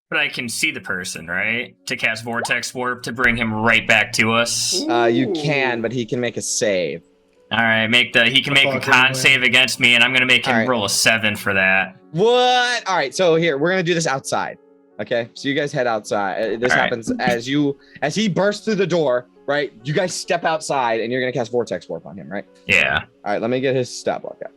But I can see the person, right? To cast Vortex Warp to bring him right back to us. You can, but he can make a save. All right, he can make a con save against me, and I'm gonna make him roll a 7 for that. What? All right, so here we're gonna do this outside. Okay, so you guys head outside. This happens as he bursts through the door. Right, you guys step outside, and you're gonna cast Vortex Warp on him, right? Yeah. All right, let me get his stat block out.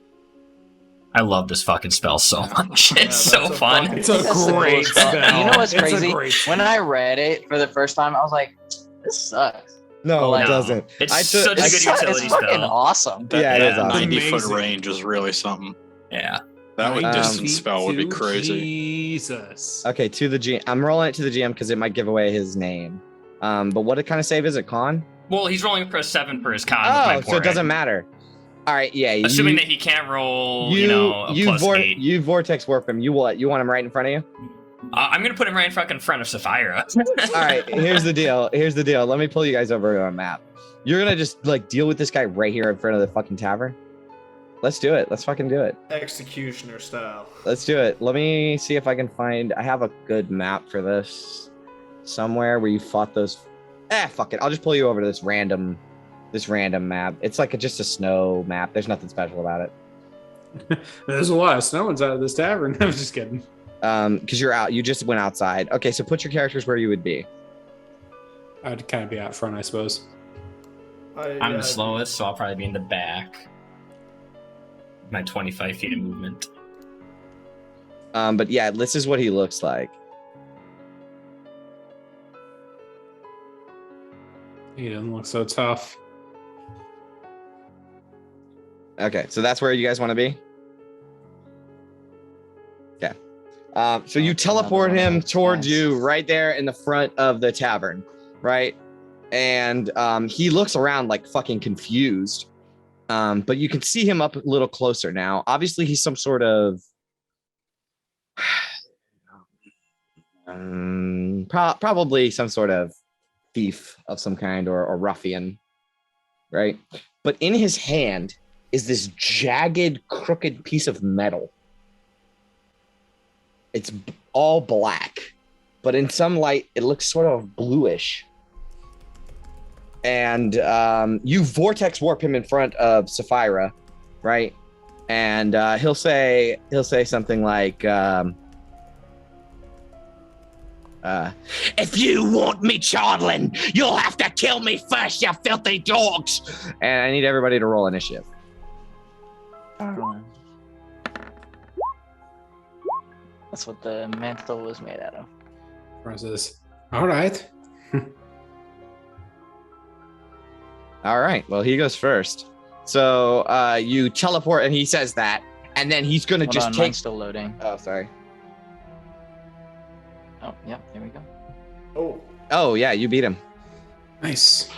I love this fucking spell so much. It's so fun. It's a great spell. You know what's It's a crazy? great spell. When I read it for the first time, I was like, "This sucks." No, Like, it doesn't. It's I took- such a good It's utility fucking spell. awesome. Yeah, it is Yeah. awesome. 90-foot Amazing. range is really something. Yeah. That would 90 distance feet spell would be to crazy. Jesus. Okay, to the GM. I'm rolling it to the GM because it might give away his name. But what kind of save is it? Con? Well, he's rolling for a 7 for his con. Oh, with my so it doesn't Borat. matter. All right, yeah. Assuming that he can't roll, a plus 8. You vortex warp him. You what? You want him right in front of you? I'm gonna put him right in fucking front of Sapphira. All right. Here's the deal. Let me pull you guys over on a map. You're gonna just like deal with this guy right here in front of the fucking tavern. Let's do it. Let's fucking do it. Executioner style. Let's do it. Let me see if I can find. I have a good map for this somewhere where you fought those. Fuck it. I'll just pull you over to this random map. It's like just a snow map. There's nothing special about it. There's a lot of snow inside of this tavern. I'm just kidding. Because you're out. You just went outside. Okay, so put your characters where you would be. I'd kind of be out front, I suppose. I'm the slowest, so I'll probably be in the back. My 25 feet of movement. But yeah, this is what he looks like. He doesn't look so tough. Okay, so that's where you guys want to be? Okay. So you teleport him towards you right there in the front of the tavern, right? And he looks around like fucking confused. But you can see him up a little closer now. Obviously, he's some sort of probably some sort of thief of some kind or ruffian, right? But in his hand is this jagged, crooked piece of metal. It's all black, but in some light, it looks sort of bluish. And you vortex warp him in front of Sapphira, right? And he'll say something like, If you want me chortling, you'll have to kill me first, you filthy dogs. And I need everybody to roll initiative. That's what the mantle was made out of. Versus, all right. All right. Well, he goes first. So you teleport, and he says that, and then he's gonna Hold just on, take. mine's still loading. Oh, sorry. Oh, yep, there we go. Oh, Oh yeah, you beat him. Nice.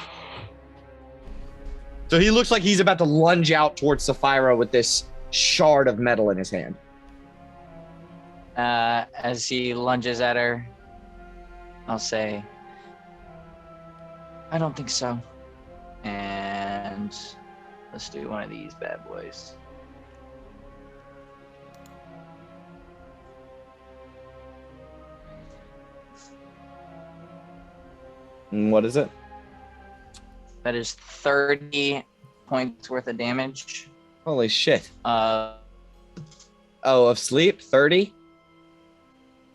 So he looks like he's about to lunge out towards Sapphira with this shard of metal in his hand. As he lunges at her, I'll say, I don't think so. And let's do one of these bad boys. And what is it? That is 30 points worth of damage. Holy shit. Uh, Oh, of sleep, 30?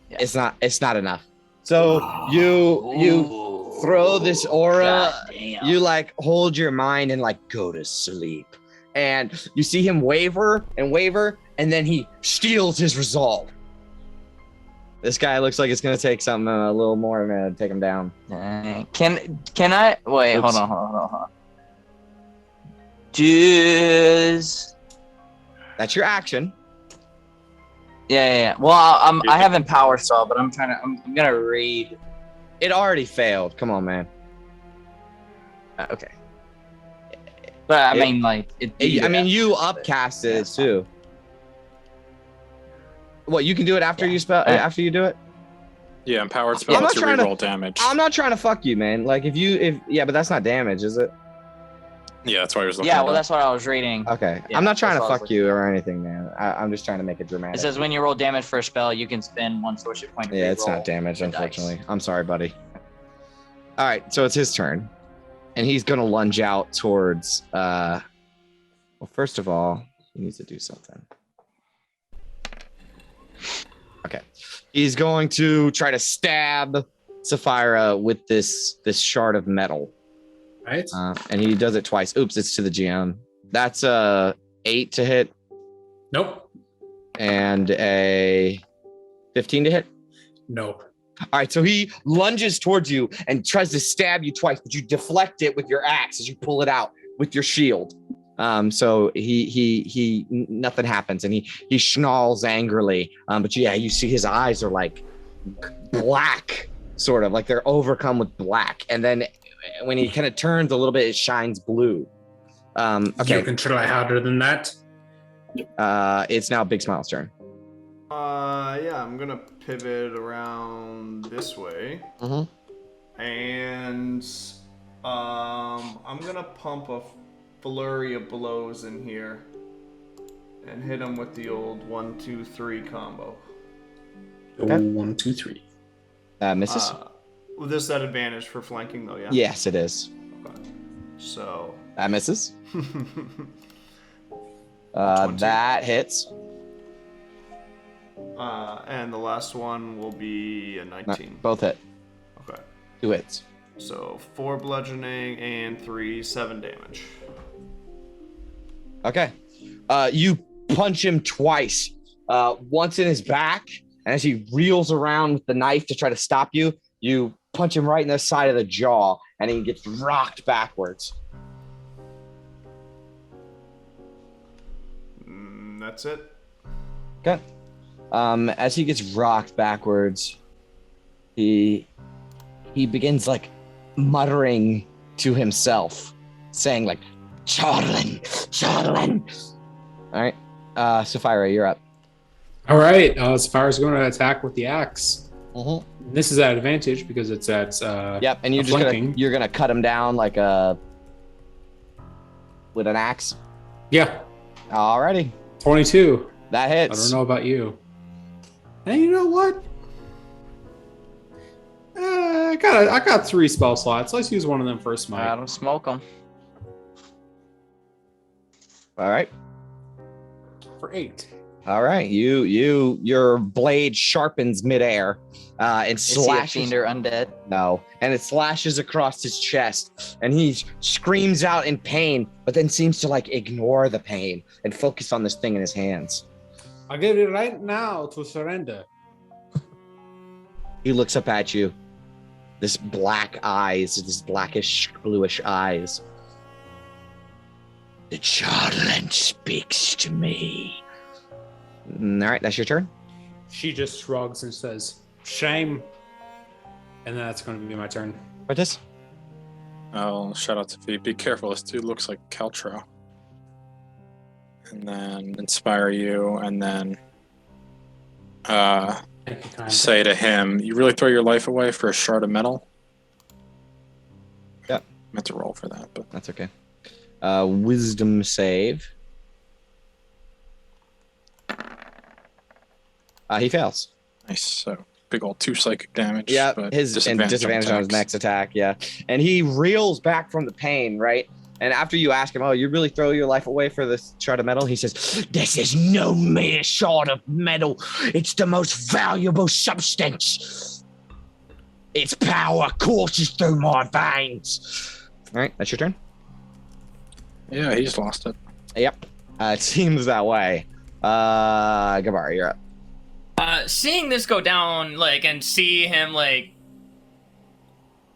Yeah. It's not enough. So you throw this aura, goddamn. you like hold your mind and like go to sleep. And you see him waver, and then he steals his resolve. This guy looks like it's gonna take something a little more to take him down. Can I wait? Oops. Hold on. Does That's your action. yeah. Well, I have Empower Saw, but I'm gonna read. It already failed. Come on, man. Okay. But I It- mean, like, You upcasted it too. What, you can do it after you spell after you do it? Yeah, empowered I'm spell not lets you trying to- reroll damage. I'm not trying to fuck you, man. Like but that's not damage, is it? Yeah, that's why I was looking. Yeah, it well, up. that's what I was reading. Okay. Yeah, I'm not trying to that's what I was fuck you or anything, man. I'm just trying to make it dramatic. It says when you roll damage for a spell, you can spend one sorcery point. To Yeah, it's not reroll damage, the unfortunately. dice. I'm sorry, buddy. All right, so it's his turn. And he's going to lunge out towards well, first of all, he needs to do something. Okay. He's going to try to stab Sapphira with this shard of metal. Right. And he does it twice. Oops, it's to the GM. That's a 8 to hit Nope. and a 15 to hit. Nope. All right, so he lunges towards you and tries to stab you twice, but you deflect it with your axe as you pull it out with your shield. So he nothing happens, and he snarls angrily. But yeah, you see his eyes are like black, sort of like they're overcome with black, and then when he kind of turns a little bit, it shines blue. Okay, You can try harder than that. it's now Big Smile's turn. Yeah, I'm gonna pivot around this way, and I'm gonna pump a flurry of blows in here and hit him with the old 1, 2, 3 combo. Okay. 1, 2, 3. Misses. With this at advantage for flanking though, yeah? Yes, it is. Okay. So. That misses. 20. That hits. And the last one will be a 19. Both hit. Okay. 2 hits. So 4 bludgeoning and 3 7 damage. Okay. You punch him twice. Once in his back, and as he reels around with the knife to try to stop you, you punch him right in the side of the jaw, and he gets rocked backwards. That's it. Okay. As he gets rocked backwards, he begins like muttering to himself, saying like, "Chortling, chortling." All right, Sapphira, you're up. All right. Sapphire's going to attack with the axe. Mm-hmm. This is at advantage because it's at Yep, and you're just flanking. gonna cut him down like with an axe. Yeah, Alrighty, 22. that I hits. don't know about you. And you know what? I got 3 spell slots. Let's use one of them for a I smite. don't smoke them. All right. For 8. All right, your blade sharpens midair, and Is he a slashes. fiend or undead? No, and it slashes across his chest, and he screams out in pain, but then seems to like ignore the pain and focus on this thing in his hands. I'll give it right now to surrender. He looks up at you. This black eyes, this blackish, bluish eyes. The Charland speaks to me. All right, that's your turn. She just shrugs and says, "Shame." And then that's going to be my turn. Artis? I'll shout out to V. Be careful, this dude looks like Caltro. And then inspire you, and then say to him, "You really throw your life away for a shard of metal?" Yep. Meant to roll for that, but That's okay. Wisdom save. He fails. nice. So big old 2 psychic damage. Yeah, but his disadvantage on his attacks. next attack. Yeah, and he reels back from the pain. Right, and after you ask him, "Oh, you really throw your life away for this shard of metal?" He says, "This is no mere shard of metal. It's the most valuable substance. Its power courses through my veins." All right, that's your turn. Yeah, he just lost it. Yep, it seems that way. Gabar, you're up. Seeing this go down, like, and see him, like,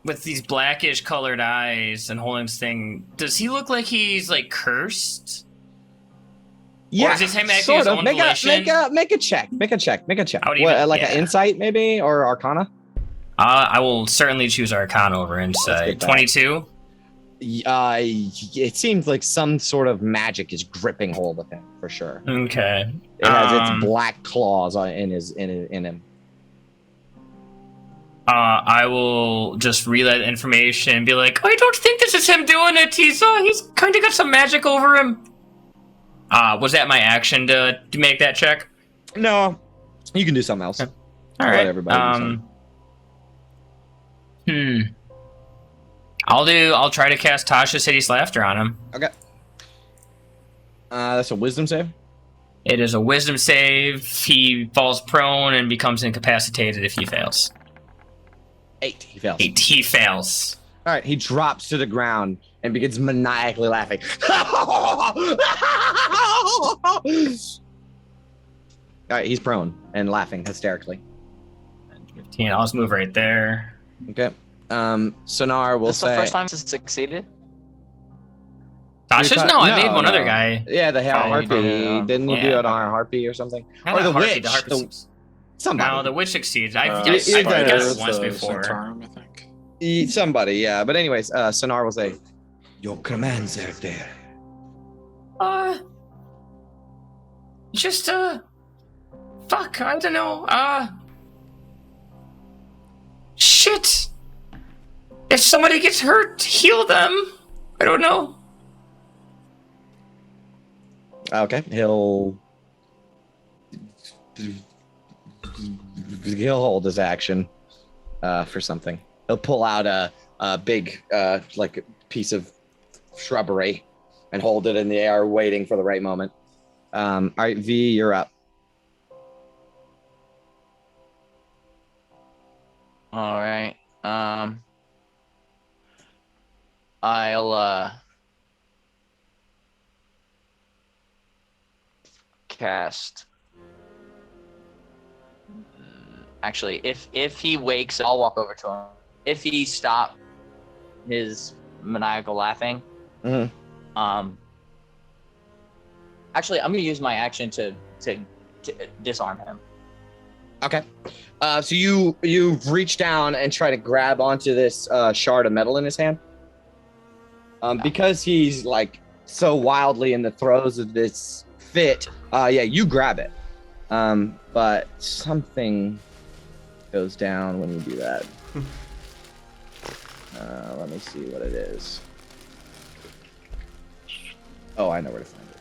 with these blackish colored eyes and holding this thing, does he look like he's, like, cursed? Yeah, Or is this him acting sort his of. own Make volition? a check. I would What, even- like yeah. an insight maybe or Arcana? I will certainly choose Arcana over get Insight. that. 22? It seems like some sort of magic is gripping hold of him for sure. Okay. It has its black claws in him. I will just relay the information and be like, I don't think this is him doing it. He's kind of got some magic over him. Was that my action to make that check? No, you can do something else. All I'll right. let everybody do something. I'll try to cast Tasha's Hideous Laughter on him. Okay. That's a wisdom save. It is a wisdom save. He falls prone and becomes incapacitated if he fails. 8. He fails. 8. He fails. All right. He drops to the ground and begins maniacally laughing. All right. He's prone and laughing hysterically. 15. I'll just move right there. Okay. Sonar will This is say. the first time this succeeded? Tasha's? No, I made one other guy. Yeah, the harpy. Didn't you do Yeah. it on a harpy or something? Not Or the Harpy, witch. the Harpy succeeds. Somebody. No, the witch succeeds. I've you- guessed you've done it it once before. Centaurum, I think. Somebody, yeah. But anyways, Sonar will say, Your commands are there. Just, fuck, I don't know, shit! If somebody gets hurt, heal them! I don't know. okay, he'll hold his action for something. He'll pull out a big like piece of shrubbery and hold it in the air, waiting for the right moment. All right, V, you're up. All right. I'll cast. Actually, if he wakes, I'll walk over to him. If he stopped his maniacal laughing, actually, I'm gonna use my action to disarm him. Okay. So you reach down and try to grab onto this shard of metal in his hand. Because he's like so wildly in the throes of this fit. Yeah, you grab it. But something goes down when you do that. Let me see what it is. Oh, I know where to find it.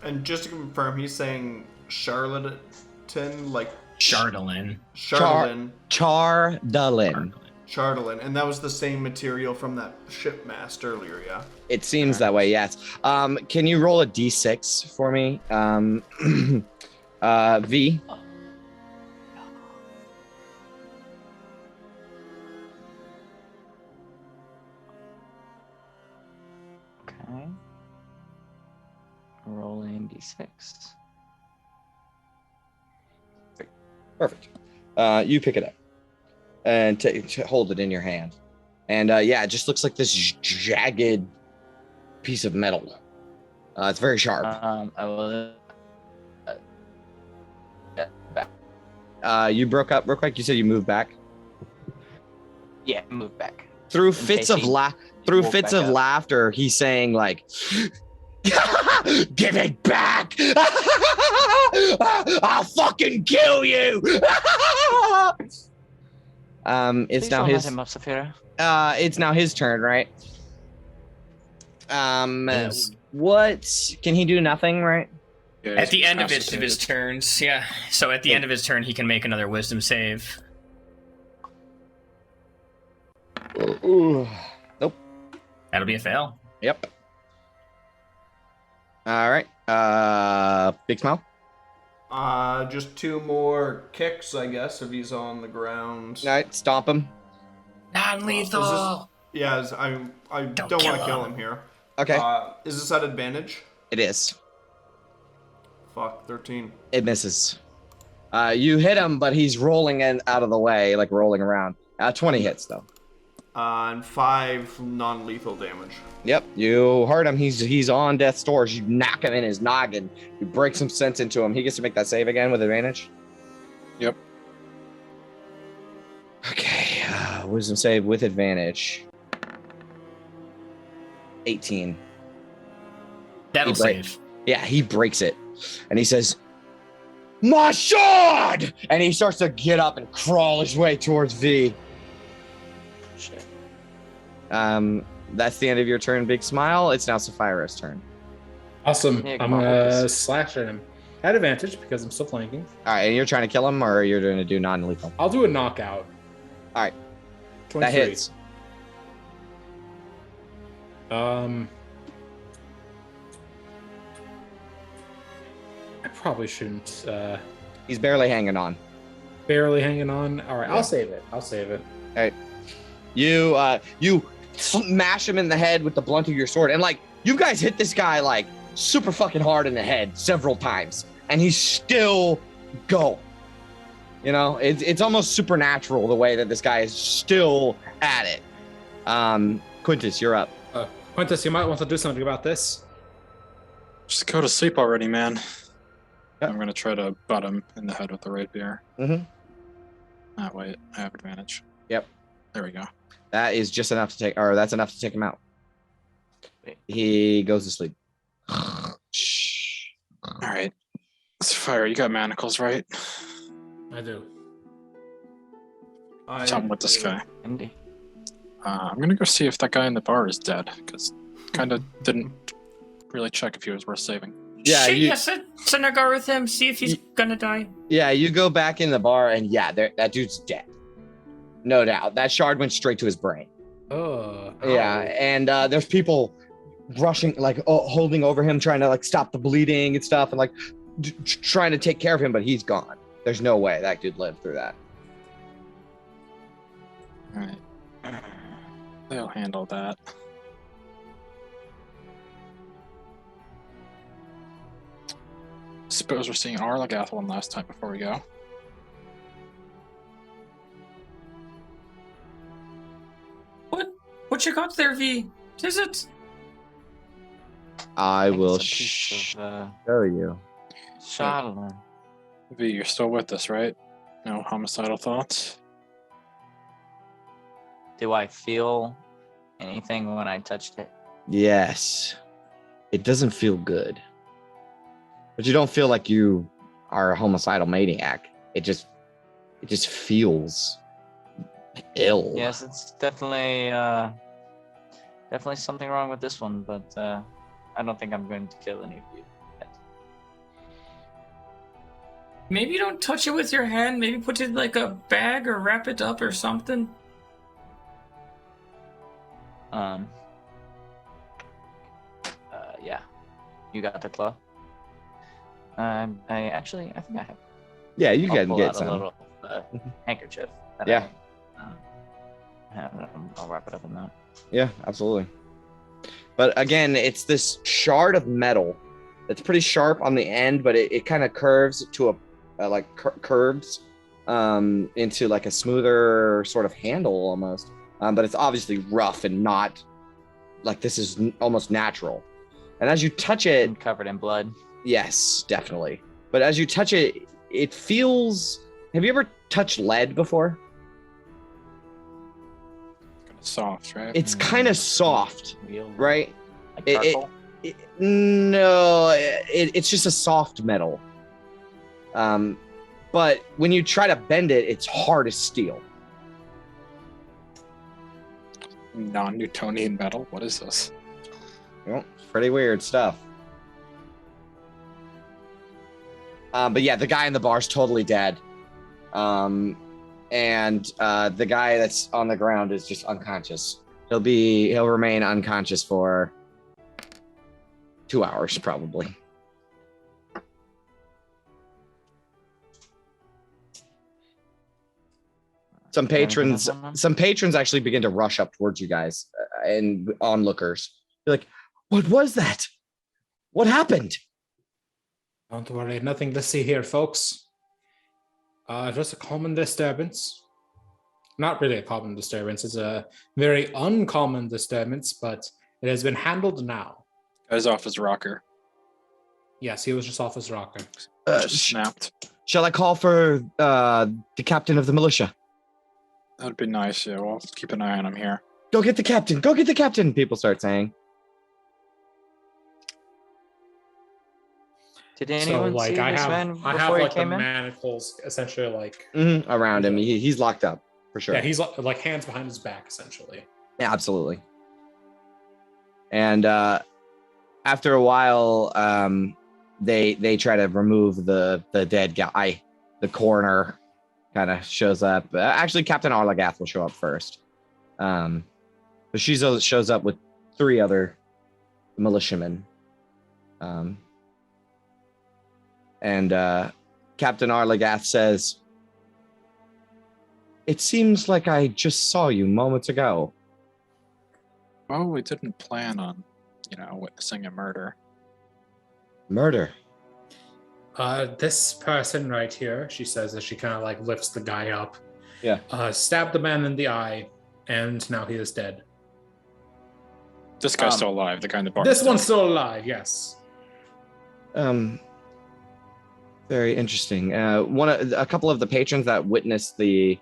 And just to confirm, he's saying charlatan, like Chardolin. charlatan. Chardolin. Chardolin, and that was the same material from that ship mast earlier, yeah? It seems that way, yes. Can you roll a d6 for me? V. Okay. Rolling d6. Perfect. You pick it up and hold it in your hand. And yeah, it just looks like this jagged piece of metal. It's very sharp. I will. You broke up real quick. You said you moved back. Yeah, move back. Through In fits case of he through woke fits back of up. laughter, he's saying like, "Give it back! I'll fucking kill you!" It's Please now don't his. let him up, Saphira. It's now his turn, right? Yes. What can he do? Nothing, right? Yeah, At the he's end of his incapacitated. turns, yeah. So at the end of his turn, he can make another wisdom save. Nope. That'll be a fail. Yep. All right. Big smile. Just 2 more kicks, I guess, if he's on the ground. All right. Stomp him. Non-lethal. Yeah, I don't want kill to kill him. him here. Okay. Is this at advantage? It is. Fuck, 13. It misses. You hit him, but he's rolling out of the way, like rolling around. 20 hits though. And 5 non-lethal damage. Yep, you hurt him. He's on death's door. You knock him in his noggin. You break some sense into him. He gets to make that save again with advantage. Yep. Okay, wisdom save with advantage. 18. That'll He break- save. Yeah, he breaks it, and he says, "My sword!" And he starts to get up and crawl his way towards V. Shit. That's the end of your turn. Big smile. It's now Sapphira's turn. Awesome. Yeah, I'm come on, gonna focus. slash at him. At advantage because I'm still flanking. All right, and you're trying to kill him, or you're going to do non-lethal? I'll do a knockout. All right. 23. That hits. I probably shouldn't. He's barely hanging on. Barely hanging on. All right, Yeah. I'll save it. I'll save it. You smash him in the head with the blunt of your sword, and like you guys hit this guy like super fucking hard in the head several times, and he's still going. You know, it's almost supernatural the way that this guy is still at it. Quintus, you're up. Quintus, you might want to do something about this. Just go to sleep already, man. Yep. I'm gonna try to butt him in the head with the rapier. Mhm. Ah, wait, I have advantage. Yep. There we go. That is just enough to take, or that's enough to take him out. He goes to sleep. Shh. All right. Fire, you got manacles, right? I do. Tell him with this guy. Indeed. I'm gonna go see if that guy in the bar is dead, because kind of didn't really check if he was worth saving. Yeah, Shit, you- yeah, send a guard with him. See if he's gonna die. Yeah, you go back in the bar, and yeah, that dude's dead. No doubt. That shard went straight to his brain. Oh. Yeah, and there's people rushing, like holding over him, trying to like stop the bleeding and stuff, and like trying to take care of him, but he's gone. There's no way that dude lived through that. All right. They'll handle that. Suppose we're seeing Arlagath one last time before we go. What you got there, V? Is it? I think will it's a piece of, show you. Charlemagne. V, you're still with us, right? No homicidal thoughts? Do I feel anything when I touched it? Yes, it doesn't feel good, but you don't feel like you are a homicidal maniac. It just feels ill. Yes, it's definitely something wrong with this one, but I don't think I'm going to kill any of you. Maybe don't touch it with your hand. Maybe put it in like a bag or wrap it up or something. You got the claw. I think I have. Yeah, you I'll can pull get out some. a little handkerchief. that Yeah. I'll wrap it up in that. Yeah, absolutely. But again, it's this shard of metal. It's pretty sharp on the end, but it kind of curves to curves into like a smoother sort of handle almost. But it's obviously rough and not like this is almost natural. And as you touch it, And covered in blood. yes, definitely. But as you touch it, it feels. Have you ever touched lead before? Kind of soft, right? It's kind of soft, Real, right? Like It- charcoal. No, it's just a soft metal. But when you try to bend it, it's hard as steel. Non-Newtonian metal. What is this? Well, it's pretty weird stuff. But yeah, the guy in the bar is totally dead. And the guy that's on the ground is just unconscious. He'll remain unconscious for 2 hours probably. Some patrons actually begin to rush up towards you guys and onlookers. They're like, "What was that? What happened?" Don't worry, nothing to see here, folks. Just a common disturbance. Not really a common disturbance. It's a very uncommon disturbance, but it has been handled now. Guy's off his rocker. Yes, he was just off his rocker. Just snapped. Shall I call for the captain of the militia? That'd be nice. Yeah, we'll keep an eye on him here. Go get the captain. Go get the captain. People start saying. Did anyone see this man I before have he like the came in? manacles essentially like Around him. He's locked up for sure. yeah, he's like hands behind his back essentially. Yeah, absolutely. And after a while, they try to remove the dead guy. The coroner kind of shows up. Actually, Captain Arlagath will show up first. But she shows up with 3 other militiamen. And Captain Arlagath says, "It seems like I just saw you moments ago." Well, we didn't plan on, witnessing a murder. Murder? This person right here, she says as she kind of like lifts the guy up. Yeah. Stabbed the man in the eye, and now he is dead. This guy's still alive. The guy in the bar. This one's still alive, yes. Very interesting. A couple of the patrons that witnessed the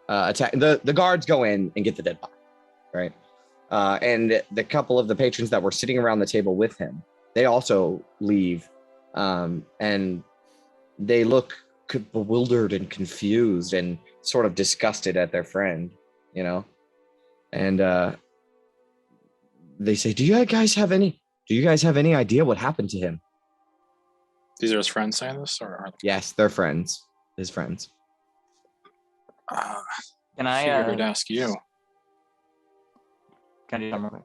attack, the guards go in and get the dead body, right? And the couple of the patrons that were sitting around the table with him, they also leave, and they look bewildered and confused and sort of disgusted at their friend, and they say, "Do you guys have any idea what happened to him?" These are his friends saying this, or are they? Yes, they're friends. His friends. Can I Figured I'd ask you. Can I do something real quick?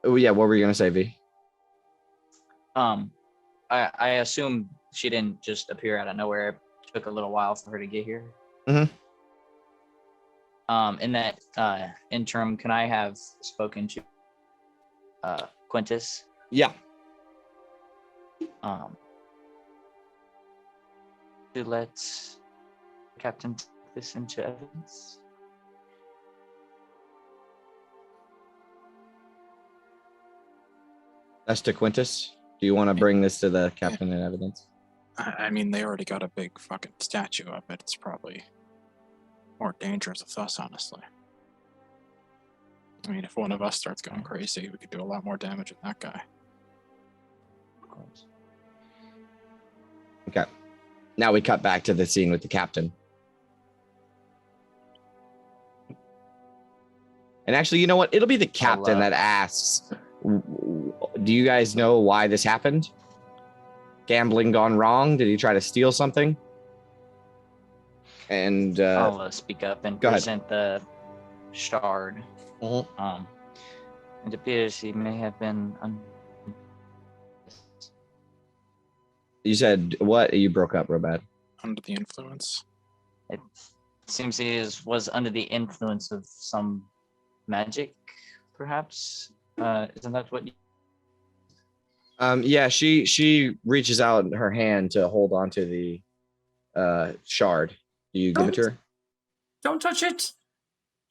Oh yeah, what were you gonna say, V? I assume she didn't just appear out of nowhere. It took a little while for her to get here. Mhm. In that interim, can I have spoken to Quintus? Yeah. To let Captain take this into evidence. That's to Quintus. Do you want to bring this to the captain in evidence? I mean, they already got a big fucking statue up it. It's probably more dangerous with us, honestly. I mean, if one of us starts going crazy, we could do a lot more damage with that guy. Of course. Okay. Now we cut back to the scene with the captain. And actually, you know what? It'll be the captain that asks, "Do you guys know why this happened? Gambling gone wrong? Did he try to steal something?" And I'll speak up and go ahead. present the shard. Mhm. It appears he may have been You said what? You broke up real bad. Under the influence. It seems he was under the influence of some magic, perhaps. Isn't that what? Yeah, she reaches out her hand to hold onto the shard. Do you give it to her? Don't touch it. It's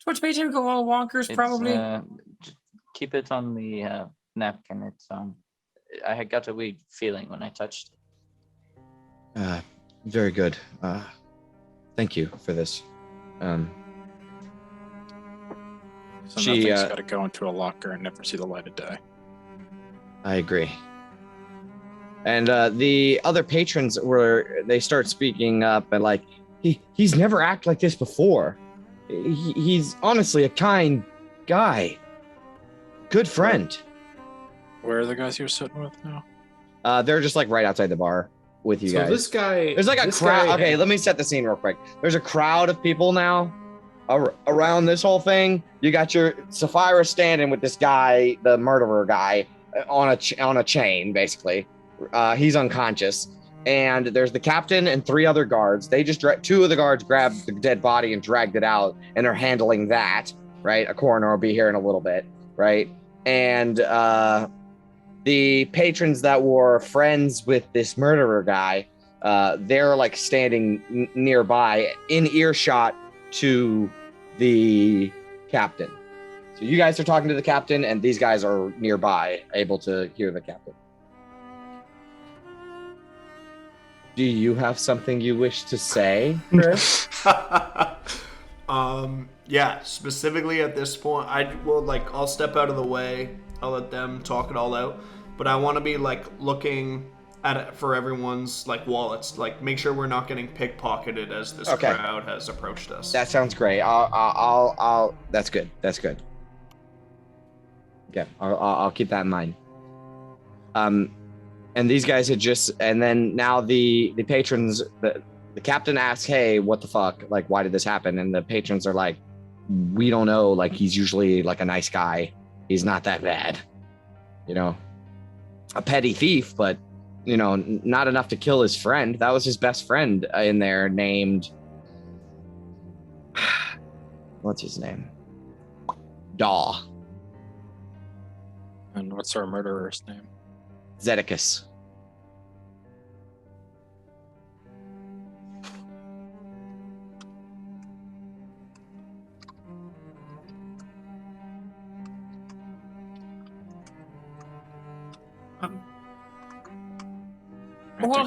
what's made him go all wonkers, probably. Keep it on the napkin. It's I had got a weird feeling when I touched it. Very good. Thank you for this. So She, nothing's got to go into a locker and never see the light of day. I agree. And the other patrons they start speaking up and like, he's never acted like this before. He's honestly a kind guy. Good friend. Where are the guys you're sitting with now? They're just like right outside the bar with you guys. This guy. There's like a crowd. Okay, let me set the scene real quick. There's a crowd of people now around this whole thing. You got your Sapphira standing with this guy, the murderer guy, on a chain, basically. He's unconscious. And there's the captain and 3 other guards. They just two of the guards grabbed the dead body and dragged it out, and are handling that. Right, a coroner will be here in a little bit. Right, and the patrons that were friends with this murderer guy, they're like standing nearby in earshot to the captain. So you guys are talking to the captain, and these guys are nearby, able to hear the captain. Do you have something you wish to say, Chris? Yeah, specifically at this point, I'll step out of the way. I'll let them talk it all out. But I want to be like looking at it for everyone's like wallets, like make sure we're not getting pickpocketed as this crowd has approached us. That sounds great. I'll that's good. That's good. Okay, I'll keep that in mind. And these guys had and then now the patrons, the captain asks, "Hey, what the fuck? Like, why did this happen?" And the patrons are like, "We don't know. Like, he's usually like a nice guy. He's not that bad, you know, a petty thief, but you know, not enough to kill his friend. That was his best friend in there, named what's his name? Daw. And what's our murderer's name? Zedicus." Well,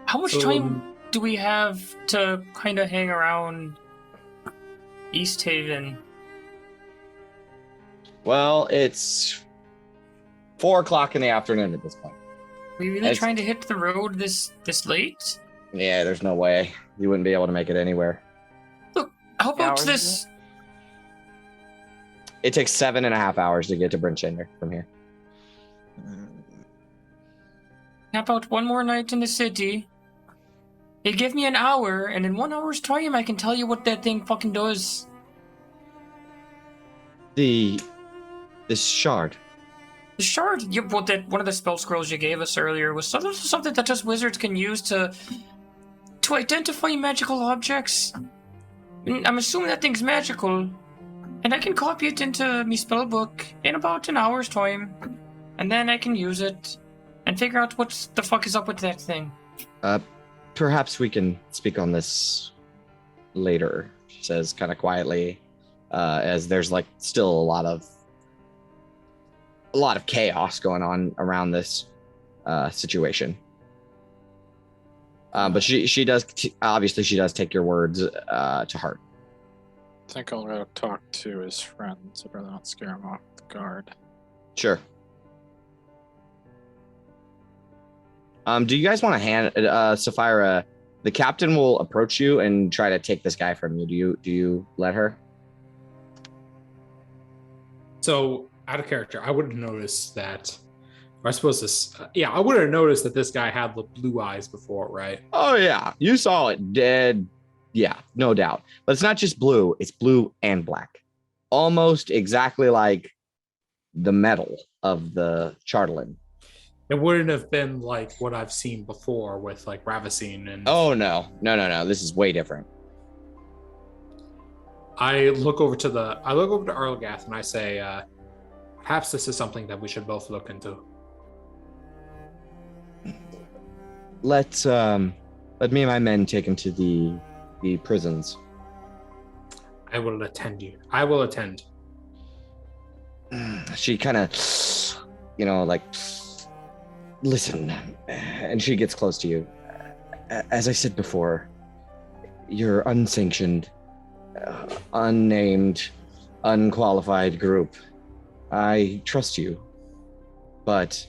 how much time do we have to kind of hang around East Haven? Well, it's 4:00 in the afternoon at this point. Are we really trying to hit the road this late? Yeah, there's no way. You wouldn't be able to make it anywhere. Look, how about this? It takes 7.5 hours to get to Brinchender from here. How about one more night in the city? They give me an hour, and in 1 hour's time, I can tell you what that thing fucking does. This shard. The shard, one of the spell scrolls you gave us earlier was something that just wizards can use to identify magical objects. And I'm assuming that thing's magical, and I can copy it into my spell book in about an hour's time, and then I can use it and figure out what the fuck is up with that thing. Perhaps we can speak on this later, she says kind of quietly, as there's like still a lot of chaos going on around this situation. But she does obviously take your words to heart. I think I'll go talk to his friends. I'd rather not scare him off the guard. Sure. Do you guys want to hand Sapphira? The captain will approach you and try to take this guy from you. Do you let her? So, out of character, I would have noticed that. Or I suppose this. I would have noticed that this guy had the blue eyes before, right? Oh yeah, you saw it dead. Yeah, no doubt. But it's not just blue; it's blue and black, almost exactly like the metal of the Charlatan. It wouldn't have been like what I've seen before with like Ravicine and. Oh no. This is way different. I look over to Arlgath and I say, perhaps this is something that we should both look into. Let me and my men take him to the prisons. I will attend you. I will attend. She kind of, like, listen, and she gets close to you. As I said before, you're unsanctioned, unnamed, unqualified group. I trust you, but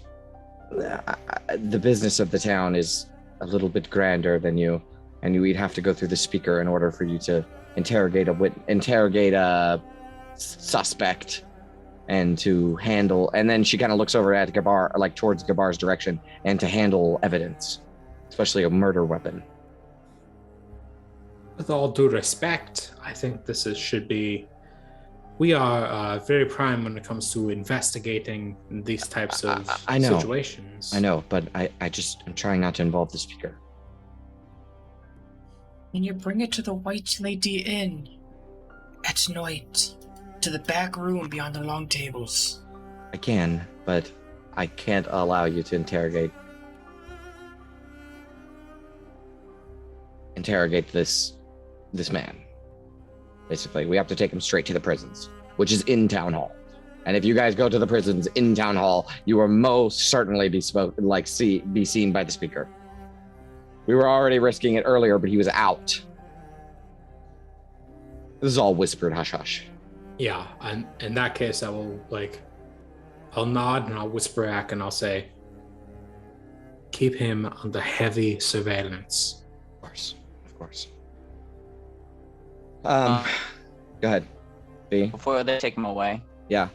the business of the town is a little bit grander than you, and you'd have to go through the speaker in order for you to interrogate a suspect and to handle. And then she kind of looks over at Gabar, like towards Gabar's direction, and to handle evidence, especially a murder weapon. With all due respect, I think should be. We are very prime when it comes to investigating these types of situations. I know, but I'm trying not to involve the speaker. Can you bring it to the White Lady Inn at night, to the back room beyond the long tables? I can, but I can't allow you to interrogate this man. Basically, we have to take him straight to the prisons, which is in Town Hall. And if you guys go to the prisons in Town Hall, you will most certainly be seen by the speaker. We were already risking it earlier, but he was out. This is all whispered hush hush. Yeah, and in that case, I'll nod and I'll whisper back and I'll say, keep him under heavy surveillance. Of course. Go ahead, B. Before they take him away, Yeah,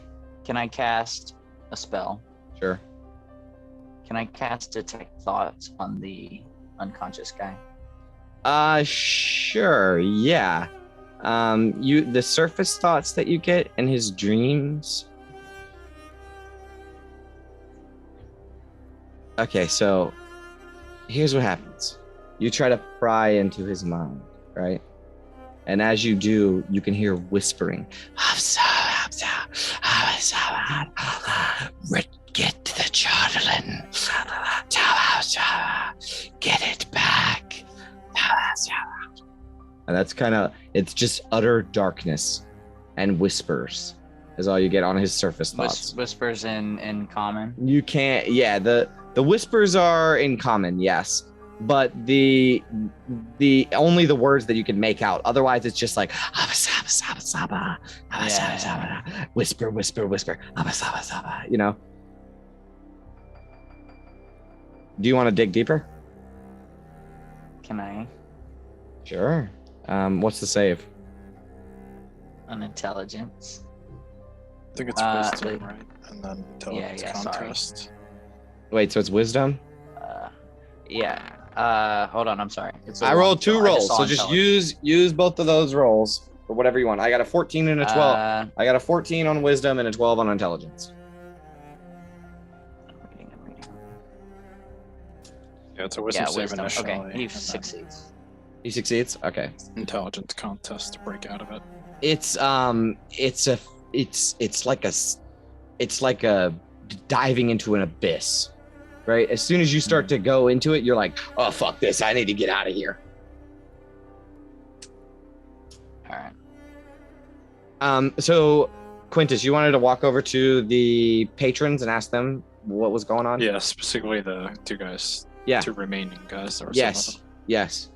can I cast a spell? sure. Can I cast Detect Thoughts on the unconscious guy? Sure, yeah. The surface thoughts that you get in his dreams. Okay, so here's what happens. You try to pry into his mind, right? And as you do, you can hear whispering. Get to the Chardalin. Get it back. And that's it's just utter darkness and whispers is all you get on his surface thoughts. Whispers in common? You can't, the whispers are in common, yes. But the only the words that you can make out. Otherwise, it's just like whisper, whisper, whisper. Do you want to dig deeper? Can I? Sure. What's the save? On intelligence. I think it's wisdom, right? And then intelligence contest. Wait, so it's wisdom? Yeah. Hold on, I'm sorry. I rolled 2 rolls, so just use both of those rolls for whatever you want. I got a 14 and a 12. I got a 14 on wisdom and a 12 on intelligence. I'm reading. Yeah, it's a wisdom save wisdom. initially. Okay, he succeeds. He succeeds? Okay. Intelligence contest to break out of it. It's like a diving into an abyss. Right? As soon as you start to go into it, you're like, oh, fuck this. I need to get out of here. All right. So, Quintus, you wanted to walk over to the patrons and ask them what was going on? Yeah, specifically the 2 guys. Yeah. 2 remaining guys. That were Yes.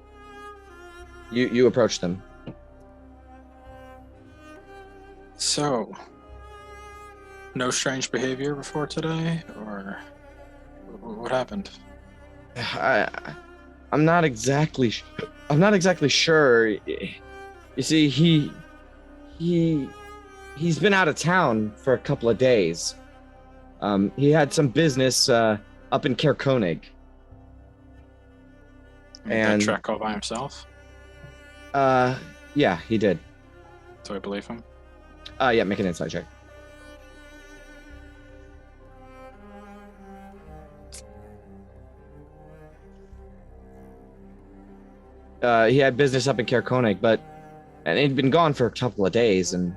You approach them. So, no strange behavior before today, or what happened? I'm not exactly sure. You see, he's been out of town for a couple of days. He had some business up in Kerkonig. And that track all by himself? Yeah, he did. Do I believe him? Yeah, make an insight check. He had business up in Kerkonik, and he'd been gone for a couple of days, and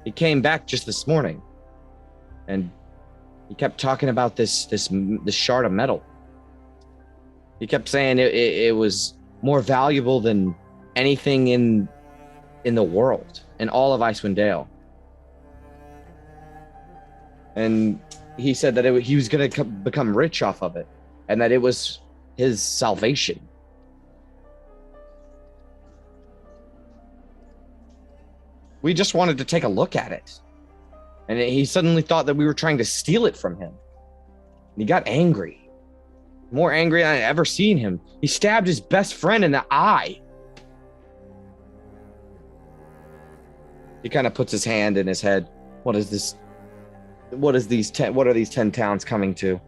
he came back just this morning, and he kept talking about this shard of metal. He kept saying it was more valuable than anything in the world, in all of Icewind Dale. And he said that he was going to become rich off of it, and that it was his salvation. We just wanted to take a look at it. And he suddenly thought that we were trying to steal it from him. And he got angry. More angry than I'd ever seen him. He stabbed his best friend in the eye. He kind of puts his hand in his head. What is this? What are these 10 towns coming to?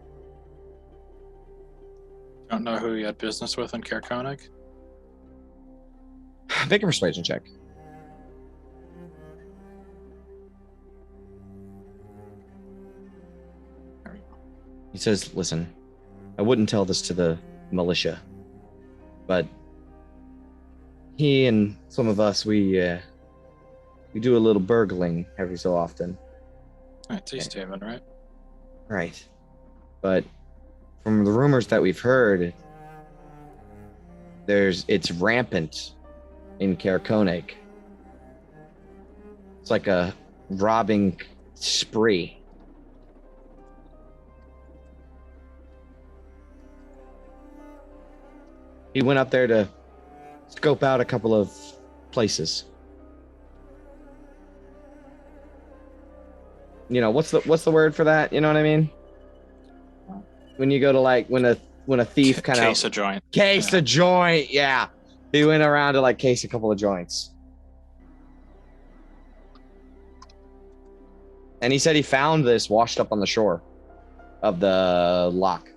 Don't know who he had business with in Kerkonik? Make a persuasion check. He says, listen, I wouldn't tell this to the militia, but he and some of us, we do a little burgling every so often. It's East Haven, right? Right. But from the rumors that we've heard, it's rampant in Kerkonik. It's like a robbing spree. He went up there to scope out a couple of places. You know, what's the word for that? You know what I mean? When you go to like when a thief kind of case a joint. Case a joint, yeah. He went around to like case a couple of joints. And he said he found this washed up on the shore of the loch.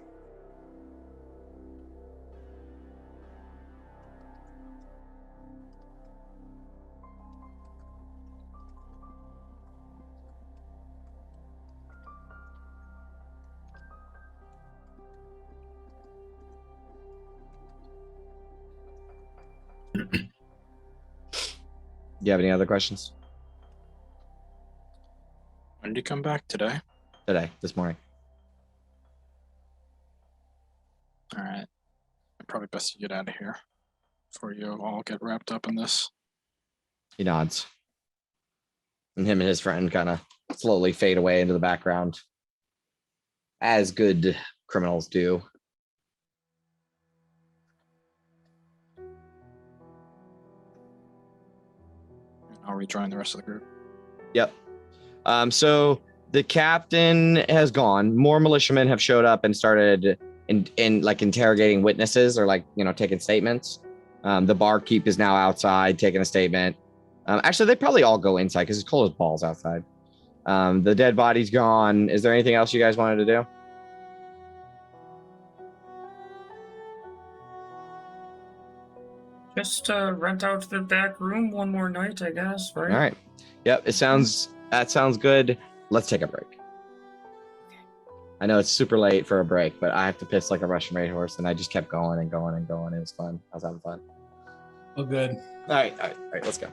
Do you have any other questions? When did you come back today? Today, this morning. All right. Probably best to get out of here before you all get wrapped up in this. He nods. And him and his friend kind of slowly fade away into the background, as good criminals do. I'll rejoin the rest of the group. Yep. So the captain has gone. More militiamen have showed up and started in like interrogating witnesses or like, you know, taking statements. The barkeep is now outside taking a statement. Actually, they probably all go inside because it's cold as balls outside. The dead body's gone. Is there anything else you guys wanted to do? Just rent out the back room one more night, I guess, right? All right. Yep. That sounds good. Let's take a break. I know it's super late for a break, but I have to piss like a Russian racehorse, and I just kept going and going and going. It was fun. I was having fun. Oh, good. All right. Let's go.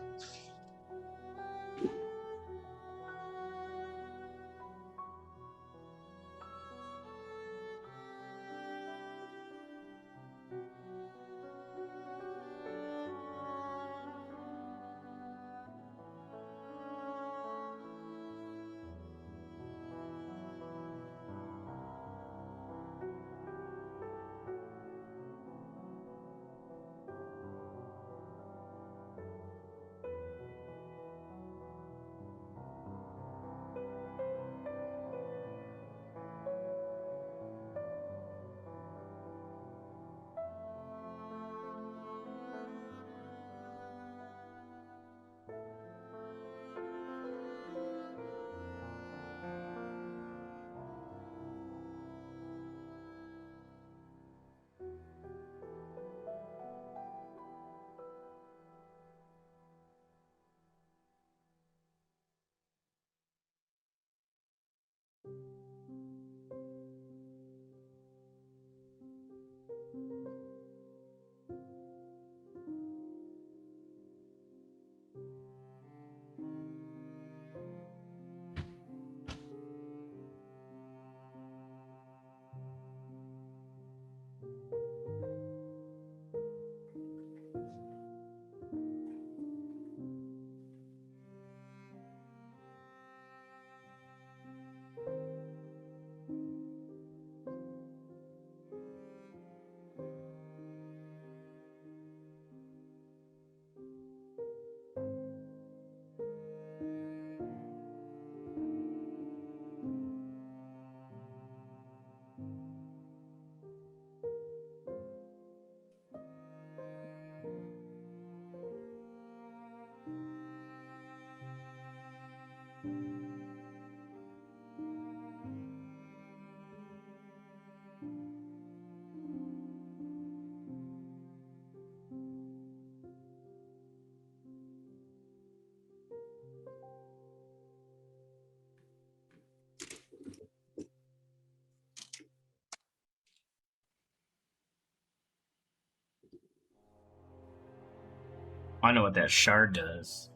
I know what that shard does.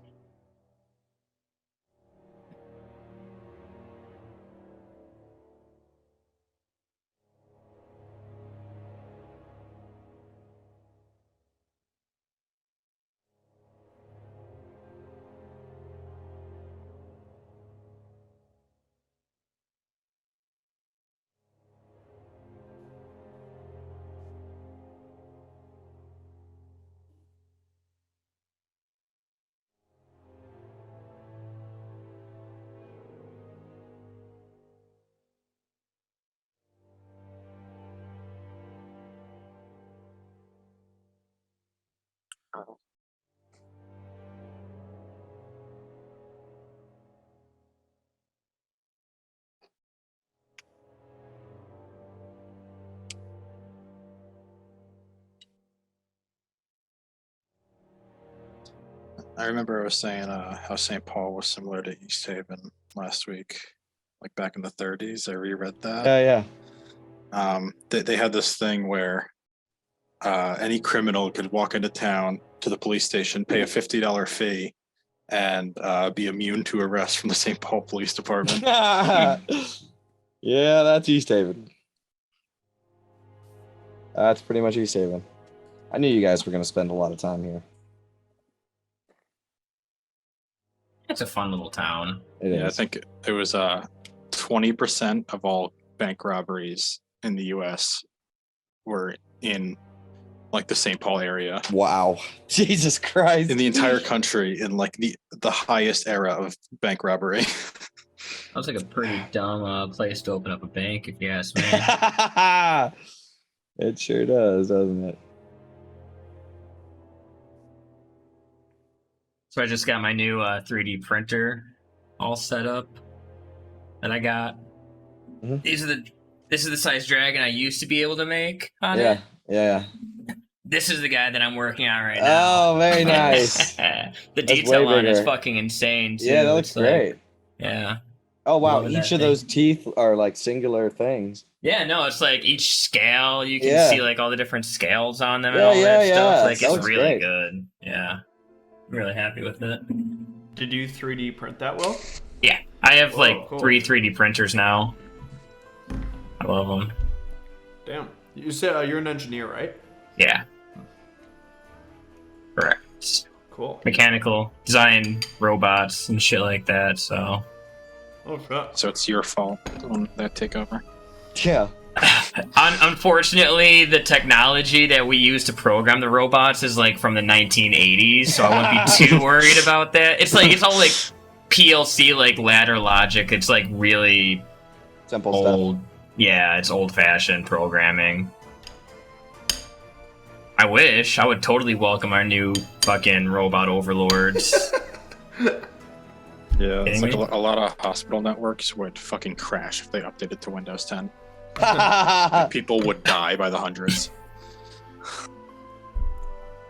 I remember I was saying how St. Paul was similar to East Haven last week, like back in the 30s. I reread that. Yeah. They had this thing where any criminal could walk into town to the police station, pay a $50 fee, and be immune to arrest from the St. Paul Police Department. Yeah, that's East Haven. That's pretty much East Haven. I knew you guys were going to spend a lot of time here. It's a fun little town. It Yeah, I is. think it was 20% of all bank robberies in the U.S. were in like the St. Paul area. Wow. Jesus Christ. In the entire country, in like the highest era of bank robbery. Sounds like a pretty dumb place to open up a bank, if you ask me. It sure does, doesn't it? So I just got my new 3D printer all set up that I got. Mhm. This is the size dragon I used to be able to make on it. Yeah. This is the guy that I'm working on right now. Oh, very nice. The That's detail way on it's bigger. fucking insane too. Yeah, that looks It's like- great. yeah. Oh wow, Loving each that of thing. those teeth are like singular things. Yeah, no, it's like each scale you can Yeah. see like all the different scales on them and Yeah, all that yeah, stuff. yeah. Like That it's looks really great. good. Yeah. I'm really happy with it. Did you 3D print that well? Yeah. I have Whoa, like cool. 3 3D printers now. I love them. Damn. You said you're an engineer, right? Yeah. Correct. Cool. Mechanical design robots and shit like that, so Oh shit. So it's your fault when that take over. Yeah. unfortunately, the technology that we use to program the robots is like from the 1980s, so I wouldn't be too worried about that. It's all like PLC, like ladder logic. It's like really Simple old. Yeah, it's old-fashioned programming. I wish I would totally welcome our new fucking robot overlords. Yeah, it's Kidding like me? a lot of hospital networks would fucking crash if they updated to Windows 10. stuff. People would die by the hundreds.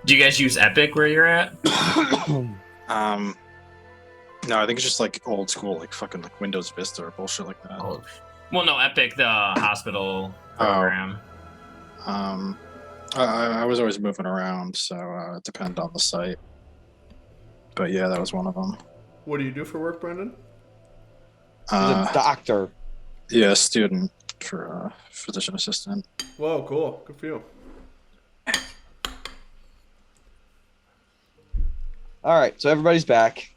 Do you guys use Epic where you're at? No, I think it's just like old school, like fucking like Windows Vista or bullshit like that. Oh. Well, no, Epic, the hospital program. I was always moving around, so it depended on the site. But yeah, that was one of them. What do you do for work, Brendan? He's a doctor. Yeah, student for physician assistant. Whoa, cool. Good for you. All right, so everybody's back.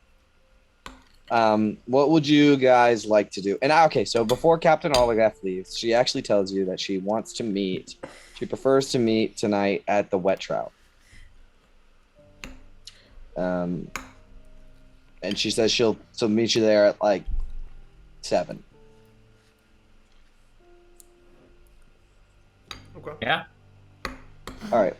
What would you guys like to do? And okay, so before Captain Oligath leaves, she actually tells you that she wants to meet. She prefers to meet tonight at the Wet Trout. And she says she'll meet you there at like 7. Okay. Yeah. All right.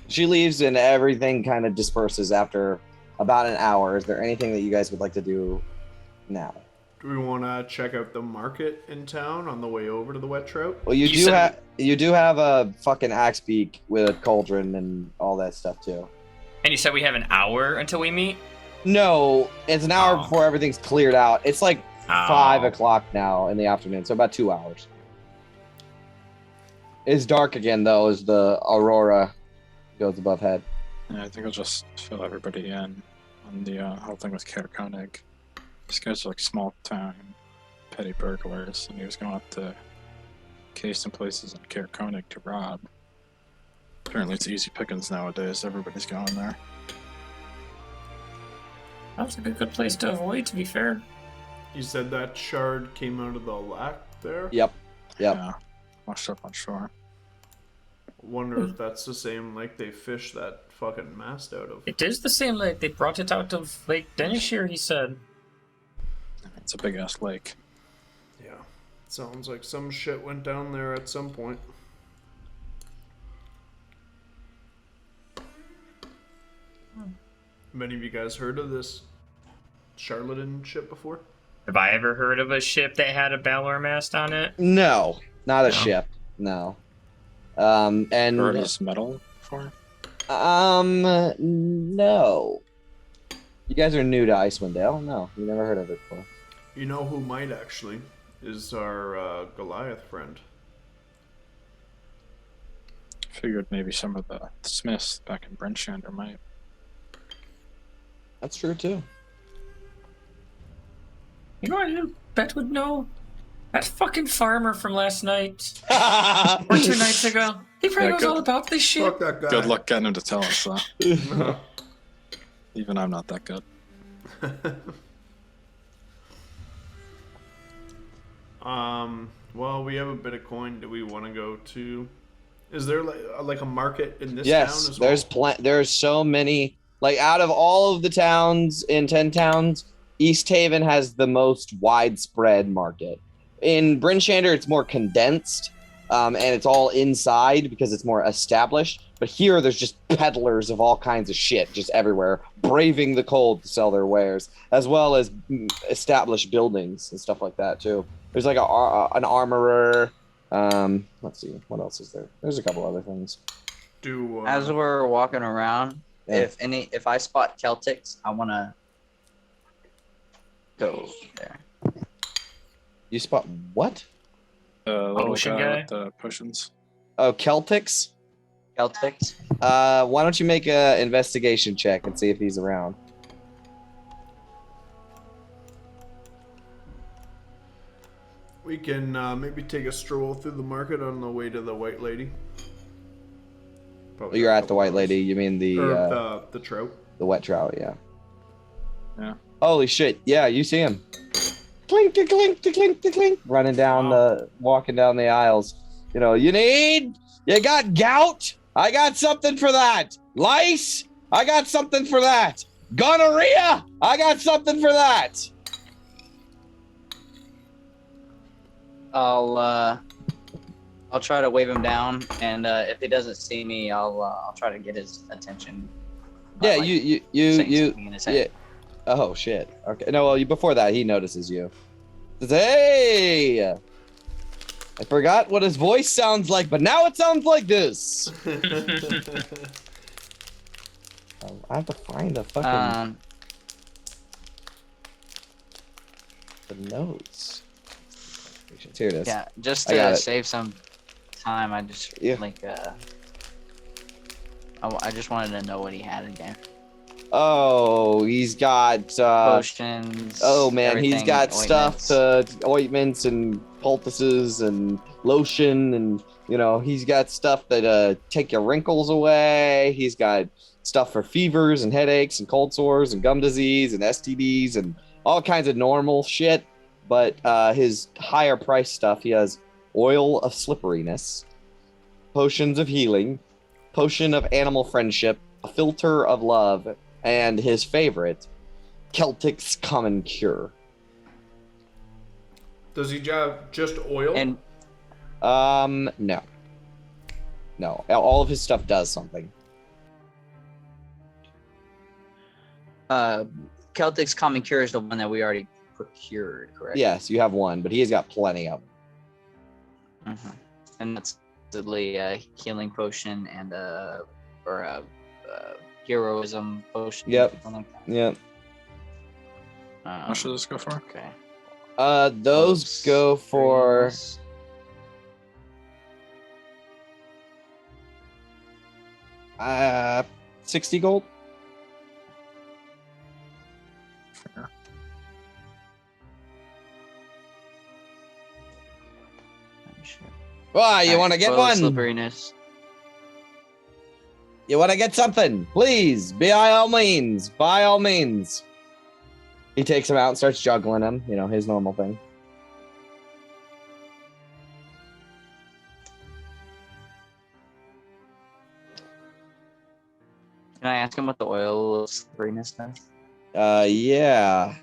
She leaves and everything kind of disperses after about an hour. Is there anything that you guys would like to do now? Do we want to check out the market in town on the way over to the Wet Trout? Well, you do have a fucking axe beak with a cauldron and all that stuff too. And you said we have an hour until we meet? No, it's an hour Oh. before everything's cleared out. It's like Oh. 5 o'clock now in the afternoon, so about 2 hours. It's dark again though as the aurora goes above head. Yeah, I think I'll just fill everybody in on the whole thing with Kaer Konig. These guys are like small town petty burglars, and he was going up to case and places in Kaer Konig to rob. Apparently it's easy pickings nowadays, everybody's going there. That was a good place to avoid, to be fair. You said that shard came out of the lack there? Yep. Yeah, washed up on shore. Wonder if that's the same lake they fished that fucking mast out of. It is the same lake. They brought it out of Lake Denishir, he said. It's a big ass lake. Yeah. Sounds like some shit went down there at some point. Many of you guys heard of this charlatan ship before? Have I ever heard of a ship that had a Balor mast on it? No, not a No. ship. No. And Heard of this metal before? no. You guys are new to Icewind Dale? No, you never heard of it before. You know who might actually is our Goliath friend. Figured maybe some of the smiths back in Brentshander might. That's true too. You know what I bet would know? That fucking farmer from last night. Or 2 nights ago. He probably Yeah, knows good. all about this shit. Fuck that guy. Good luck getting him to tell us that. Even I'm not that good. Well, we have a bit of coin. Do we want to go to? Is there like a market in this town Yes, as well? there's so many. Like out of all of the towns in 10 towns, East Haven has the most widespread market. In Brinchander, it's more condensed, and it's all inside because it's more established. But here, there's just peddlers of all kinds of shit just everywhere, braving the cold to sell their wares, as well as established buildings and stuff like that too. There's like an armorer. Let's see, what else is there? There's a couple other things. As we're walking around, Yeah. if I spot Celtics, I want to go there. You spot what? The little Potion guy guy? with the potions. Oh, Celtics. Celtics. Why don't you make a investigation check and see if he's around? We can maybe take a stroll through the market on the way to the White Lady. Probably You're a at the couple White hours. Lady. You mean Or the trout. the wet trout? Yeah. Yeah. Holy shit! Yeah, you see him. Clink, clink, clink, clink, clink, running down walking down the aisles. You know, you got gout? I got something for that. Lice? I got something for that. Gonorrhea? I got something for that. I'll try to wave him down, and if he doesn't see me, I'll try to get his attention. by, Yeah, like, you saying something in his head. yeah. Oh shit. Okay. No, well, before that, he notices you. Says, "Hey, I forgot what his voice sounds like, but now it sounds like this." I have to find the fucking the notes. Here it is. Yeah, just I got to it. save some time, I just Yeah. I just wanted to know what he had again. Oh, he's got Potions. oh man, he's everything, got stuff, ointments. ointments and poultices and lotion, and you know, he's got stuff that take your wrinkles away. He's got stuff for fevers and headaches and cold sores and gum disease and STDs and all kinds of normal shit. But his higher price stuff, he has oil of slipperiness, potions of healing, potion of animal friendship, a filter of love, and his favorite, Celtic's Common Cure. Does he have just oil? And No. No, all of his stuff does something. Celtic's Common Cure is the one that we already procured, correct? Yes, you have one, but he's got plenty of them. Mhm. And that's basically a healing potion and or a heroism potion. Yep. something like that. Yep. How much does this go for? Okay. Those go for 60 gold. Fair. Why, you want to get Oil one? Slipperiness. You want to get something? Please, by all means. By all means. He takes him out and starts juggling him. You know, his normal thing. Can I ask him what the oil slipperiness does? Yeah.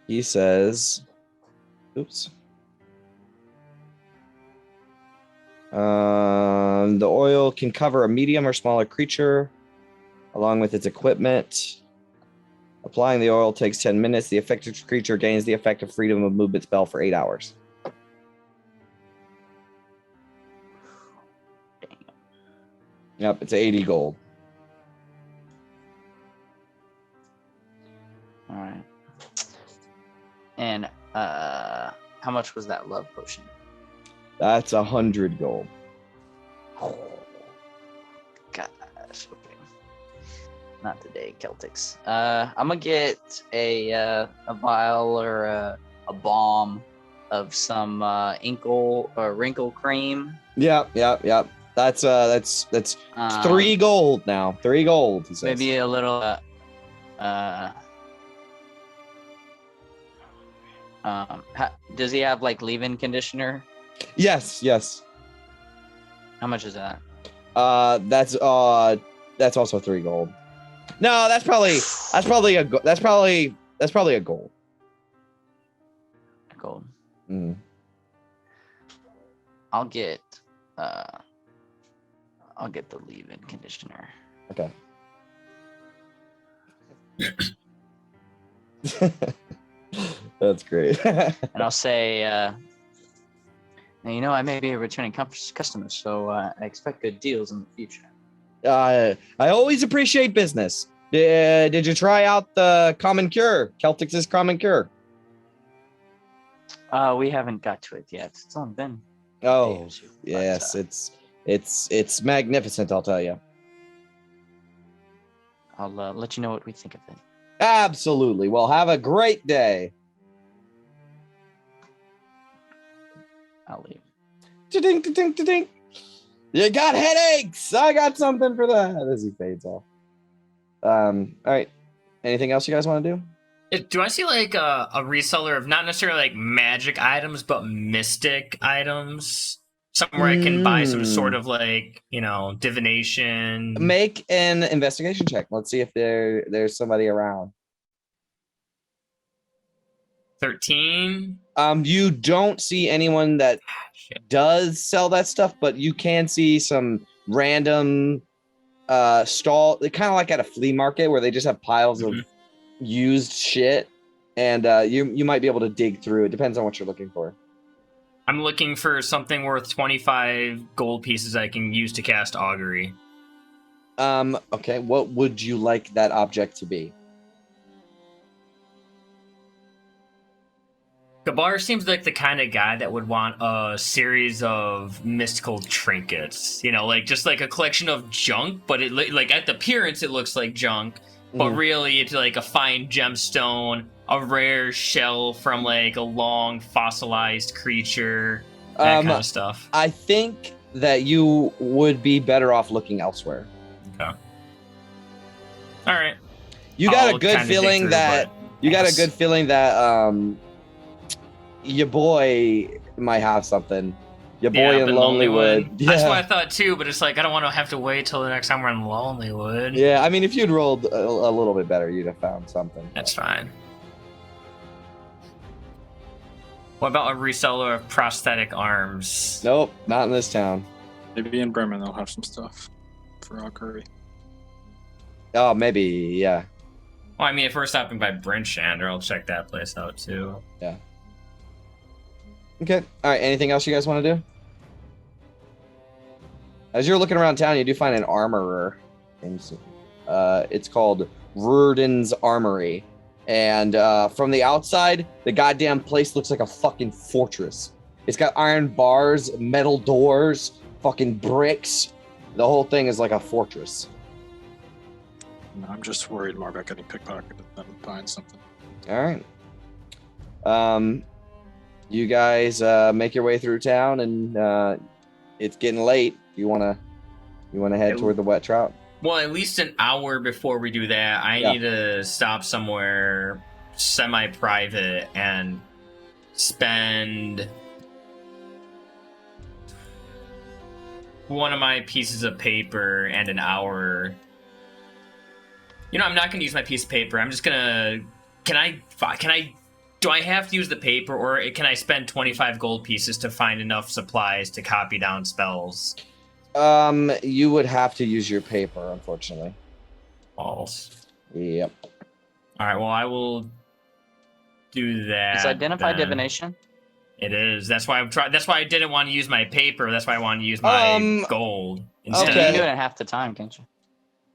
He says, oops. The oil can cover a medium or smaller creature along with its equipment. Applying the oil takes 10 minutes. The affected creature gains the effect of freedom of movement spell for 8 hours. Yep, it's 80 gold. All right. And how much was that love potion? That's 100 gold. Gosh, okay. Not today, Celtics. I'm gonna get a vial or a balm of some inkle or wrinkle cream. Yep. That's 3 gold now. 3 gold. He says. Maybe a little. Does he have like leave-in conditioner? Yes. How much is that? That's also 3 gold. No, that's probably a gold. Gold. Mm. I'll get the leave-in conditioner. Okay. That's great. And I'll say, now, you know, I may be a returning customer, so I expect good deals in the future. I always appreciate business. Did you try out the Common Cure? Celtics' Common Cure. We haven't got to it yet. It's only been Oh, days, but, yes, it's magnificent, I'll tell you. I'll let you know what we think of it. Absolutely. Well, have a great day. I'll leave. Ding, ding, ding, ding. You got headaches. I got something for that. As he fades off. All right. Anything else you guys want to do? Do I see like a reseller of not necessarily like magic items, but mystic items? Somewhere I can buy some sort of like, you know, divination. Make an investigation check. Let's see if there's somebody around. 13. You don't see anyone that does sell that stuff, but you can see some random stall, kind of like at a flea market where they just have piles of used shit, and you might be able to dig through. It depends on what you're looking for. I'm looking for something worth 25 gold pieces I can use to cast augury. Okay, what would you like that object to be? Gabar seems like the kind of guy that would want a series of mystical trinkets. You know, like just like a collection of junk, but it like at the appearance it looks like junk, but really it's like a fine gemstone, a rare shell from like a long fossilized creature, that kind of stuff. I think that you would be better off looking elsewhere. Okay. All right. You got a good feeling that your boy might have something. Your boy in Lonelywood. Yeah. That's what I thought too, but it's like I don't want to have to wait till the next time we're in Lonelywood. Yeah, I mean, if you'd rolled a little bit better, you'd have found something. That's fine. What about a reseller of prosthetic arms? Nope, not in this town. Maybe in Bremen they'll have some stuff for augury. Oh, maybe, yeah. Well, I mean, if we're stopping by Brent Shander, I'll check that place out too. Yeah. Okay. All right. Anything else you guys want to do? As you're looking around town, you do find an armorer. It's called Rurden's Armory. And from the outside, the goddamn place looks like a fucking fortress. It's got iron bars, metal doors, fucking bricks. The whole thing is like a fortress. No, I'm just worried more about getting pickpocketed than buying something. All right. You guys make your way through town, and it's getting late. You wanna head toward the wet trout? Well, at least an hour before we do that, I Yeah. need to stop somewhere semi-private and spend one of my pieces of paper and an hour. You know, I'm not gonna use my piece of paper. I'm just gonna. Can I? Do I have to use the paper, or can I spend 25 gold pieces to find enough supplies to copy down spells? You would have to use your paper, unfortunately. False. Yep. All right. Well, I will do that. Is identify then. divination? It is. That's why I'm trying. That's why I didn't want to use my paper. That's why I wanted to use my gold instead. You Okay. can do it in half the time, can't you?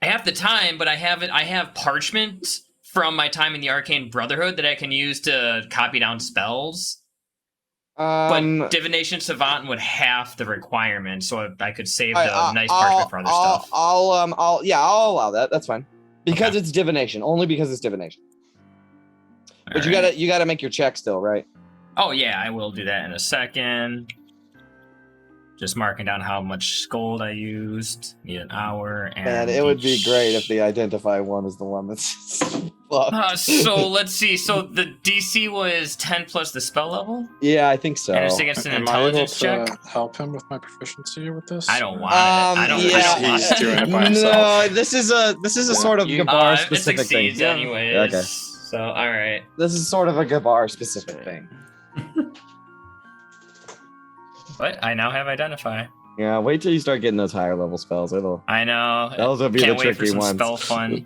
I have the time, but I have parchment from my time in the Arcane Brotherhood that I can use to copy down spells. But Divination Savant would half the requirement, so I could save the nice parchment for other stuff. I'll allow that. That's fine. Because it's divination. Only because it's divination. But you gotta make your check still, right? Oh yeah, I will do that in a second. Just marking down how much gold I used. Need an hour, and it would be great if the identify one is the one that's fucked. So let's see. So the DC was 10 plus the spell level. Yeah, I think so. And it's against an Am I able intelligence check. to help him with my proficiency with this? I don't want it. I don't want He's it. doing it by No, himself. this is a sort of Gabar It specific thing. succeeds anyways. Okay. So all right. This is sort of a Gabar specific thing. But I now have identify. Yeah, wait till you start getting those higher level spells. I know. Those will be Can't the wait for tricky some ones. spell fun.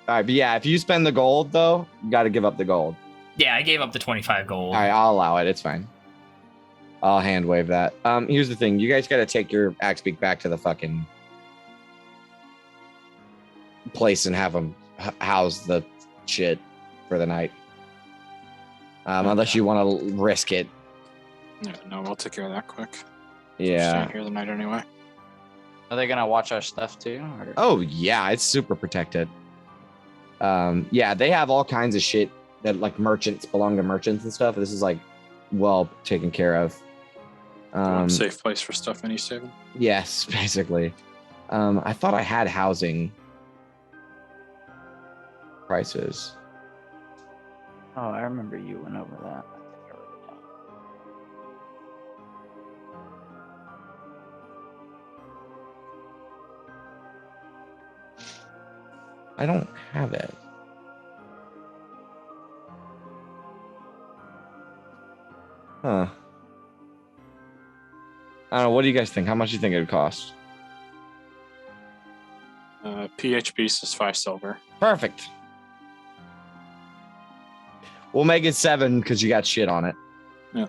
All right, but yeah, if you spend the gold though, you got to give up the gold. Yeah, I gave up the 25 gold. All right, I'll allow it. It's fine. I'll hand wave that. Here's the thing: you guys got to take your axe beak back to the fucking place and have them house the shit for the night. Unless you want to risk it. Yeah, no, we'll take care of that quick. Yeah. Staying here the night anyway. Are they gonna watch our stuff too? Or? Oh yeah, it's super protected. Yeah, they have all kinds of shit that like merchants belong to merchants and stuff. This is like well taken care of. Safe place for stuff in East Haven. Yes, basically. I thought I had housing prices. Oh, I remember you went over that. I think I wrote it down. I don't have it. Huh. I don't know. What do you guys think? How much do you think it would cost? PHP says 5 silver. Perfect. We'll make it 7 because you got shit on it. Yeah.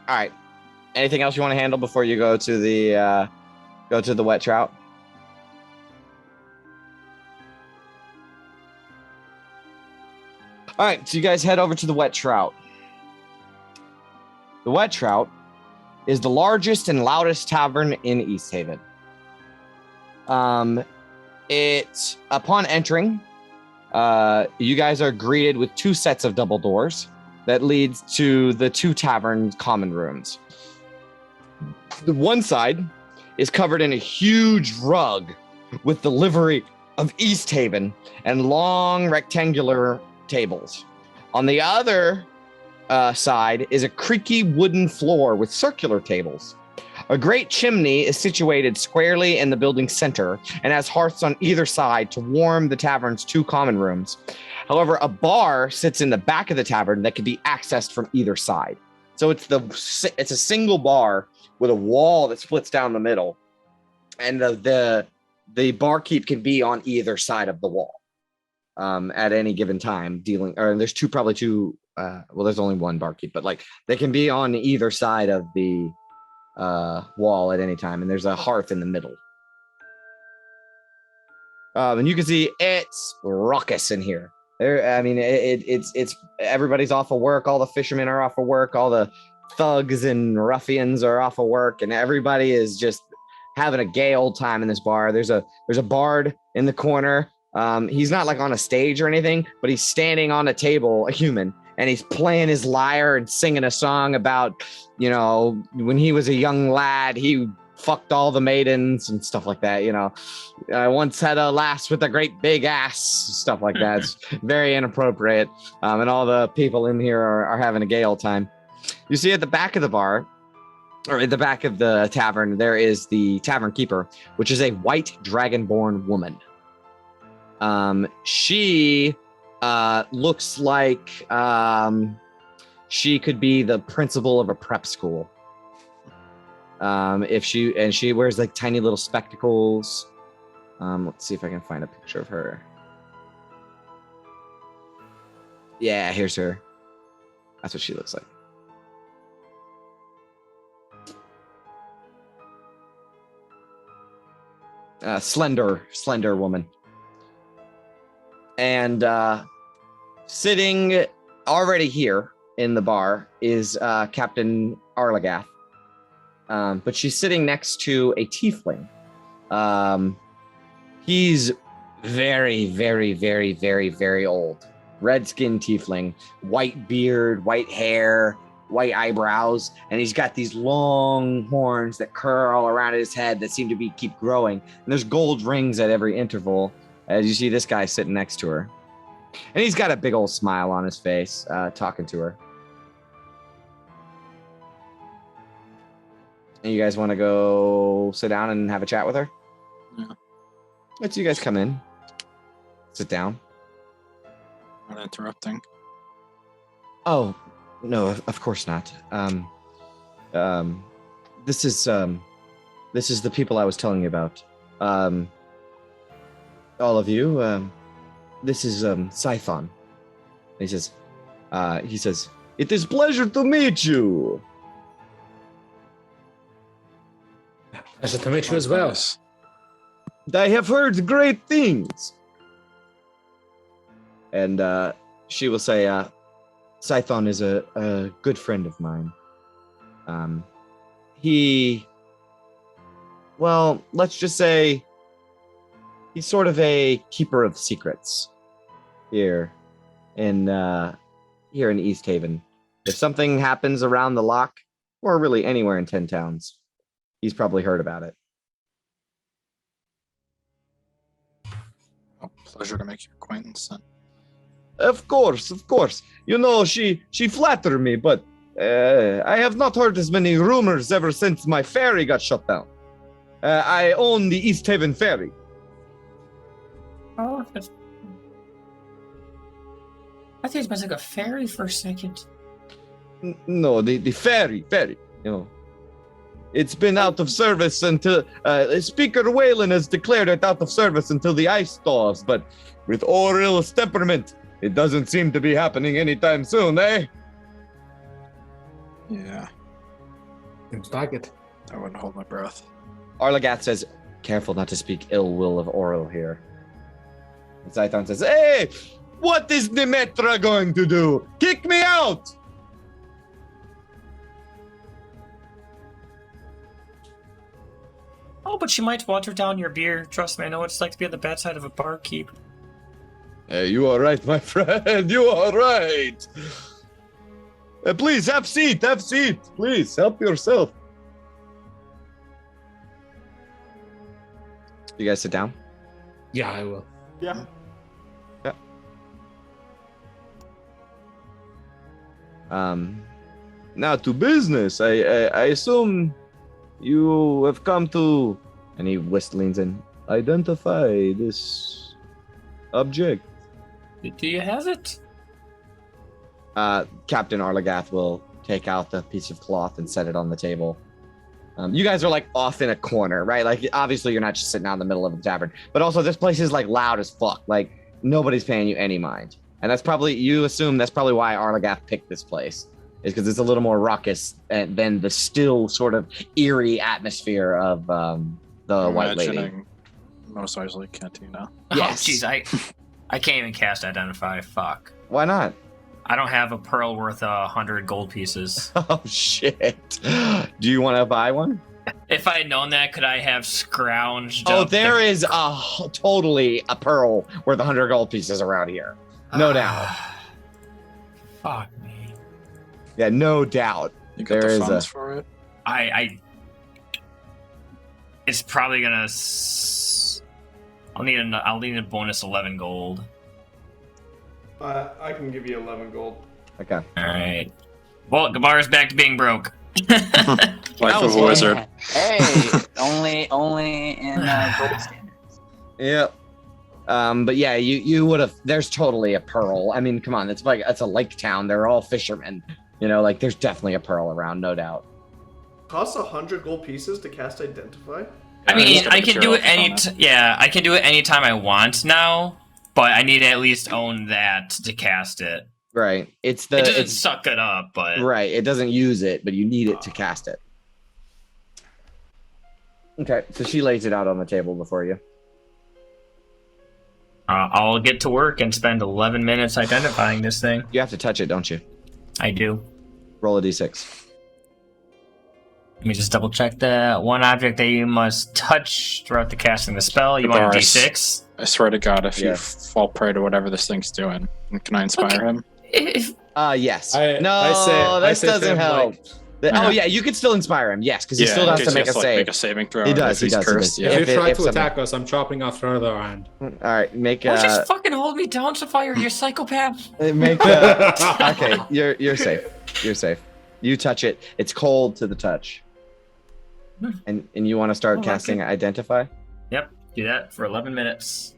All right. Anything else you want to handle before you go to the wet trout? All right, so you guys head over to the wet trout. The wet trout is the largest and loudest tavern in East Haven. It's upon entering, you guys are greeted with 2 sets of double doors that leads to the 2 tavern common rooms. The one side is covered in a huge rug with the livery of East Haven and long rectangular tables. On the other side is a creaky wooden floor with circular tables. A great chimney is situated squarely in the building's center and has hearths on either side to warm the tavern's 2 common rooms. However, a bar sits in the back of the tavern that can be accessed from either side. So it's a single bar with a wall that splits down the middle, and the barkeep can be on either side of the wall at any given time. There's probably two. Well, there's only one barkeep, but like they can be on either side of the wall at any time, and there's a hearth in the middle. And you can see it's raucous in here. I mean, it's everybody's off of work. All the fishermen are off of work. All the thugs and ruffians are off of work, and everybody is just having a gay old time in this bar. There's a bard in the corner. He's not like on a stage or anything, but he's standing on a table, a human, and he's playing his lyre and singing a song about, when he was a young lad, he fucked all the maidens and stuff like that. I once had a lass with a great big ass, stuff like that. It's very inappropriate. And all the people in here are having a gay old time. You see at the back of the bar, or at the back of the tavern, there is the tavern keeper, which is a white dragonborn woman. She looks like she could be the principal of a prep school. She wears like tiny little spectacles. Let's see if I can find a picture of her. Yeah, here's her. That's what she looks like. Slender woman. And sitting already here in the bar is Captain Arlagath. But she's sitting next to a tiefling. He's very, very, very, very, very old. Red-skinned tiefling, white beard, white hair, white eyebrows, and he's got these long horns that curl around his head that seem to keep growing. And there's gold rings at every interval as you see this guy sitting next to her. And he's got a big old smile on his face, talking to her. And you guys want to go sit down and have a chat with her? Yeah. Let's you guys come in. Sit down. Not interrupting. Oh, no, of course not. This is the people I was telling you about. All of you. This is Scython. He says, "It is pleasure to meet you." Pleasure to meet you as well. I have heard great things. And she will say, Scython is a good friend of mine. Let's just say he's sort of a keeper of secrets here in East Haven. If something happens around the lock, or really anywhere in 10 towns, he's probably heard about it. Oh, pleasure to make your acquaintance then. Of course. She flattered me, but I have not heard as many rumors ever since my ferry got shut down. I own the East Haven ferry. Oh, I think it was like a ferry for a second. No, the ferry. It's been out of service until Speaker Whalen has declared it out of service until the ice thaws. But with Oril's temperament, it doesn't seem to be happening anytime soon, eh? Yeah, Seems like it. I wouldn't hold my breath. Arlagath says, "Careful not to speak ill will of Oril here." And Scython says, "Hey, what is Demetra going to do? Kick me out!" Oh, but she might water down your beer. Trust me, I know what it's like to be on the bad side of a barkeep. You are right, my friend. You are right. Please, have seat. Please, help yourself. You guys sit down? Yeah, I will. Yeah. Now to business. I assume you have come to, and he leans in, identify this object. Do you have it? Captain Arlagath will take out the piece of cloth and set it on the table. You guys are like off in a corner, right? Like obviously you're not just sitting out in the middle of the tavern, but also this place is like loud as fuck. Like nobody's paying you any mind. And that's probably, you assume that's probably why Arlagath picked this place, is because it's a little more raucous than the still sort of eerie atmosphere of the White Lady. Most Isley Cantina. Yes. Oh, jeez, I can't even cast Identify. Fuck. Why not? I don't have a pearl worth 100 gold pieces. Oh shit! Do you want to buy one? If I had known that, could I have scrounged? Oh, up there the... is totally a pearl worth 100 gold pieces around here. No doubt. Fuck me. Yeah, no doubt. You got There the is funds a- for it? It's probably gonna. I'll need a bonus 11 gold. I can give you 11 gold. Okay. All right. Well, Gabar's back to being broke. Life of a was wizard. Hey, only in gold standards. Yep. But yeah, you would have. There's totally a pearl. I mean, come on, it's a lake town. They're all fishermen. You know, like there's definitely a pearl around, no doubt. Costs 100 gold pieces to cast Identify. I mean, just got I the can do it material component. I can do it anytime I want now, but I need to at least own that to cast it. Right. It It doesn't it's suck it up, but right. It doesn't use it, but you need it to cast it. Okay, so she lays it out on the table before you. I'll get to work and spend 11 minutes identifying this thing. You have to touch it, don't you? I do. Roll a d6. Let me just double check that. One object that you must touch throughout the casting the spell. You want a Bars. d6? I swear to God, if you Yes. fall prey to whatever this thing's doing, can I inspire him? If, Yes. I No, say this to doesn't him, help. like, Oh yeah, you could still inspire him. Yes, because he still in has case to make has a to, save. make a saving throw. He and does, If he he's does, he cursed, does. yeah. if you try to something- attack us, I'm chopping off your other hand. All right, make well, just fucking hold me down, Sapphire. You're a psychopath. make okay. You're safe. You're safe. You touch it. It's cold to the touch. And you want to start Oh, casting Identify? Yep, do that for 11 minutes.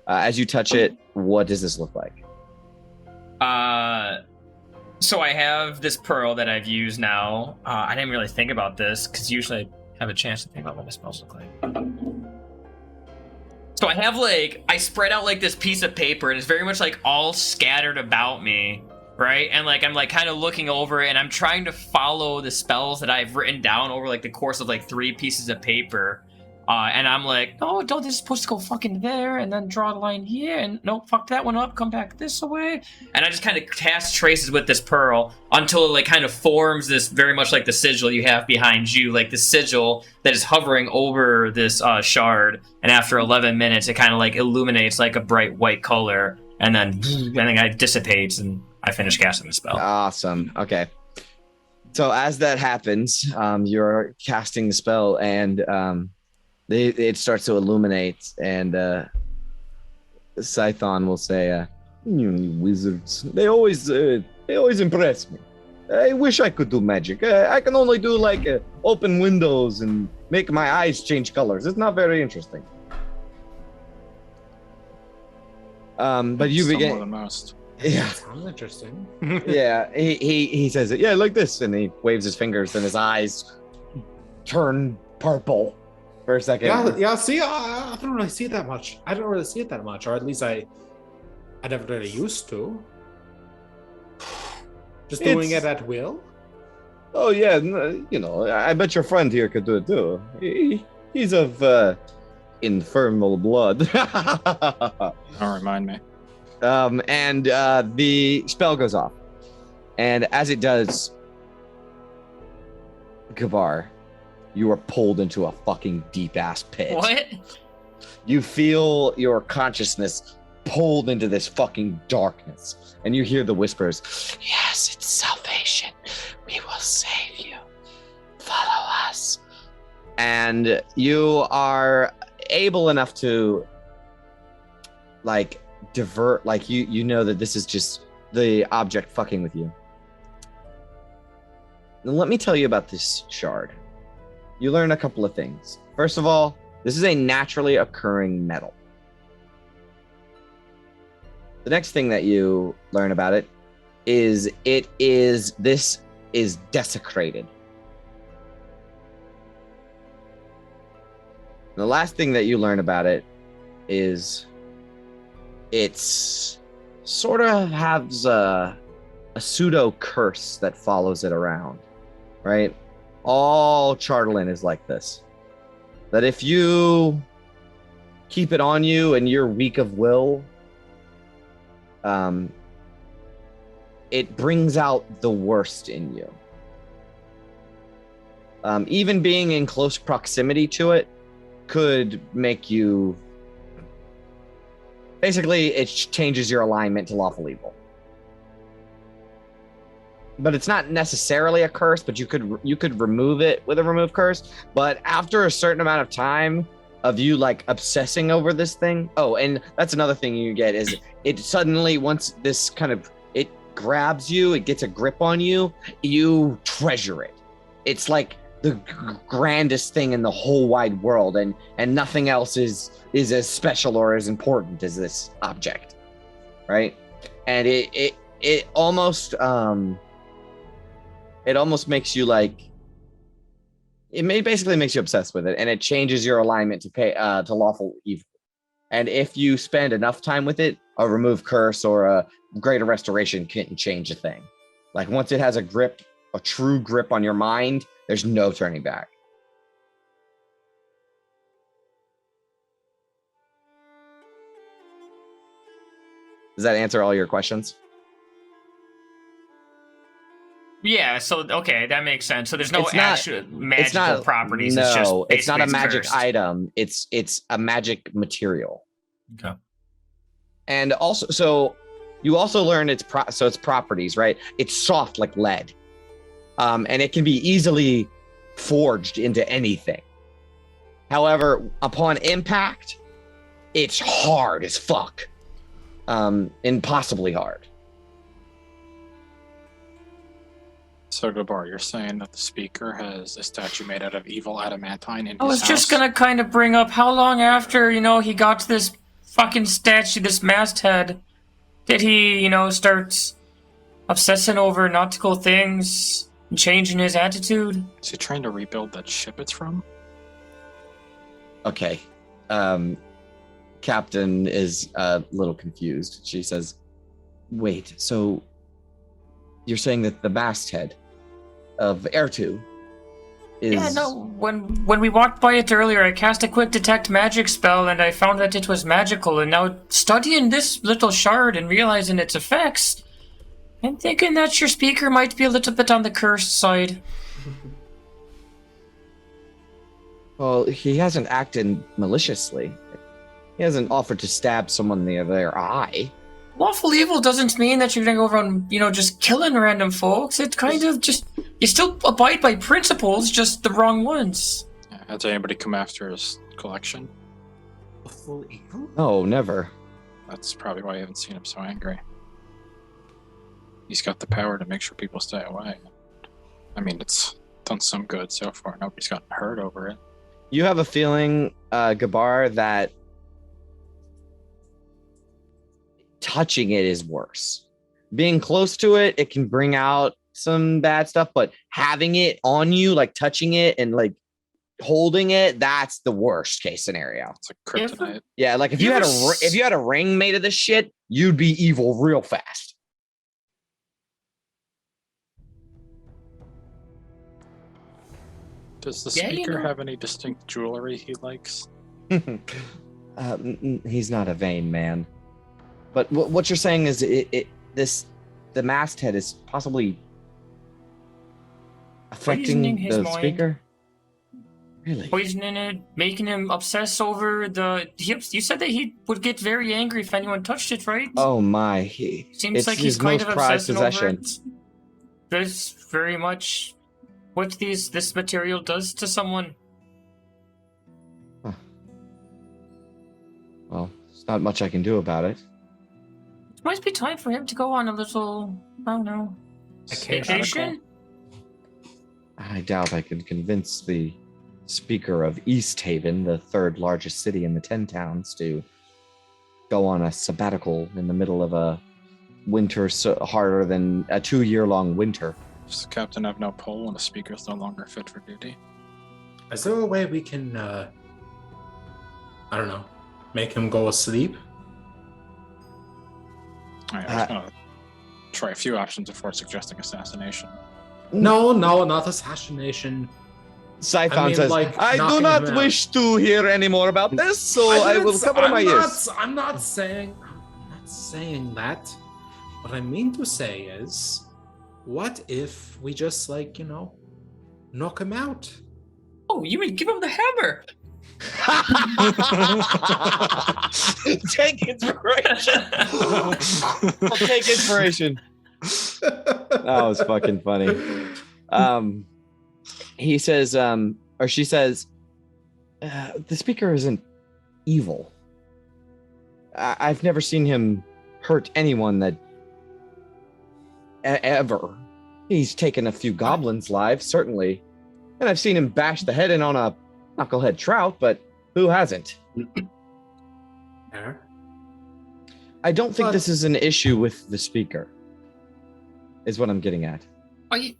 As you touch it, what does this look like? So I have this pearl that I've used now. I didn't really think about this because usually I have a chance to think about what my spells look like. So I have I spread out this piece of paper and it's very much all scattered about me, right? And I'm kind of looking over it and I'm trying to follow the spells that I've written down over the course of 3 pieces of paper. And I'm no, this is supposed to go fucking there and then draw the line here and nope, fuck that one up, come back this way. And I just kind of cast traces with this pearl until it kind of forms this very much like the sigil you have behind you, the sigil that is hovering over this shard. And after 11 minutes, it kind of illuminates a bright white color and then it dissipates and I finish casting the spell. Awesome. Okay. So as that happens, you're casting the spell and it starts to illuminate, and Scython will say, "You wizards, they always impress me. I wish I could do magic. I can only do open windows and make my eyes change colors. It's not very interesting." But you Still more begin. than most. Yeah. Sounds interesting. Yeah, he says it. Yeah, like this, and he waves his fingers, and his eyes turn purple for a second. Yeah. See, I don't really see it that much. I don't really see it that much, or at least I never really used to. Just doing It's- it at will. Oh yeah, I bet your friend here could do it too. He's of infernal blood. Don't remind me. And the spell goes off, and as it does, Gavar, you are pulled into a fucking deep ass pit. What? You feel your consciousness pulled into this fucking darkness, and you hear the whispers. Yes, it's salvation. We will save you. Follow us. And you are able enough to divert, you know that this is just the object fucking with you. Now let me tell you about this shard. You learn a couple of things. First of all, this is a naturally occurring metal. The next thing that you learn about it is this is desecrated. The last thing that you learn about it is it's sort of has a pseudo curse that follows it around, right? All Chartlin is like this. That if you keep it on you and you're weak of will, it brings out the worst in you. Even being in close proximity to it could make you... Basically, it changes your alignment to lawful evil. But it's not necessarily a curse, but you could remove it with a remove curse. But after a certain amount of time of you like obsessing over this thing, oh, and that's another thing you get is it suddenly, once this kind of, it grabs you, it gets a grip on you, you treasure it. It's like the grandest thing in the whole wide world, and nothing else is as special or as important as this object, right? And it almost makes you like, basically makes you obsessed with it, and it changes your alignment to lawful evil. And if you spend enough time with it, a remove curse or a greater restoration can't change a thing. Like once it has a true grip on your mind, there's no turning back. Does that answer all your questions? Yeah, so okay, that makes sense. So there's no actual magical properties. No, it's not a magic cursed. item. It's a magic material. Okay. And also, so you also learn its properties, right? It's soft like lead, and it can be easily forged into anything. However, upon impact, it's hard as fuck, impossibly hard. So, Gabar, you're saying that the speaker has a statue made out of evil adamantine in I was his just house? gonna kind of bring up how long after, he got this fucking statue, this masthead, did he, start obsessing over nautical things and changing his attitude? Is he trying to rebuild that ship it's from? Okay. Captain is a little confused. She says, wait, so you're saying that the masthead of Ertu is... Yeah, no, when we walked by it earlier, I cast a quick detect magic spell and I found that it was magical, and now studying this little shard and realizing its effects, I'm thinking that your speaker might be a little bit on the cursed side. Well, he hasn't acted maliciously. He hasn't offered to stab someone in their eye. Lawful evil doesn't mean that you're gonna go around, just killing random folks. It kind of just, you still abide by principles, just the wrong ones. Has anybody come after his collection? Lawful evil? Oh, never. That's probably why you haven't seen him so angry. He's got the power to make sure people stay away. I mean, it's done some good so far. Nobody's gotten hurt over it. You have a feeling, Gabar, that touching it is worse. Being close to it, it can bring out some bad stuff, but having it on you, like touching it and like holding it, that's the worst case scenario. It's like kryptonite. Yeah, like if you had a ring made of this shit, you'd be evil real fast. Does the speaker have any distinct jewelry he likes? He's not a vain man. But what you're saying is the masthead is possibly affecting the speaker? Really? Poisoning it, making him obsess over you said that he would get very angry if anyone touched it, right? Oh my, Seems like he's kind of obsessing over it. That's very much what this material does to someone. Huh. Well, there's not much I can do about it. It might be time for him to go on a little, I don't know, vacation? I doubt I can convince the speaker of East Haven, the third largest city in the 10 towns, to go on a sabbatical in the middle of a winter harder than a 2-year-long winter. Does the captain have no pull and the speaker's no longer fit for duty? Is there a way we can, make him go asleep? Alright, I was gonna try a few options before suggesting assassination. No, not assassination. Siphon mean, says, like, I do knocking not him wish to hear any more about this, so I will cover my ears. I'm not saying that. What I mean to say is, what if we just knock him out? Oh, you mean give him the hammer? Take inspiration. I'll take inspiration. That was fucking funny. He says, or she says, the speaker isn't evil. I've never seen him hurt anyone that ever. He's taken a few goblins' lives, certainly. And I've seen him bash the head in on a knucklehead trout, but who hasn't? Yeah. I don't think this is an issue with the speaker, is what I'm getting at. I'm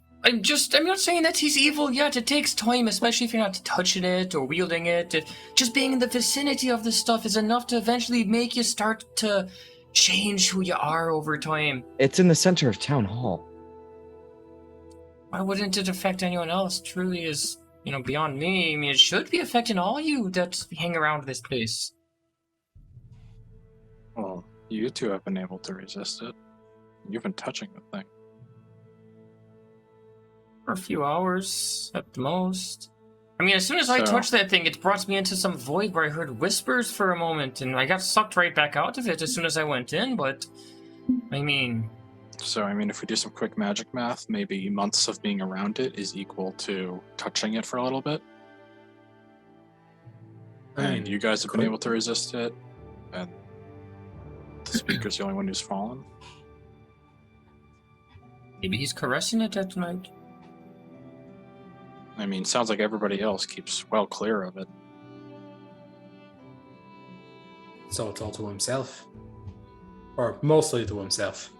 not saying that he's evil yet. It takes time, especially if you're not touching it or wielding it. Just being in the vicinity of this stuff is enough to eventually make you start to change who you are over time. It's in the center of town hall. Why wouldn't it affect anyone else? Truly is, beyond me. I mean, it should be affecting all you that hang around this place. Well, you two have been able to resist it. You've been touching the thing. For a few hours, at the most. I mean, as soon as I touched that thing, it brought me into some void where I heard whispers for a moment, and I got sucked right back out of it as soon as I went in, but... I mean... So, if we do some quick magic math, maybe months of being around it is equal to touching it for a little bit. And you guys have been able to resist it, and the speaker's the only one who's fallen. Maybe he's caressing it at night. Sounds like everybody else keeps well clear of it. So it's all to himself. Or mostly to himself.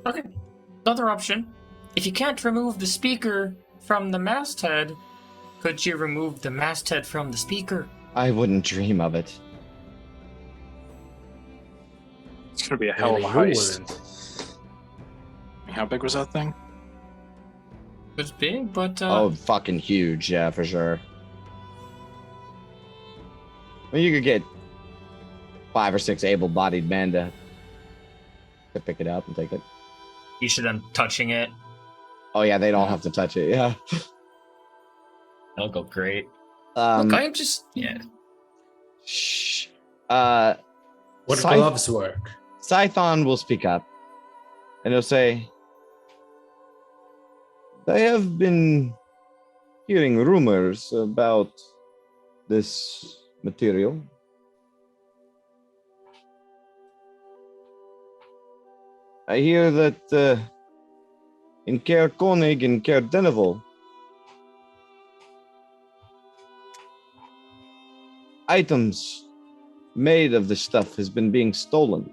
Okay. Another option. If you can't remove the speaker from the masthead, could you remove the masthead from the speaker? I wouldn't dream of it. It's going to be a hell of a heist. How big was that thing? It was big, but... Oh, fucking huge, yeah, for sure. You could get 5 or 6 able-bodied men to pick it up and take it. You should them touching it. Oh yeah, they don't have to touch it. Yeah, That'll go great. Look, I'm just Shh. What gloves work? Scython will speak up, and he'll say, "I have been hearing rumors about this material. I hear that in Caer Konig and Caer Denival, items made of this stuff has been being stolen.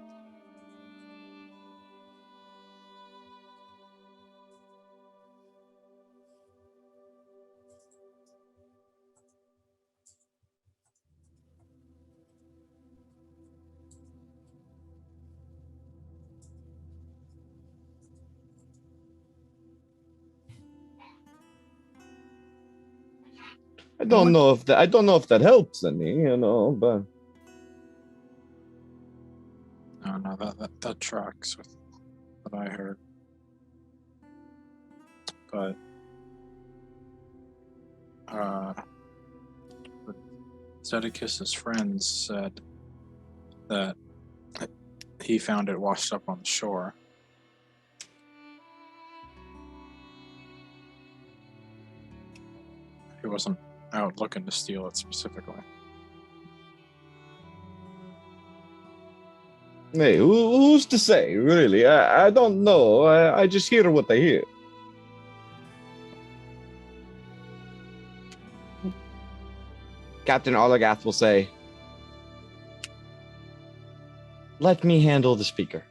I don't know if that helps any, but No, that tracks with what I heard. But Zedekis's friends said that he found it washed up on the shore. He wasn't out looking to steal it specifically. hey, who's to say, really? I don't know. I just hear what I hear. Captain Arlagath will say, let me handle the speaker.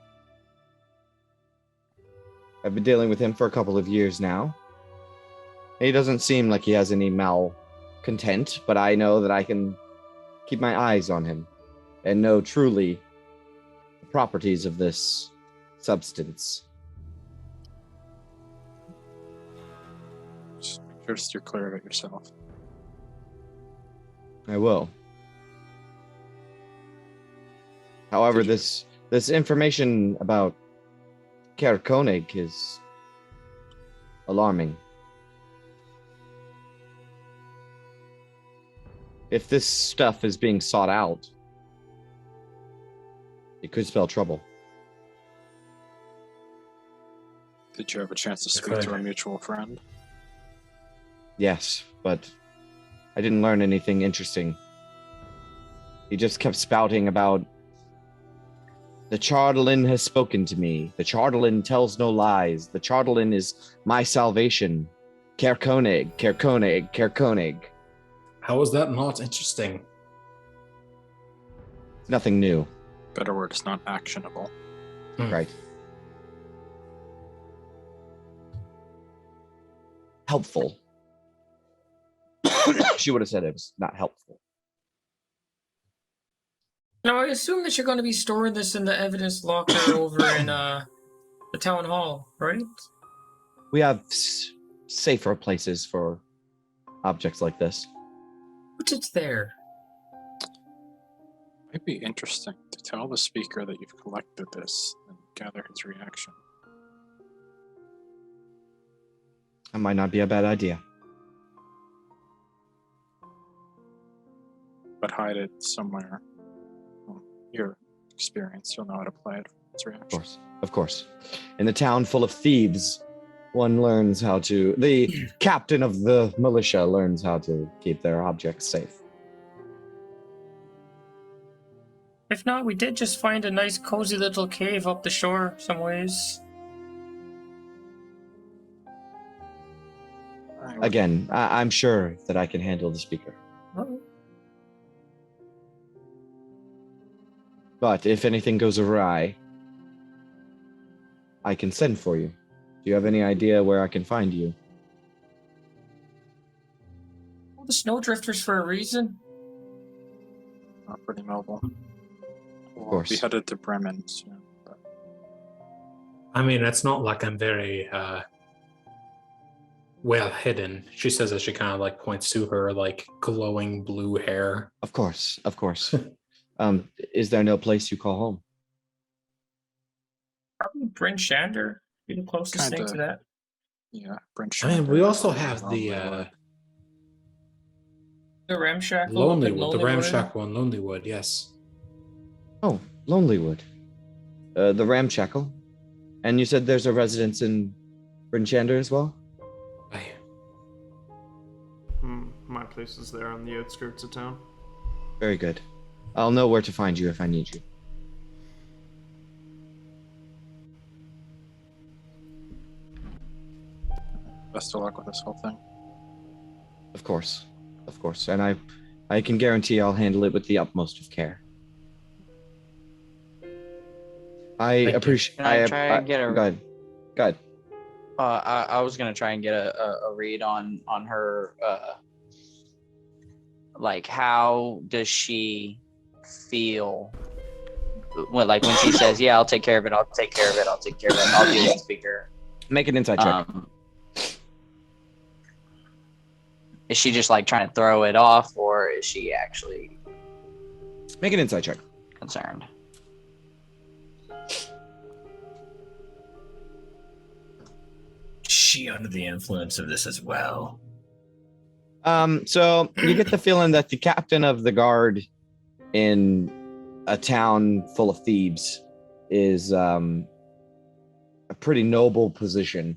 I've been dealing with him for a couple of years now. He doesn't seem like he has any malcontent, but I know that I can keep my eyes on him and know truly the properties of this substance. Just make You're steer clear of it yourself. I will. However, Did you- this information about Ker Koenig is alarming. If this stuff is being sought out, it could spell trouble. Did you have a chance to It speak to could. a mutual friend? Yes, but I didn't learn anything interesting. He just kept spouting about the Chardalin has spoken to me. The Chardalin tells no lies. The Chardalin is my salvation. Ker Koenig, Ker Koenig, Ker Koenig. How is that not interesting? Nothing new, Better word, it's not actionable. right? Helpful. She would have said it was not helpful. Now, I assume that you're going to be storing this in the evidence locker over in the town hall, right? We have safer places for objects like this. Put it there. Might be interesting to tell the speaker that you've collected this and gather his reaction. That might not be a bad idea. But hide it somewhere. Well, your experience, you'll know how to play it. Its reaction. Of course. In the town full of thieves, one learns how to. The captain of the militia learns how to keep their objects safe. If not, we did just find a nice cozy little cave up the shore some ways. I would- Again, I'm sure that I can handle the speaker. Oh. But if anything goes awry, I can send for you. Do you have any idea where I can find you? Well, the snowdrifters for a reason. Not pretty mobile. We'll course. be headed to Bremen soon. But I mean, it's not like I'm very well hidden. She says as she kind of like points to her like glowing blue hair. Of course, of course. Is there no place you call home? Probably Bryn Shander be the closest thing Kinda. to that. yeah, Brent I mean, we Shander, also have the The Ramshackle. Lonelywood, the Lonelywood. ramshackle in Lonelywood. Yes. Oh, Lonelywood. The Ramshackle. And you said there's a residence in Brinchander as well? I, My place is there on the outskirts of town. Very good. I'll know where to find you if I need you. best of luck with this whole thing. Of course. Of course. And I can guarantee I'll handle it with the utmost of care. I Thank you. appreciate. Can I try and get a- Go ahead. Go ahead. I was gonna try and get a read on her. Like, how does she feel? When she says, "Yeah, I'll take care of it. I'll take care of it. I'll take care of it. I'll deal with the speaker." Make an insight check. Is she just like trying to throw it off, or is she actually Make an insight check. concerned? She under the influence of this as well. So you get the feeling that the captain of the guard in a town full of thieves is a pretty noble position.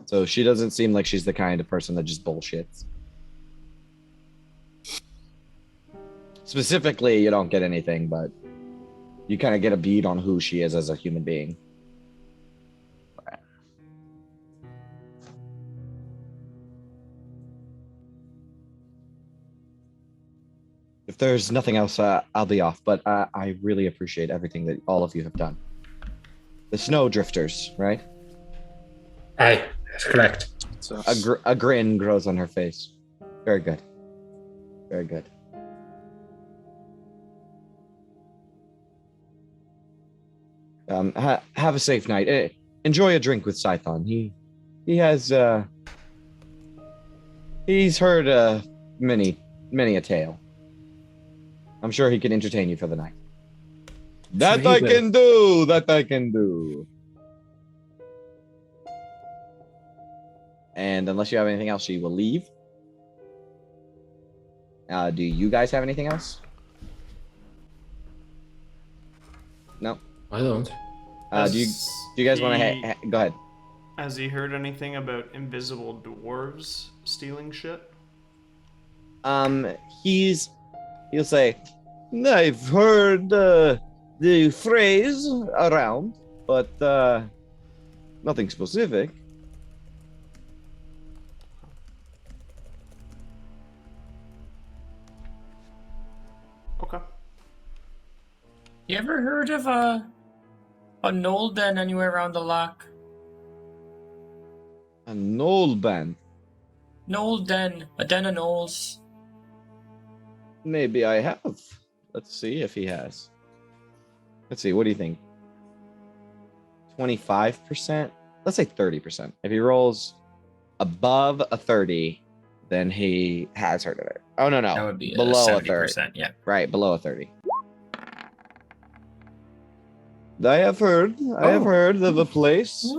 So she doesn't seem like she's the kind of person that just bullshits. Specifically, you don't get anything, but you kind of get a bead on who she is as a human being. If there's nothing else, I'll be off. But I really appreciate everything that all of you have done. The snow drifters, right? Aye, that's correct. So A grin grows on her face. Very good. Very good. Have a safe night. Enjoy a drink with Scython. He has He's heard many a tale. I'm sure he can entertain you for the night. That he I will. can do. That I can do. And unless you have anything else, she will leave. Do you guys have anything else? No. I don't. Do you guys want to go ahead? Has he heard anything about invisible dwarves stealing shit? He'll say, I've heard the phrase around, but nothing specific. Okay. You ever heard of a knoll den anywhere around the loch? A knoll band. Knoll den, a den of knolls. Maybe I have. Let's see if he has. Let's see. What do you think? 25%? Let's say 30%. If he rolls above a 30, then he has heard of it. Oh, no. That would be below a 70%, 30. yeah. Right, below a 30. I have heard of a place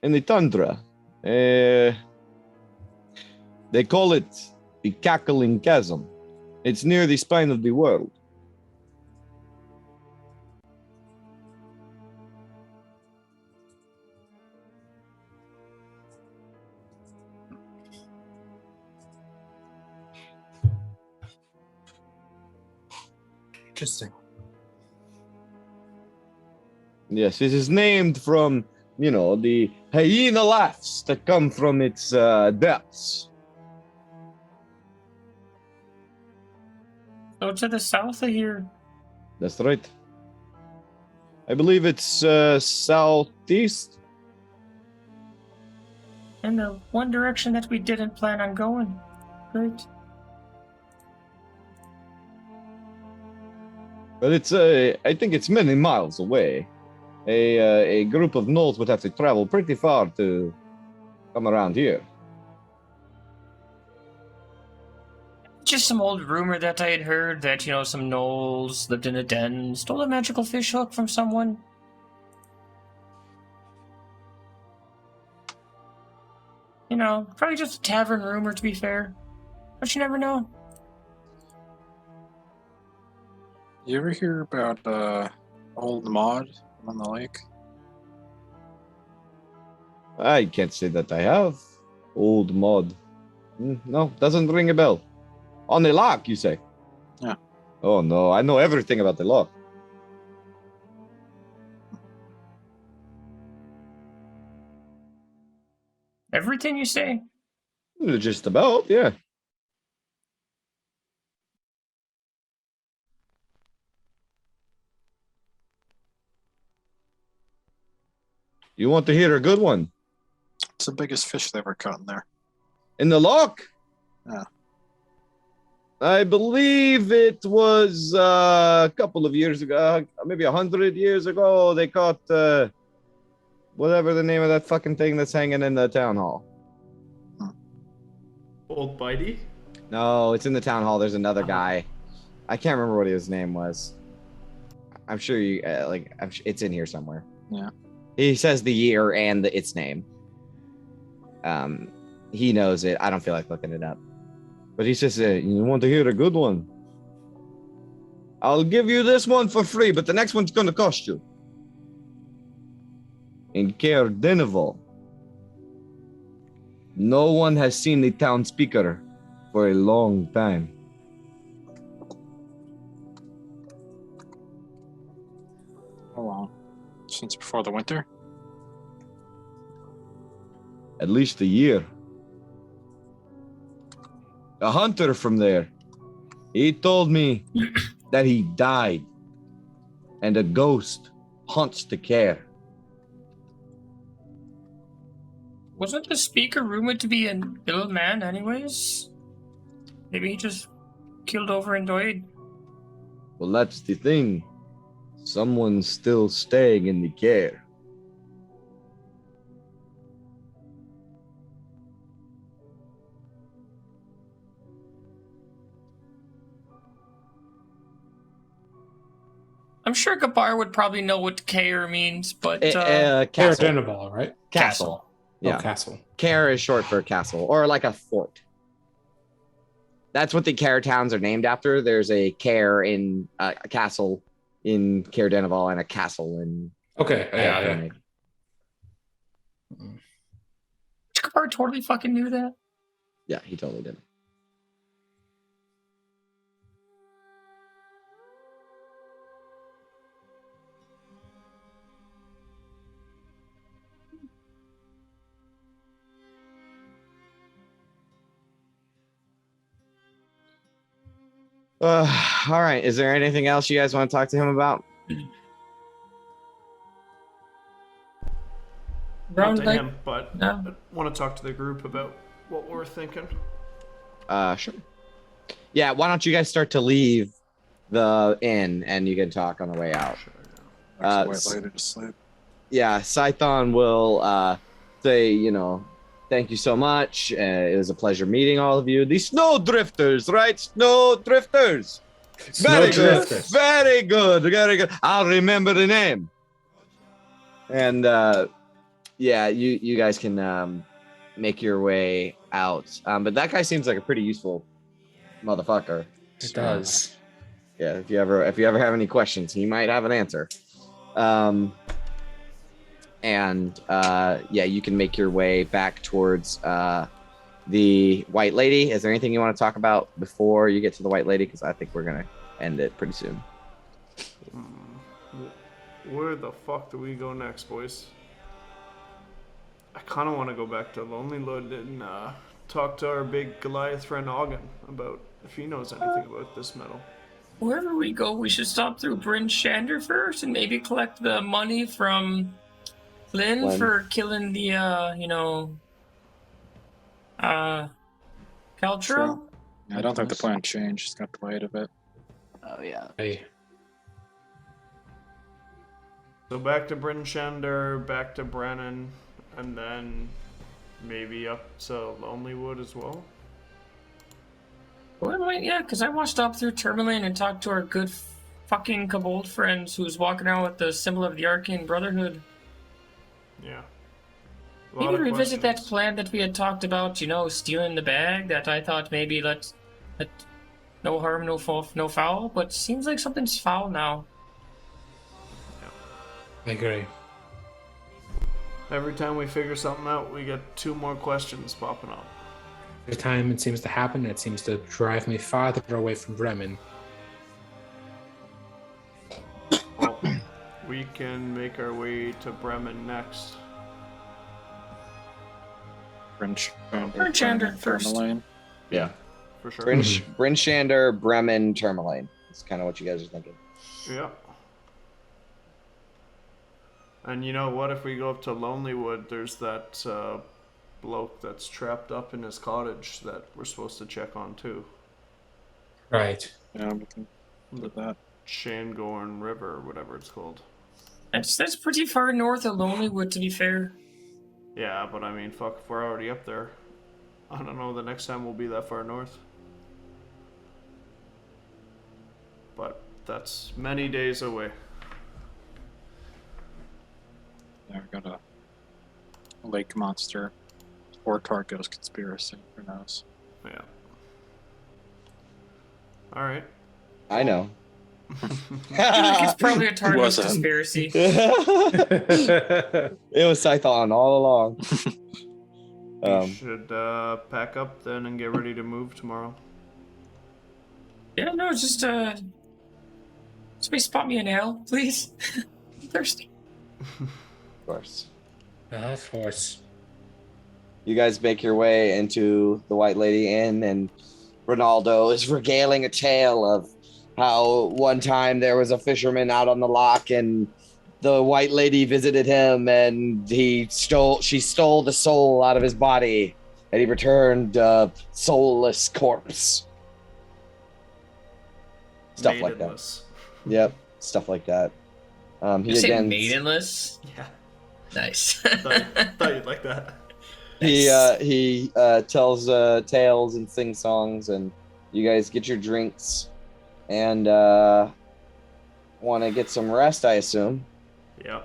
in the tundra. They call it the Cackling Chasm. It's near the spine of the world. Interesting. Yes, it is named from, the hyena laughs that come from its depths. So to the south of here. That's right. I believe it's southeast. In the one direction that we didn't plan on going. Great. But I think it's many miles away. A group of gnolls would have to travel pretty far to come around here. Just some old rumor that I had heard that, some gnolls lived in a den, stole a magical fish hook from someone. Probably just a tavern rumor, to be fair. But you never know. You ever hear about Old Maud on the lake? I can't say that I have. Old mod. No, doesn't ring a bell. On the lock, you say? Yeah. Oh, no, I know everything about the lock. Everything you say? Just about, yeah. You want to hear a good one? It's the biggest fish they ever caught in there. In the lock? Yeah. I believe it was a couple of years ago, maybe 100 years ago, they caught whatever the name of that fucking thing that's hanging in the town hall. Old Bitey? No, it's in the town hall. There's another guy. I can't remember what his name was. I'm sure you it's in here somewhere. Yeah. He says the year and its name. He knows it. I don't feel like looking it up. But he says, you want to hear a good one? I'll give you this one for free, but the next one's going to cost you. In Caer Dineval, no one has seen the town speaker for a long time. How long? Since before the winter? At least a year. A hunter from there, he told me that he died and a ghost haunts the Caer. Wasn't the speaker rumored to be an ill man anyways? Maybe he just killed over and died. Well, that's the thing. Someone's still staying in the Caer. I'm sure Gabar would probably know what Kair means, but Castle. Caradenival, right? Castle. Yeah. Oh, castle. Care is short for castle, or like a fort. That's what the Care towns are named after. There's a Care in a castle in Care Denival and a castle in. Okay, yeah. Gabar totally fucking knew that. Yeah, he totally did. All right. Is there anything else you guys want to talk to him about? Not to him, but I want to talk to the group about what we're thinking. Sure. Yeah, why don't you guys start to leave the inn and you can talk on the way out. Sure, White lady to sleep. Yeah, Scython will say, thank you so much. It was a pleasure meeting all of you. The snow drifters, right? Snow drifters. Very good. Very good. Very good. I'll remember the name. And yeah, you guys can make your way out. But that guy seems like a pretty useful motherfucker. It does. Yeah, if you ever have any questions, he might have an answer. Yeah, you can make your way back towards the White Lady. Is there anything you want to talk about before you get to the White Lady? Because I think we're gonna end it pretty soon. Where the fuck do we go next, boys? I kind of want to go back to Lonely Lud and talk to our big Goliath friend Ogden about if he knows anything about this metal. Wherever we go, we should stop through Bryn Shander first and maybe collect the money from Flynn for killing the, Caltro? I don't think the plan changed. It's got delayed a bit. Oh yeah. Hey, So back to Bryn Shander, back to Brennan, and then maybe up to Lonelywood as well. Well, yeah, because I watched up through Tourmaline and talked to our good fucking Kobold friends who's walking around with the symbol of the Arcane Brotherhood. Yeah. Maybe revisit that plan that we had talked about, stealing the bag, that I thought maybe let no harm, no foul, but seems like something's foul now. I agree. Every time we figure something out, we get 2 more questions popping up. Every time it seems to happen, it seems to drive me farther away from Bremen. Well, we can make our way to Bremen next. Bryn Shander first. Tourmaline. Yeah. For sure. Bryn Shander, Bremen, Tourmaline. That's kind of what you guys are thinking. Yeah. And you know what? If we go up to Lonelywood, there's that bloke that's trapped up in his cottage that we're supposed to check on too. Right. Yeah, we can do that. Shangorn River, or whatever it's called. That's pretty far north of Lonelywood, to be fair. Yeah, but I mean, fuck, if we're already up there, I don't know the next time we'll be that far north. But that's many days away. Yeah, we got a lake monster or Targo's conspiracy. Who knows? Yeah. All right. I know. It's probably a target Was it? conspiracy. It was Scython all along. We should pack up then and get ready to move tomorrow. Yeah, no, just somebody spot me an ale, please. I'm thirsty. Of course. Of course. You guys make your way into the White Lady Inn, and Ronaldo is regaling a tale of how one time there was a fisherman out on the loch, and the White Lady visited him, and she stole the soul out of his body, and he returned a soulless corpse. Stuff like that. Maidenless. Yep, stuff like that. You say maidenless? Yeah. Nice. Thought you'd like that. He tells tales and sings songs, and you guys get your drinks, and want to get some rest, I assume. Yeah.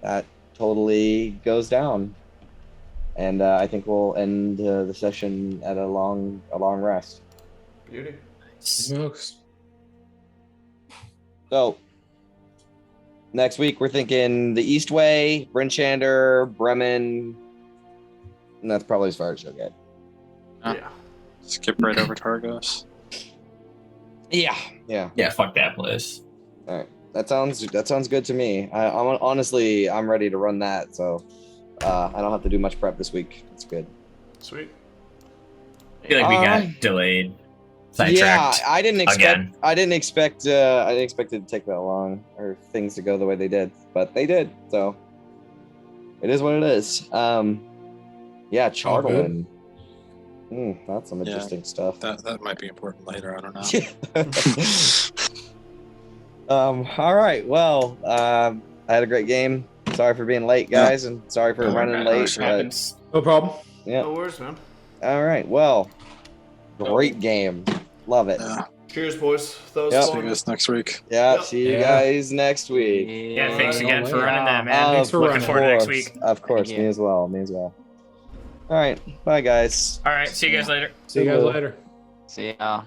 That totally goes down. And I think we'll end the session at a long rest. Beauty. Smokes. So next week we're thinking the Eastway, Brinchander, Bremen, and that's probably as far as you'll get. Yeah. Skip right over Targos. Yeah. Yeah, fuck that place. All right. That sounds good to me. I'm honestly I'm ready to run that, so I don't have to do much prep this week. It's good. Sweet. I feel like we got delayed. Sidetracked. Yeah, I didn't again. expect it to take that long or things to go the way they did, but they did. So it is what it is. Yeah, Charlton. That's some interesting stuff. That might be important later. I don't know. All right. Well, I had a great game. Sorry for being late, guys, and sorry for running late. But, Happens. No problem. yeah. No worries, man. All right. Well, great game. Love it. Yeah. Cheers, boys. That was Yep. See you fun. guys next week. Yeah. Yep. See you Yeah. guys next week. Yeah, thanks Yeah. again for Yeah. running that, man. Thanks for Looking running. forward to next week. Of course. Thank Me you. as well. Me as well. All right. Bye, guys. All right, see you guys later. See you guys later. See ya.